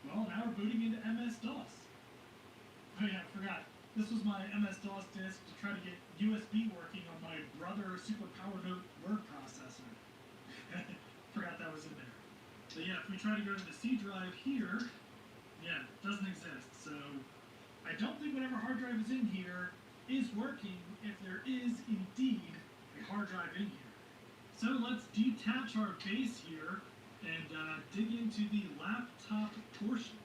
well, now we're booting into MS-DOS. Oh yeah, I forgot. This was my MS-DOS disk to try to get USB working on my Brother Super Power Note word processor. Forgot that was in there. But yeah, if we try to go to the C drive here, yeah, it doesn't exist. So I don't think whatever hard drive is in here is working if there is indeed a hard drive in here. So let's detach our base here and dig into the laptop portion.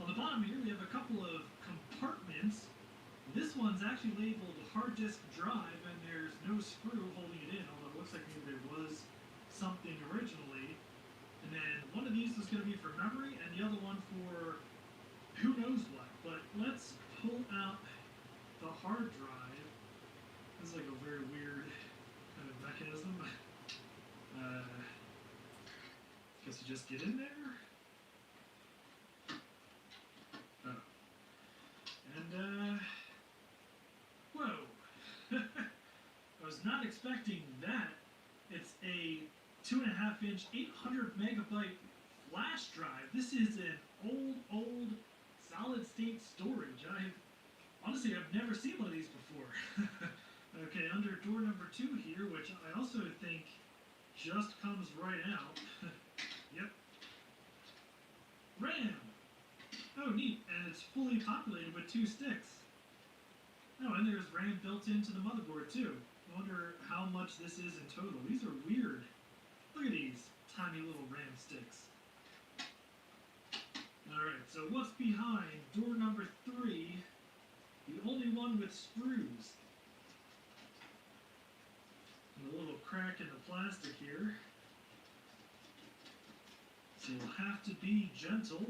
On the bottom here we have a couple of compartments. This one's actually labeled hard disk drive and there's no screw holding it in, although it looks like maybe there was something originally. And then one of these is going to be for memory and the other one for who knows what. But let's pull out the hard drive. This is like a very weird kind of mechanism. Guess you just get in there. Oh. And, whoa. I was not expecting that. It's a 2.5-inch, 800 megabyte flash drive. This is an old solid state storage. Honestly, I've never seen one of these before. Okay, under door number 2 here, which I also think just comes right out. Yep. RAM! Oh, neat, and it's fully populated with 2 sticks. Oh, and there's RAM built into the motherboard too. I wonder how much this is in total. These are weird. Look at these tiny little RAM sticks. Alright, so what's behind door number 3? The only one with screws. And a little crack in the plastic here. So you'll have to be gentle.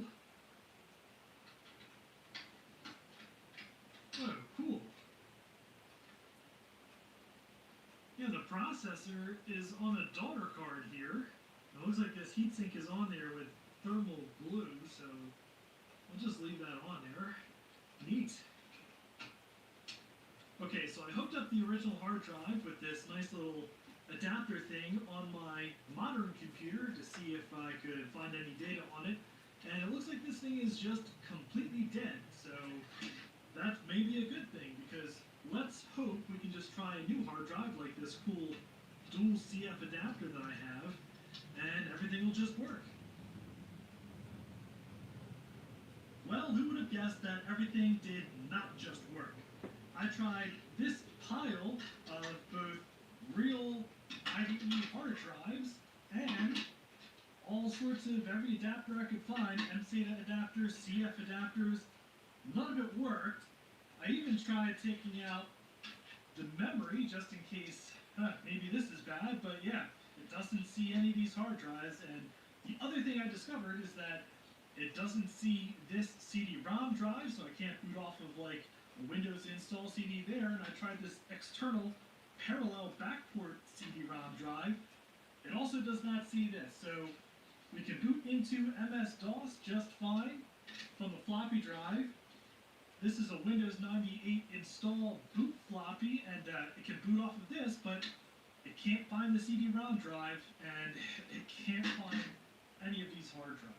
Oh, cool. Yeah, the processor is on a daughter card here. It looks like this heatsink is on there with thermal glue, so we'll just leave that on there. Neat. Okay, so I hooked up the original hard drive with this nice little adapter thing on my modern computer to see if I could find any data on it. And it looks like this thing is just completely dead, so that may be a good thing, because let's hope we can just try a new hard drive like this cool dual CF adapter that I have, and everything will just work. Well, who would have guessed that everything did not just work? I tried this pile of both real IDE hard drives and all sorts of every adapter I could find, MSATA adapters, CF adapters. None of it worked. I even tried taking out the memory just in case, maybe this is bad, but yeah, it doesn't see any of these hard drives. And the other thing I discovered is that it doesn't see this CD-ROM drive, so I can't boot off of like a Windows install CD there, and I tried this external parallel backport CD-ROM drive. It also does not see this, so we can boot into MS-DOS just fine from the floppy drive. This is a Windows 98 install boot floppy, and it can boot off of this, but it can't find the CD-ROM drive, and it can't find any of these hard drives.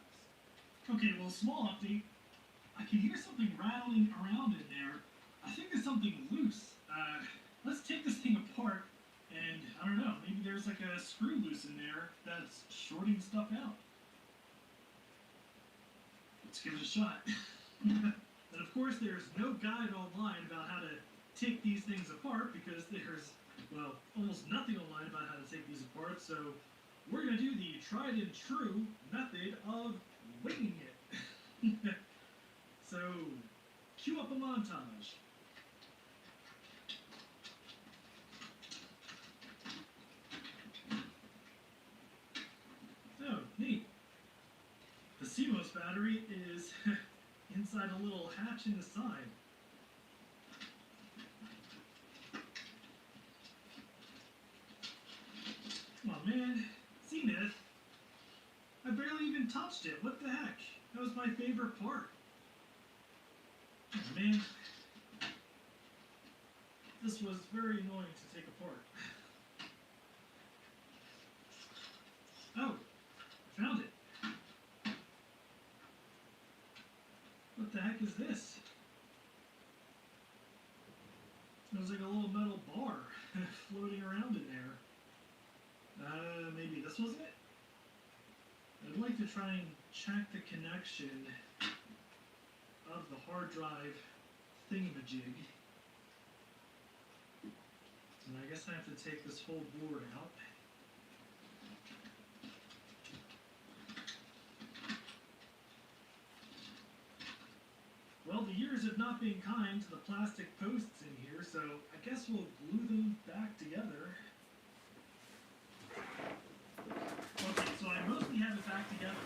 Okay, well, small update. I can hear something rattling around in there. I think there's something loose. Let's take this thing apart, and I don't know, maybe there's like a screw loose in there that's shorting stuff out. Let's give it a shot. And of course, there's no guide online about how to take these things apart, because there's, well, almost nothing online about how to take these apart, so we're going to do the tried and true method of winging it. So, cue up a montage. Oh, neat. The CMOS battery is inside a little hatch in the side. Come on, man. Zenith. I barely even touched it. What the heck? That was my favorite part. Oh, man. This was very annoying to take apart. Oh, I found it. What the heck is this? It was like a little metal bar floating around in there. Maybe this was it? I'd like to try and check the connection of the hard drive thingamajig. And I guess I have to take this whole board out. Well, the years have not been kind to the plastic posts in here, so I guess we'll glue them back together. Okay, so I mostly have it back together.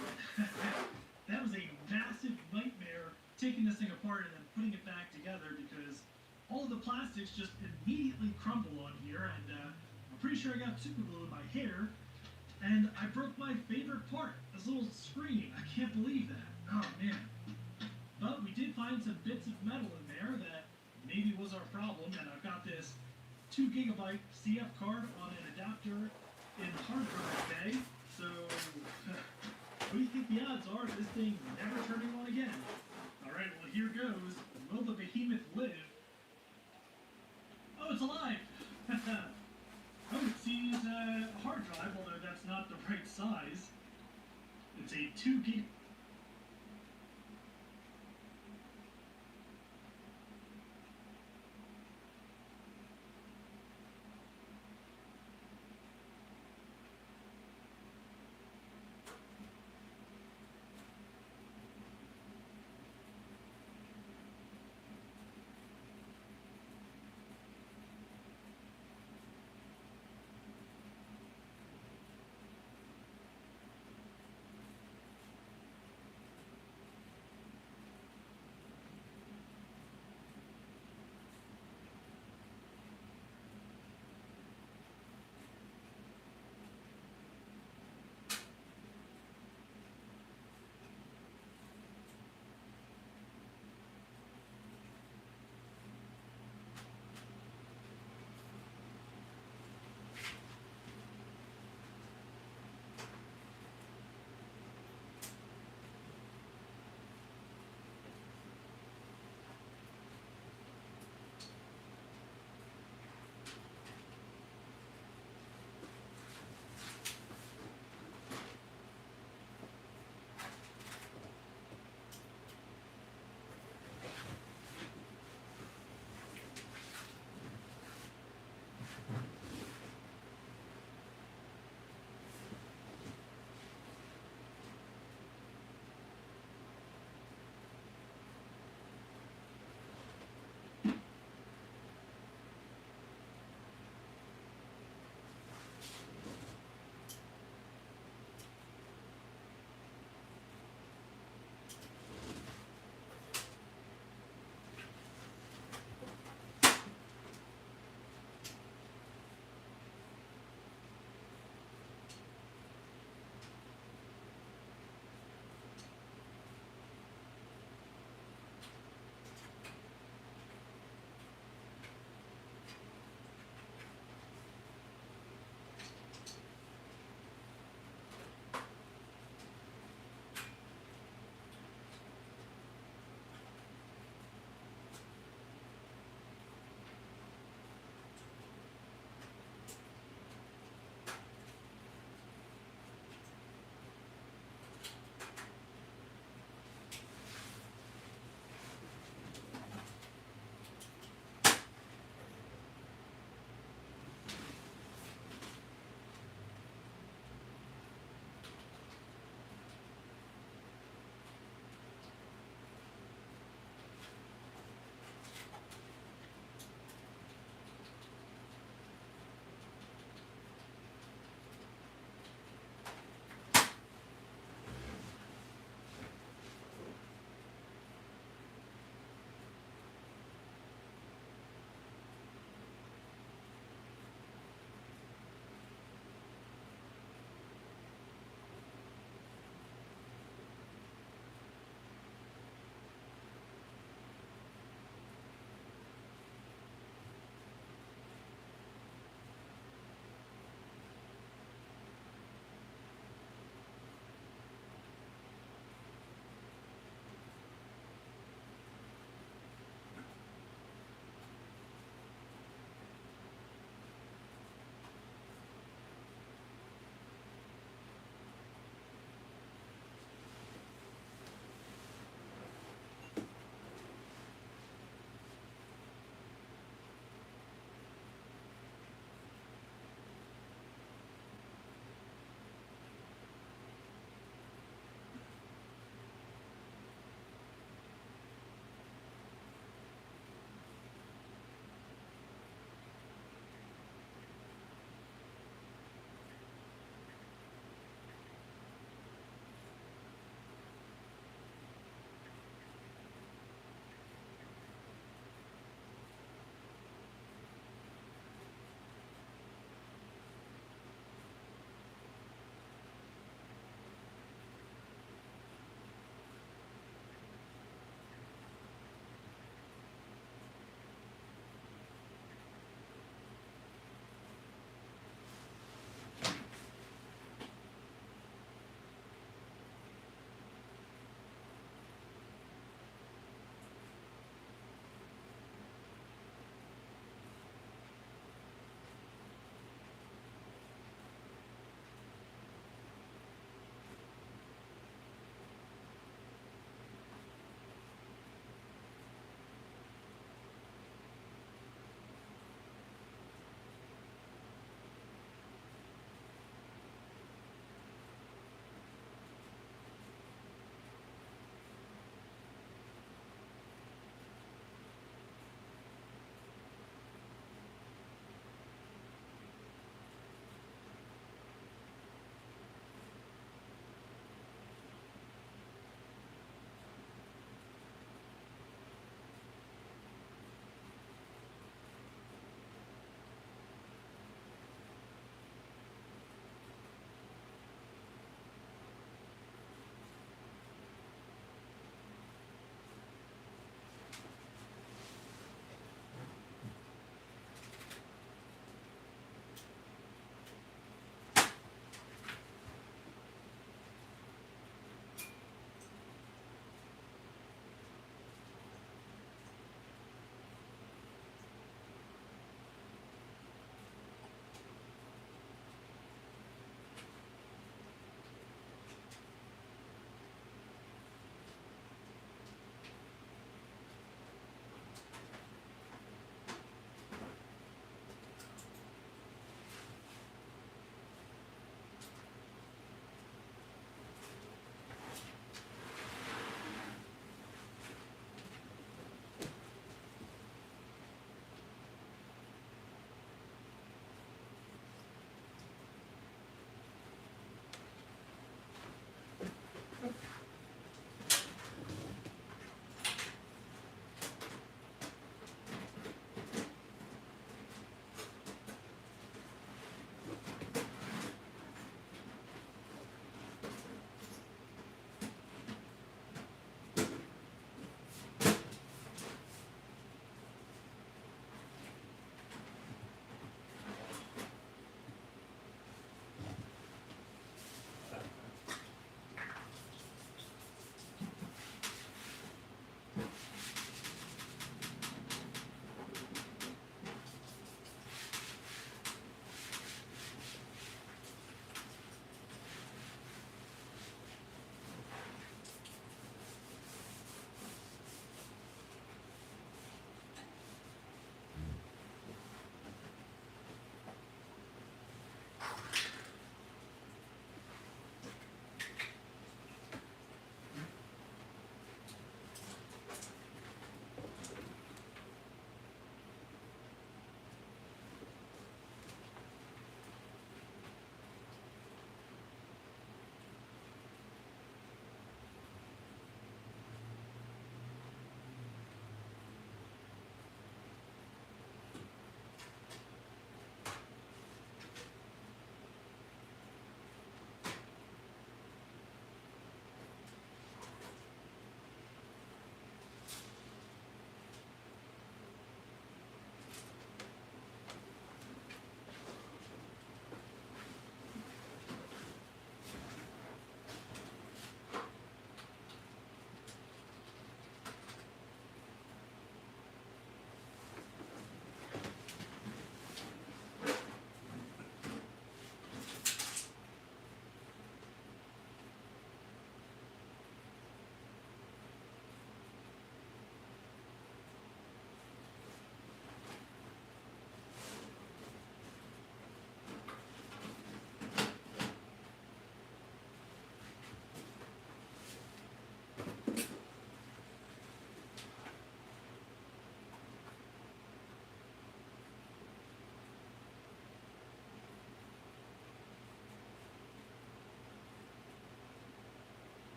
That was a massive nightmare taking this thing apart and then putting it back together because all of the plastics just immediately crumble on here, and I'm pretty sure I got super glue in my hair, and I broke my favorite part, this little screen. I can't believe that. Oh man. But we did find some bits of metal in there that maybe was our problem, and I've got this 2 gigabyte CF card on an adapter in the hard drive bay, so what do you think the odds are of this thing never turning on again? Alright, well here goes. Will the behemoth live? Oh, it's alive! Oh, it sees a hard drive, although that's not the right size. It's a 2 gig.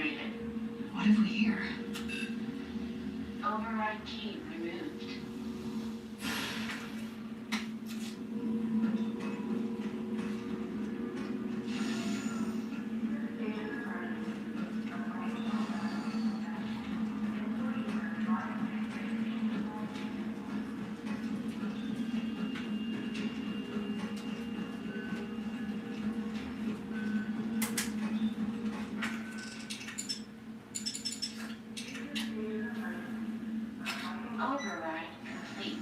activated.
What have we here?
Override key removed. Override complete.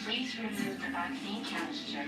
Please remove the vaccine canister.